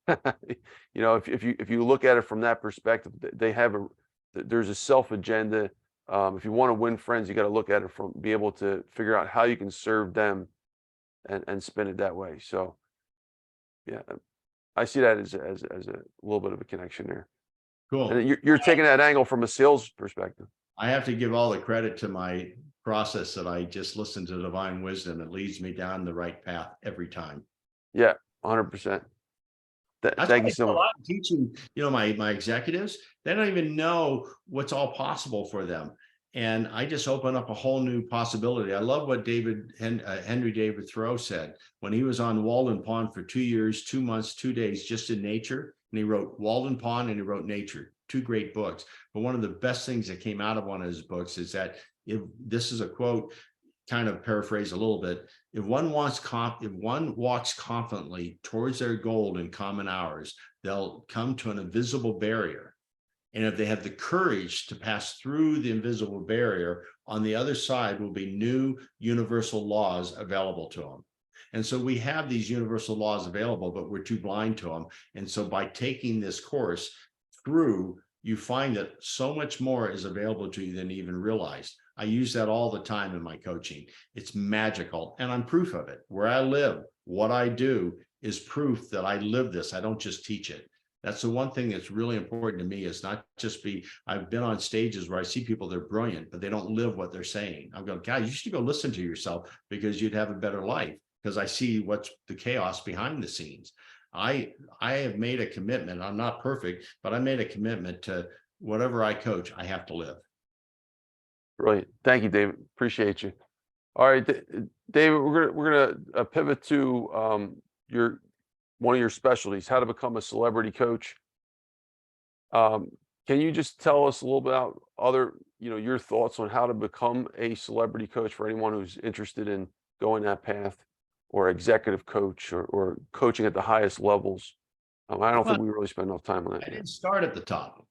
You know, if you look at it from that perspective, there's a self agenda. If you want to win friends, you got to look at it be able to figure out how you can serve them and spin it that way. So yeah, I see that as a little bit of a connection there. Cool. And you're taking that angle from a sales perspective. I have to give all the credit to my process that I just listen to divine wisdom. It leads me down the right path every time. Yeah, 100%. Thank you so much. I'm teaching, you know, my executives, they don't even know what's all possible for them. And I just open up a whole new possibility. I love what Henry David Thoreau said when he was on Walden Pond for 2 years, 2 months, 2 days, just in nature. And he wrote Walden Pond and he wrote Nature, 2 great books. But one of the best things that came out of one of his books is that, this is a quote, kind of paraphrase a little bit. If one walks confidently towards their goal in common hours, they'll come to an invisible barrier. And if they have the courage to pass through the invisible barrier, on the other side will be new universal laws available to them. And so we have these universal laws available, but we're too blind to them. And so by taking this course through, you find that so much more is available to you than you even realized. I use that all the time in my coaching. It's magical, and I'm proof of it. Where I live, what I do is proof that I live this. I don't just teach it. That's the one thing that's really important to me, is not just I've been on stages where I see people, they're brilliant, but they don't live what they're saying. I'm going, guys, you should go listen to yourself, because you'd have a better life, because I see what's the chaos behind the scenes. I have made a commitment. I'm not perfect, but I made a commitment to whatever I coach, I have to live. Brilliant. Thank you, David. Appreciate you. All right, David, we're gonna pivot to one of your specialties, how to become a celebrity coach. Can you just tell us a little bit about your thoughts on how to become a celebrity coach for anyone who's interested in going that path, or executive coach, or coaching at the highest levels? I don't think we really spend enough time on that I yet. didn't start at the top.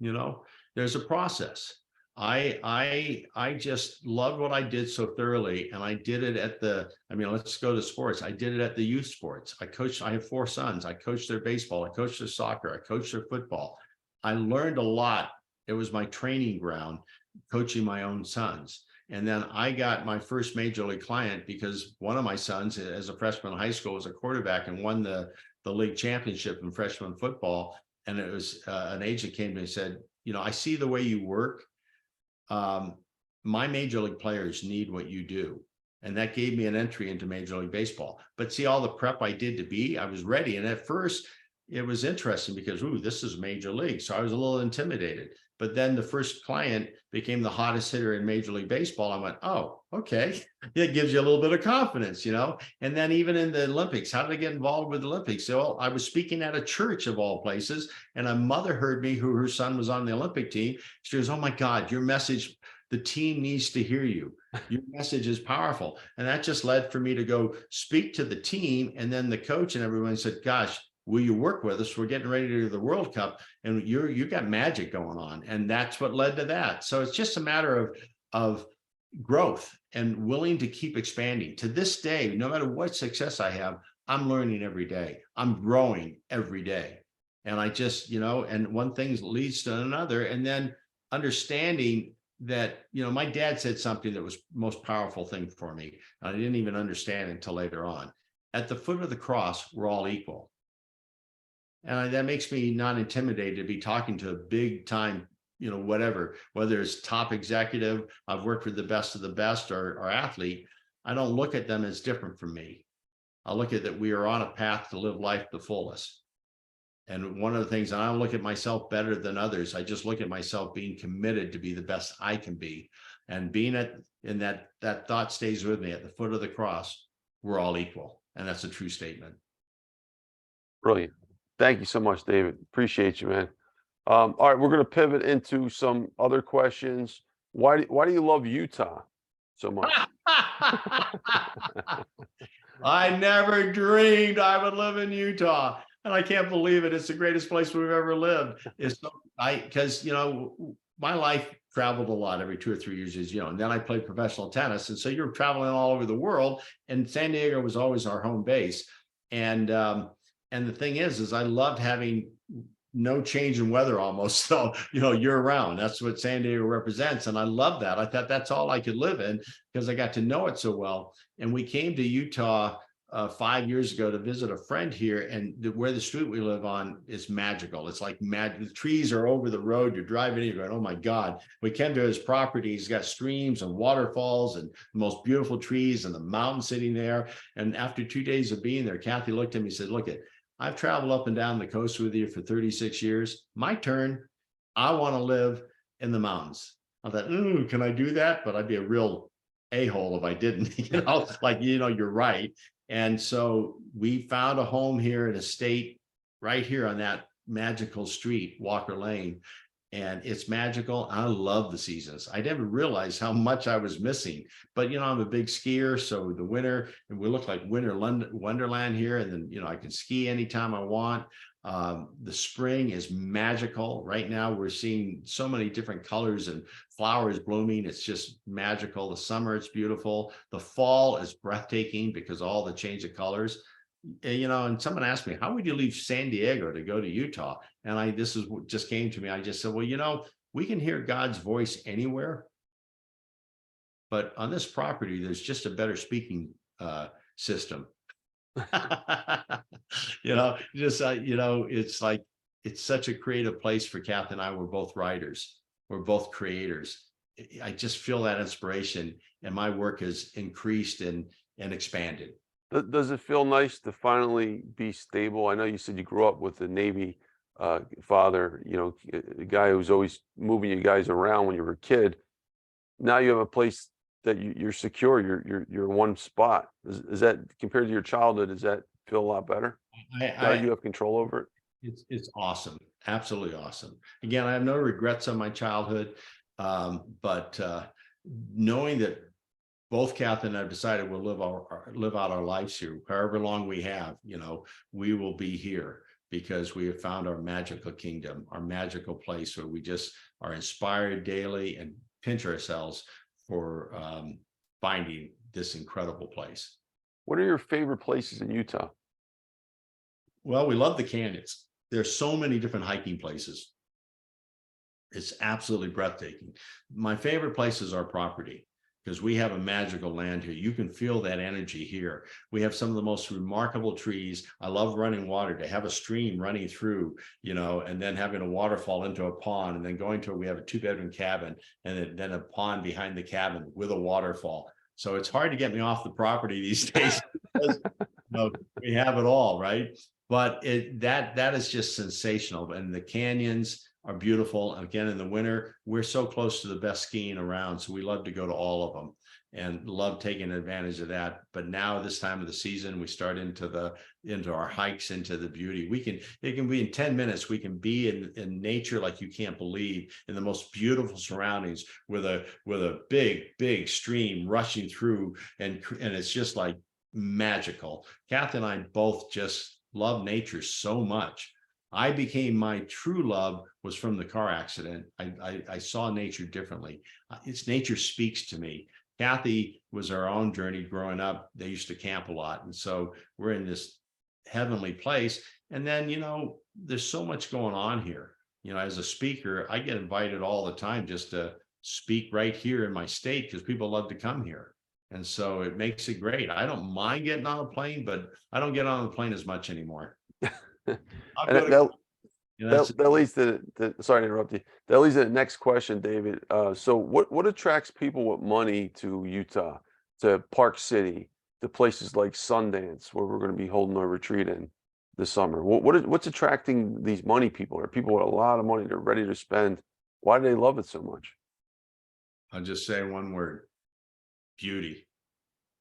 There's a process. I just loved what I did so thoroughly, and I did it let's go to sports. I did it at the youth sports. I have 4 sons. I coached their baseball. I coached their soccer. I coached their football. I learned a lot. It was my training ground, coaching my own sons. And then I got my first major league client because one of my sons, as a freshman in high school, was a quarterback and won the league championship in freshman football. And it was an agent came to me and said, I see the way you work. My major league players need what you do. And that gave me an entry into Major League Baseball. But see, all the prep I did I was ready. And at first it was interesting because, this is Major League. So I was a little intimidated. But then the first client became the hottest hitter in Major League Baseball. I went, oh, okay. It gives you a little bit of confidence, And then even in the Olympics, how did I get involved with the Olympics? So I was speaking at a church of all places, and a mother heard me who her son was on the Olympic team. She goes, oh my God, your message, the team needs to hear you. Your message is powerful. And that just led for me to go speak to the team. And then the coach and everyone said, gosh, will you work with us? We're getting ready to do the World Cup, and you got magic going on. And that's what led to that. So it's just a matter of growth and willing to keep expanding. To this day, no matter what success I have, I'm learning every day. I'm growing every day. And I just, and one thing leads to another. And then understanding that, my dad said something that was the most powerful thing for me. I didn't even understand until later on. At the foot of the cross, we're all equal. And that makes me not intimidated to be talking to a big time, whether it's top executive, I've worked with the best of the best, or athlete. I don't look at them as different from me. I look at that we are on a path to live life the fullest. And one of the things, I don't look at myself better than others. I just look at myself being committed to be the best I can be. And being in that thought stays with me, at the foot of the cross, we're all equal. And that's a true statement. Brilliant. Thank you so much, David. Appreciate you, man. All right, we're going to pivot into some other questions. Why do you love Utah so much? I never dreamed I would live in Utah, and I can't believe it. It's the greatest place we've ever lived. Because my life traveled a lot every 2 or 3 years, as and then I played professional tennis, and so you're traveling all over the world. And San Diego was always our home base. And the thing is I loved having no change in weather almost. So, year round, that's what San Diego represents. And I love that. I thought that's all I could live in because I got to know it so well. And we came to Utah 5 years ago to visit a friend here, and where the street we live on is magical. It's like the trees are over the road. You're driving in, you're going, oh my God. We came to his property. He's got streams and waterfalls and the most beautiful trees and the mountain sitting there. And after 2 days of being there, Kathy looked at me and said, look, I've traveled up and down the coast with you for 36 years. My turn. I want to live in the mountains. I thought, can I do that? But I'd be a real a-hole if I didn't, you're right. And so we found a home here in a state right here on that magical street, Walker Lane. and it's magical. I love the seasons. I never realized how much I was missing, but I'm a big skier. So the winter, and we look like winter wonderland here. And then, I can ski anytime I want. The spring is magical. Right now, we're seeing so many different colors and flowers blooming. It's just magical. The summer, it's beautiful. The fall is breathtaking because all the change of colors. And someone asked me, how would you leave San Diego to go to Utah? And this is what just came to me. I just said, well, we can hear God's voice anywhere, but on this property, there's just a better speaking system. It's like, it's such a creative place for Kath and I. We're both writers. We're both creators. I just feel that inspiration, and my work has increased and expanded. Does it feel nice to finally be stable? I know you said you grew up with a Navy father, a guy who was always moving you guys around when you were a kid. Now you have a place that you're secure. You're in one spot. Is that, compared to your childhood, does that feel a lot better? Now you have control over it. It's awesome. Absolutely awesome. Again, I have no regrets on my childhood, but knowing that both Kath and I have decided we'll live out our lives here, however long we have, we will be here because we have found our magical kingdom, our magical place where we just are inspired daily and pinch ourselves for finding this incredible place. What are your favorite places in Utah? Well, we love the canyons. There's so many different hiking places. It's absolutely breathtaking. My favorite place is our property, because we have a magical land here. You can feel that energy here. We have some of the most remarkable trees. I love running water. To have a stream running through, and then having a waterfall into a pond, and then we have a 2-bedroom cabin, and then a pond behind the cabin with a waterfall. So it's hard to get me off the property these days because we have it all, right? But that is just sensational. And the canyons are beautiful. Again, in the winter, we're so close to the best skiing around, so we love to go to all of them and love taking advantage of that. But now, this time of the season, we start into our hikes, into the beauty. It can be in 10 minutes. We can be in nature like you can't believe, in the most beautiful surroundings, with a big stream rushing through, and it's just like magical. Kath and I both just love nature so much. My true love was from the car accident. I saw nature differently. Nature speaks to me. Kathy was our own journey growing up. They used to camp a lot. And so we're in this heavenly place. And then, there's so much going on here. As a speaker, I get invited all the time just to speak right here in my state, because people love to come here. And so it makes it great. I don't mind getting on a plane, but I don't get on the plane as much anymore. That leads to sorry to interrupt you. That leads to the next question, David. So what attracts people with money to Utah, to Park City, to places like Sundance, where we're going to be holding our retreat in this summer? What's attracting these money people? Are people with a lot of money they're ready to spend? Why do they love it so much? I'll just say one word: beauty.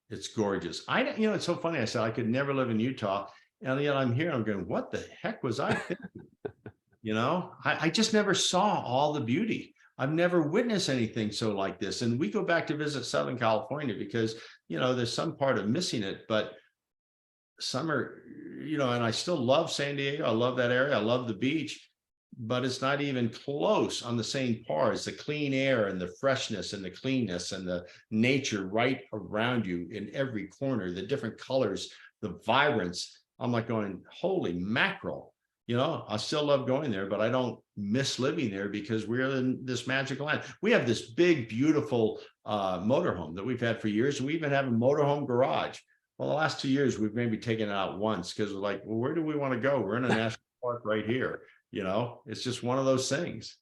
It's gorgeous. It's so funny. I said I could never live in Utah, and yet I'm here. I'm going, what the heck was I thinking? I just never saw all the beauty. I've never witnessed anything so like this. And we go back to visit Southern California because, there's some part of missing it, but summer, and I still love San Diego. I love that area. I love the beach, but it's not even close on the same par as the clean air and the freshness and the cleanness and the nature right around you in every corner, the different colors, the vibrance. I'm like going, holy mackerel. I still love going there, but I don't miss living there because we're in this magical land. We have this big, beautiful motorhome that we've had for years. We even have a motorhome garage. Well, the last 2 years, we've maybe taken it out once because we're like, well, where do we want to go? We're in a national park right here. It's just one of those things.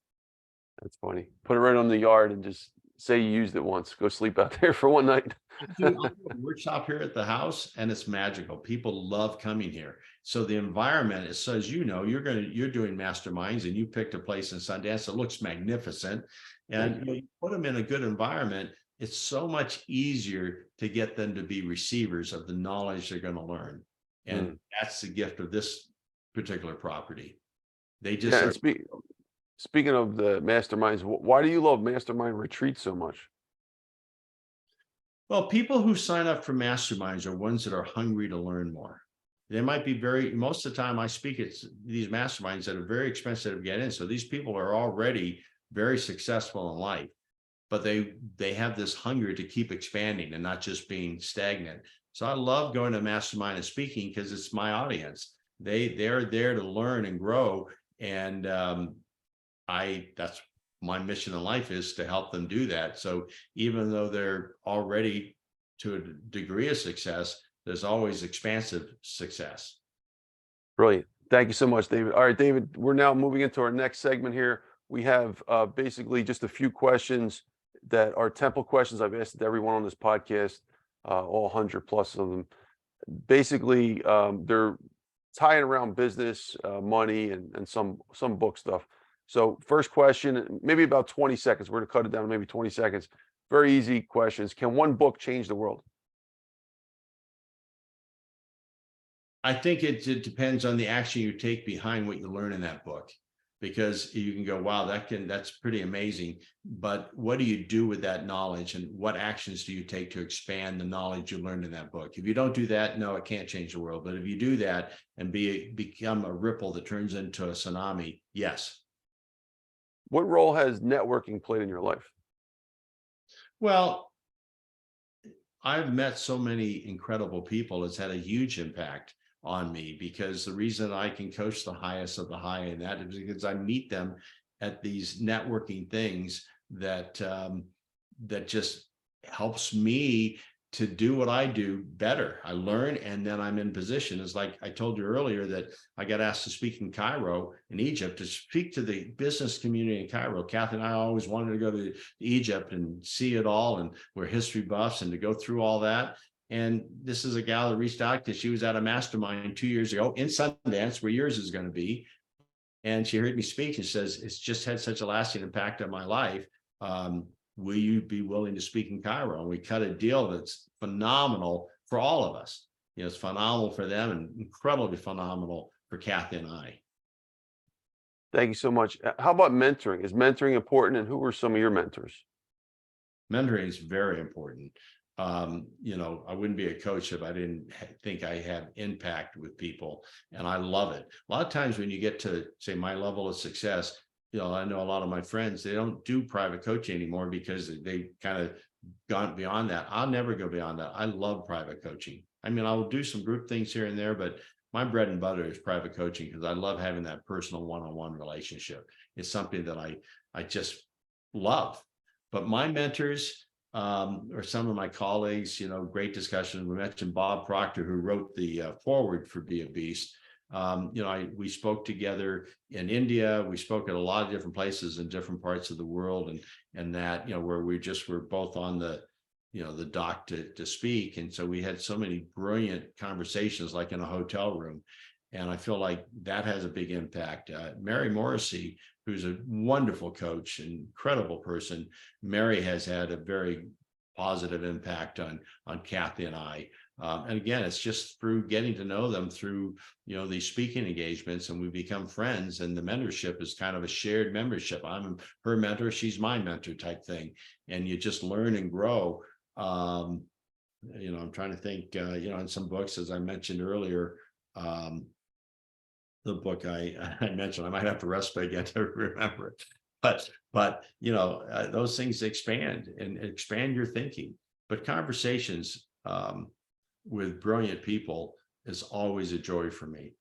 That's funny. Put it right on the yard and just say you used it once. Go sleep out there for one night. I do a workshop here at the house, and it's magical. People love coming here. So the environment is, as you're doing masterminds, and you picked a place in Sundance that looks magnificent, and you put them in a good environment. It's so much easier to get them to be receivers of the knowledge they're going to learn, and that's the gift of this particular property. They just Speaking of the masterminds, why do you love mastermind retreats so much? Well, people who sign up for masterminds are ones that are hungry to learn more. They might be most of the time I speak at these masterminds that are very expensive to get in. So these people are already very successful in life, but they have this hunger to keep expanding and not just being stagnant. So I love going to mastermind and speaking because it's my audience. They're there to learn and grow. And that's my mission in life, is to help them do that. So even though they're already to a degree of success, there's always expansive success. Brilliant. Thank you so much, David. All right, David, we're now moving into our next segment here. We have basically just a few questions that are temple questions I've asked everyone on this podcast, all 100 plus of them. Basically, they're tying around business, money, and some book stuff. So first question, maybe about 20 seconds. We're going to cut it down to maybe 20 seconds. Very easy questions. Can one book change the world? I think it depends on the action you take behind what you learn in that book, because you can go, wow, that's pretty amazing. But what do you do with that knowledge, and what actions do you take to expand the knowledge you learned in that book? If you don't do that, no, it can't change the world. But if you do that and become a ripple that turns into a tsunami, yes. What role has networking played in your life? Well, I've met so many incredible people. It's had a huge impact on me, because the reason I can coach the highest of the high in that is because I meet them at these networking things that that just helps me to do what I do better. I learn, and then I'm in position. It's like I told you earlier that I got asked to speak in Cairo, in Egypt, to speak to the business community in Cairo. Kathy and I always wanted to go to Egypt and see it all, and we're history buffs, and to go through all that. And this is a gal that reached out because she was at a mastermind 2 years ago in Sundance, where yours is going to be. And she heard me speak and says, it's just had such a lasting impact on my life. Will you be willing to speak in Cairo? And we cut a deal that's phenomenal for all of us. You know, it's phenomenal for them and incredibly phenomenal for Kathy and I. Thank you so much. How about mentoring? Is mentoring important, and who were some of your mentors? Mentoring is very important. You know, I wouldn't be a coach if I didn't think I have impact with people, and I love it. A lot of times when you get to, say, my level of success, you know, I know a lot of my friends, they don't do private coaching anymore because they kind of gone beyond that. I'll never go beyond that. I love private coaching. I mean, I'll do some group things here and there, but my bread and butter is private coaching, because I love having that personal one-on-one relationship. It's something that I just love. But my mentors, or some of my colleagues, you know, great discussion. We mentioned Bob Proctor, who wrote the foreword for Be a Beast. You know, we spoke together in India. We spoke at a lot of different places in different parts of the world, and that, you know, where we just were both on the, you know, the dock to speak. And so we had so many brilliant conversations, like in a hotel room. And I feel like that has a big impact. Mary Morrissey, who's a wonderful coach, incredible person. Mary has had a very positive impact on Kathy and I. And again, it's just through getting to know them through, you know, these speaking engagements, and we become friends. And the mentorship is kind of a shared membership. I'm her mentor, she's my mentor type thing. And you just learn and grow. You know, I'm trying to think, you know, in some books, as I mentioned earlier, the book I mentioned, I might have to rest again to remember it. But you know, those things expand and expand your thinking. But conversations with brilliant people is always a joy for me.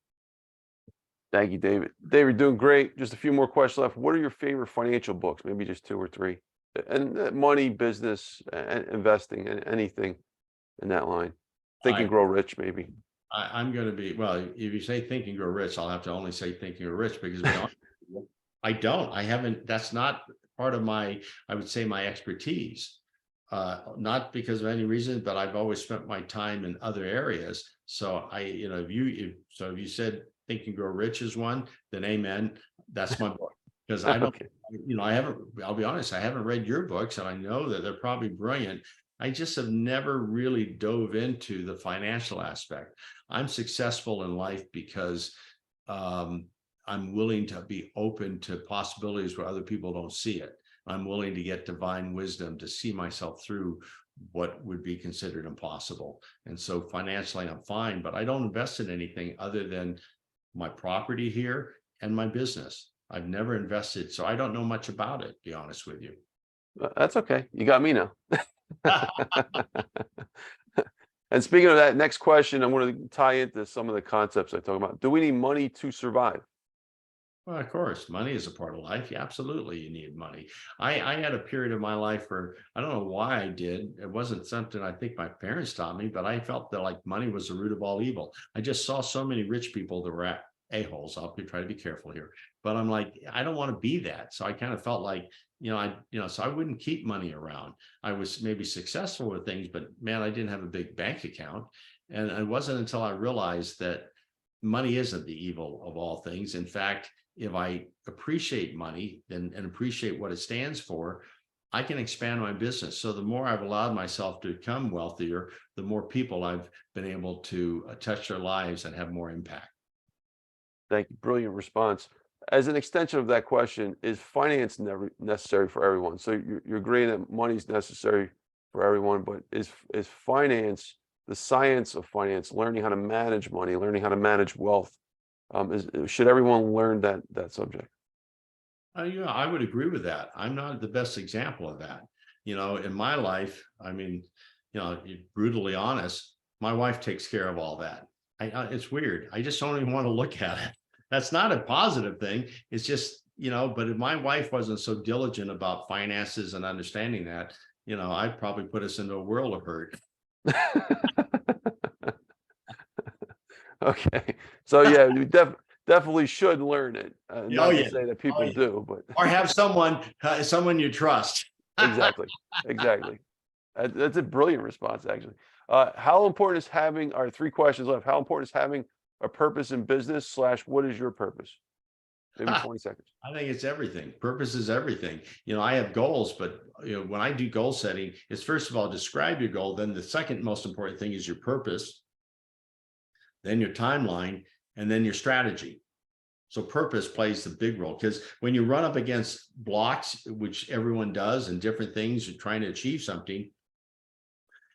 Thank you, David. David, doing great. Just a few more questions left. What are your favorite financial books? Maybe just 2 or 3. And money, business, and investing, and anything in that line. Think and Grow Rich, maybe. I'm going to be, well, if you say Think and Grow Rich, I'll have to only say Think and Grow Rich, because I haven't, that's not part of my, I would say, my expertise. Not because of any reason, but I've always spent my time in other areas. So you know, if you said Think and Grow Rich is one, then amen. That's my book. Because I don't, Okay. you know, I'll be honest, I haven't read your books, and I know that they're probably brilliant. I just have never really dove into the financial aspect. I'm successful in life because I'm willing to be open to possibilities where other people don't see it. I'm willing to get divine wisdom to see myself through what would be considered impossible. And so financially, I'm fine, but I don't invest in anything other than my property here and my business. I've never invested, so I don't know much about it, to be honest with you. That's okay. You got me now. And speaking of that, next question, I want to tie into some of the concepts I talk about. Do we need money to survive? Well, of course, money is a part of life. Yeah, absolutely, you need money. I had a period of my life where I don't know why I did. It wasn't something I think my parents taught me, but I felt that like money was the root of all evil. I just saw so many rich people that were a-holes. I'll try to be careful here, but I'm like, I don't want to be that. So I kind of felt like, so I wouldn't keep money around. I was maybe successful with things, but man, I didn't have a big bank account. And it wasn't until I realized that money isn't the evil of all things. In fact, if I appreciate money and appreciate what it stands for, I can expand my business. So the more I've allowed myself to become wealthier, the more people I've been able to touch their lives and have more impact. Thank you. Brilliant response. As an extension of that question, is finance never necessary for everyone? So you're agreeing that money is necessary for everyone, but is finance, the science of finance, learning how to manage money, learning how to manage wealth, should everyone learn that subject? I would agree with that. I'm not the best example of that. In my life, I mean, brutally honest, my wife takes care of all that. It's weird. I just don't even want to look at it. That's not a positive thing. It's just, but if my wife wasn't so diligent about finances and understanding that, I'd probably put us into a world of hurt. Okay. So yeah, you definitely should learn it. Not to Yeah. say that people do, but Or have someone you trust. exactly. That's a brilliant response, actually. How important is having, our 3 questions left. How important is having a purpose in business / what is your purpose? Maybe 20 seconds. I think it's everything. Purpose is everything. I have goals, but when I do goal setting, it's first of all, describe your goal. Then the second most important thing is your purpose, then your timeline, and then your strategy. So purpose plays the big role, because when you run up against blocks, which everyone does, and different things, you're trying to achieve something,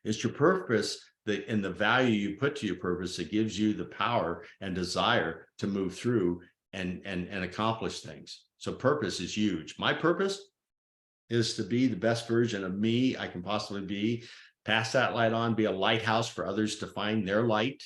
it's your purpose and the value you put to your purpose that gives you the power and desire to move through and accomplish things. So purpose is huge. My purpose is to be the best version of me I can possibly be, pass that light on, be a lighthouse for others to find their light.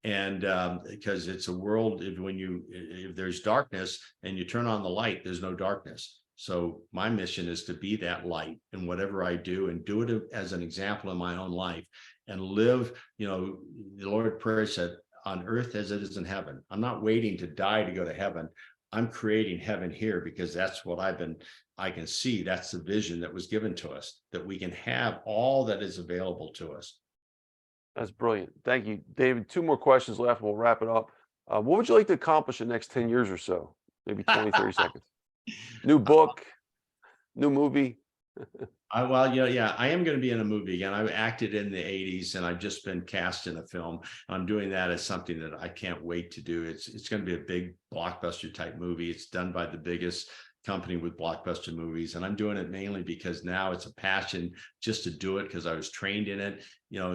And because it's a world, if there's darkness and you turn on the light, there's no darkness. So my mission is to be that light in whatever I do, and do it as an example in my own life, and live, the Lord Prayer said, on earth as it is in heaven. I'm not waiting to die to go to heaven. I'm creating heaven here, because that's what I can see. That's the vision that was given to us, that we can have all that is available to us. That's brilliant. Thank you, David. 2 more questions left. We'll wrap it up. What would you like to accomplish in the next 10 years or so? Maybe 20, 30 seconds. New book, new movie. I am going to be in a movie again. I acted in the 80s, and I've just been cast in a film. I'm doing that as something that I can't wait to do. It's going to be a big blockbuster type movie. It's done by the biggest company with blockbuster movies, and I'm doing it mainly because now it's a passion just to do it, because I was trained in it.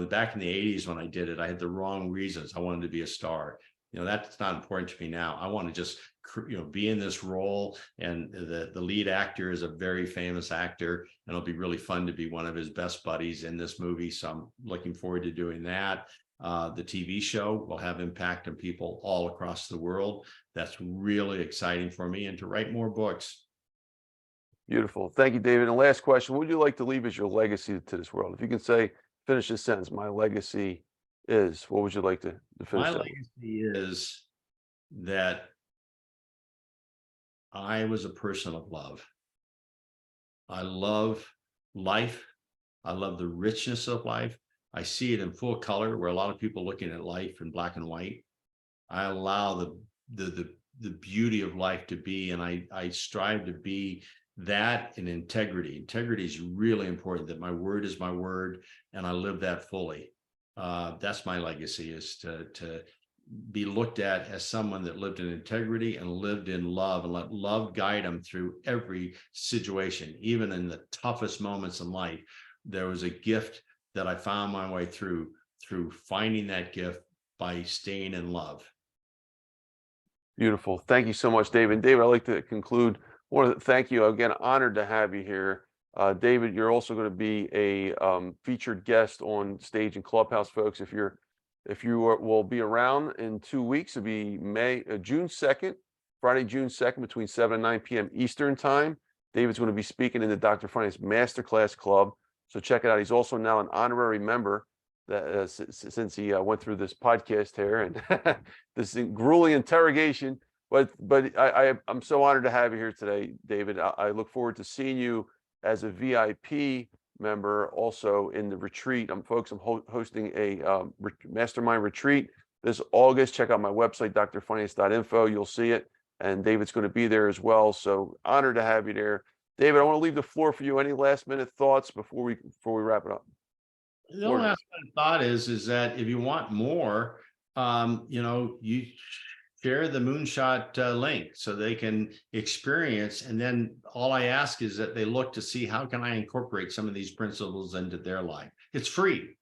Back in the 80s when I did it, I had the wrong reasons. I wanted to be a star. That's not important to me now. I want to just be in this role, and the lead actor is a very famous actor, and it'll be really fun to be one of his best buddies in this movie. So I'm looking forward to doing that. The TV show will have impact on people all across the world. That's really exciting for me, and to write more books. Beautiful. Thank you, David. And last question, what would you like to leave as your legacy to this world? If you can say, finish this sentence, my legacy is, what would you like to finish? My legacy is that I was a person of love. I love life. I love the richness of life. I see it in full color, where a lot of people are looking at life in black and white. I allow the beauty of life to be, and I strive to be that in integrity. Integrity is really important, that my word is my word, and I live that fully. That's my legacy, is to be looked at as someone that lived in integrity and lived in love, and let love guide them through every situation. Even in the toughest moments in life, there was a gift that I found my way through finding that gift by staying in love. Beautiful. Thank you so much, David. David, I'd like to conclude. I want to thank you again. Honored to have you here. David, you're also going to be a featured guest on stage in Clubhouse, folks. If you will be around in 2 weeks, it'll be June 2nd, Friday, June 2nd, between 7 and 9 p.m. Eastern time. David's going to be speaking in the Dr. Finance Masterclass Club. So check it out. He's also now an honorary member that since he went through this podcast here and this grueling interrogation. But I'm so honored to have you here today, David. I look forward to seeing you as a VIP member also in the retreat. I'm hosting a mastermind retreat this August. Check out my website, drfinance.info. You'll see it. And David's going to be there as well. So honored to have you there. David, I want to leave the floor for you. Any last minute thoughts before we wrap it up? The only last thought is that if you want more, you share the Moonshot link so they can experience. And then all I ask is that they look to see, how can I incorporate some of these principles into their life? It's free,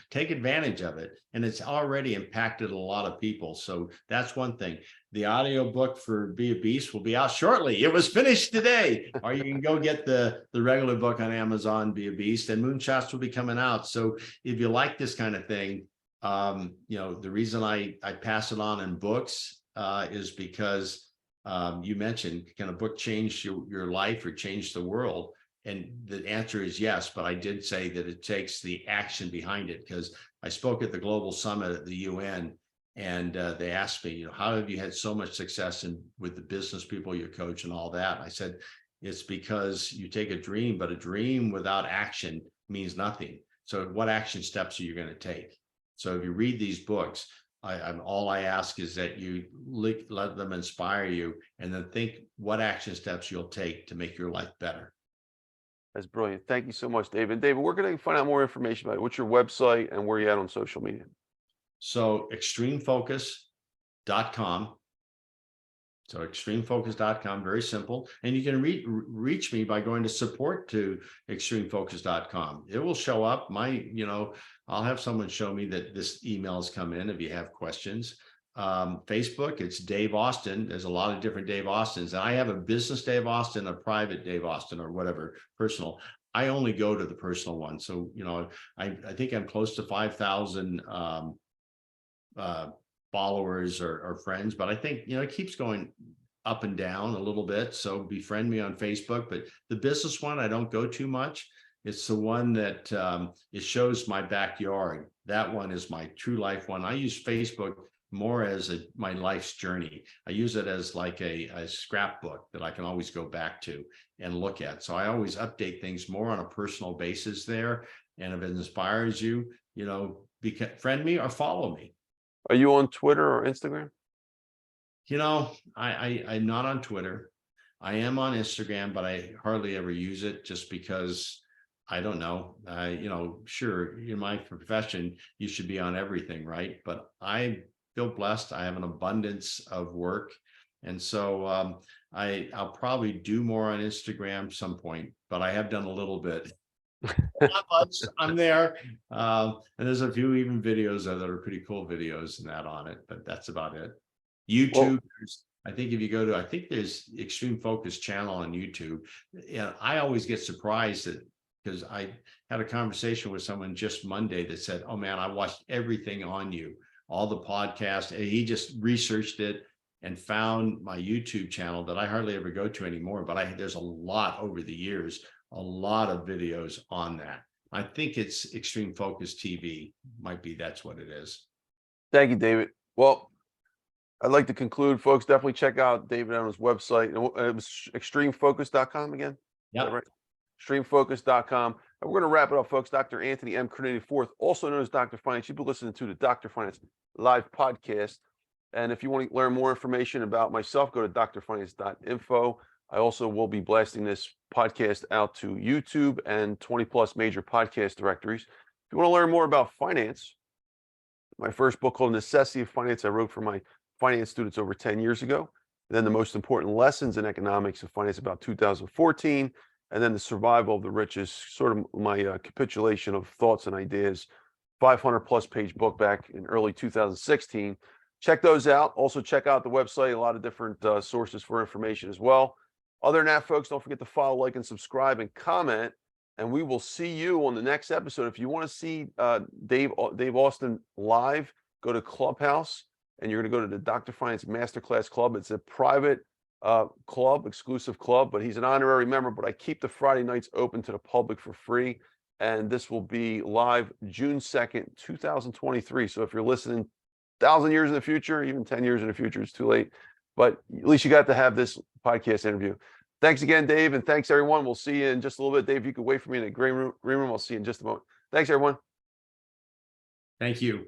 take advantage of it. And it's already impacted a lot of people. So that's one thing. The audio book for Be a Beast will be out shortly. It was finished today. Or you can go get the regular book on Amazon, Be a Beast, and Moonshots will be coming out. So if you like this kind of thing, the reason I pass it on in books is because you mentioned, can a book change your life or change the world? And the answer is yes, but I did say that it takes the action behind it, because I spoke at the Global Summit at the UN, and they asked me, how have you had so much success with the business people you coach and all that? I said, it's because you take a dream, but a dream without action means nothing. So what action steps are you going to take? So if you read these books, all I ask is that you let them inspire you, and then think what action steps you'll take to make your life better. That's brilliant. Thank you so much, David. David, we're going to find out more information about it. What's your website and where you're at on social media? So extremefocus.com. So extremefocus.com, very simple. And you can reach me by going to support to extremefocus.com. It will show up. I'll have someone show me that this email has come in if you have questions. Facebook, it's Dave Austin. There's a lot of different Dave Austins. And I have a business Dave Austin, a private Dave Austin, or whatever, personal. I only go to the personal one. So, I think I'm close to 5,000 followers or friends, but I think, it keeps going up and down a little bit. So befriend me on Facebook, but the business one, I don't go too much. It's the one that it shows my backyard. That one is my true life one. I use Facebook more as my life's journey. I use it as like a scrapbook that I can always go back to and look at. So I always update things more on a personal basis there. And if it inspires you, friend me or follow me. Are you on Twitter or Instagram? I'm not on Twitter. I am on Instagram, but I hardly ever use it, just because I don't know. Sure, in my profession, you should be on everything, right? But I feel blessed. I have an abundance of work. And so I'll probably do more on Instagram some point, but I have done a little bit. Not much. I'm there. And there's a few even videos that are pretty cool videos and that on it, but that's about it. YouTube, I think if you go to, I think there's Extreme Focus channel on YouTube. Yeah, I always get surprised because I had a conversation with someone just Monday that said, oh man, I watched everything on you, all the podcasts. And he just researched it and found my YouTube channel that I hardly ever go to anymore. But there's a lot over the years, a lot of videos on that. I think it's Extreme Focus TV. That's what it is. Thank you, David. Well, I'd like to conclude, folks. Definitely check out David on his website. It was extremefocus.com again. Yeah, right. Extremefocus.com. And we're going to wrap it up, folks. Dr. Anthony M. Criniti IV, also known as Dr. Finance. You've been listening to the Dr. Finance live podcast. And if you want to learn more information about myself, go to drfinance.info. I also will be blasting this podcast out to YouTube and 20 plus major podcast directories. If you want to learn more about finance, My first book called Necessity of Finance, I wrote for my finance students over 10 years ago. And then The Most Important Lessons in Economics and Finance, about 2014. And then The Survival of the Richest, sort of my capitulation of thoughts and ideas, 500 plus page book back in early 2016. Check those out. Also check out the website, a lot of different sources for information as well. Other than that, folks, don't forget to follow, like, and subscribe and comment. And we will see you on the next episode. If you want to see Dave Austin live, go to Clubhouse, and you're going to go to the Dr. Finance Masterclass Club. It's a private club, exclusive club, but he's an honorary member. But I keep the Friday nights open to the public for free. And this will be live June 2nd, 2023. So if you're listening 1,000 years in the future, even 10 years in the future, it's too late. But at least you got to have this podcast interview. Thanks again, Dave, and thanks, everyone. We'll see you in just a little bit. Dave, you can wait for me in the green room. I'll see you in just a moment. Thanks, everyone. Thank you.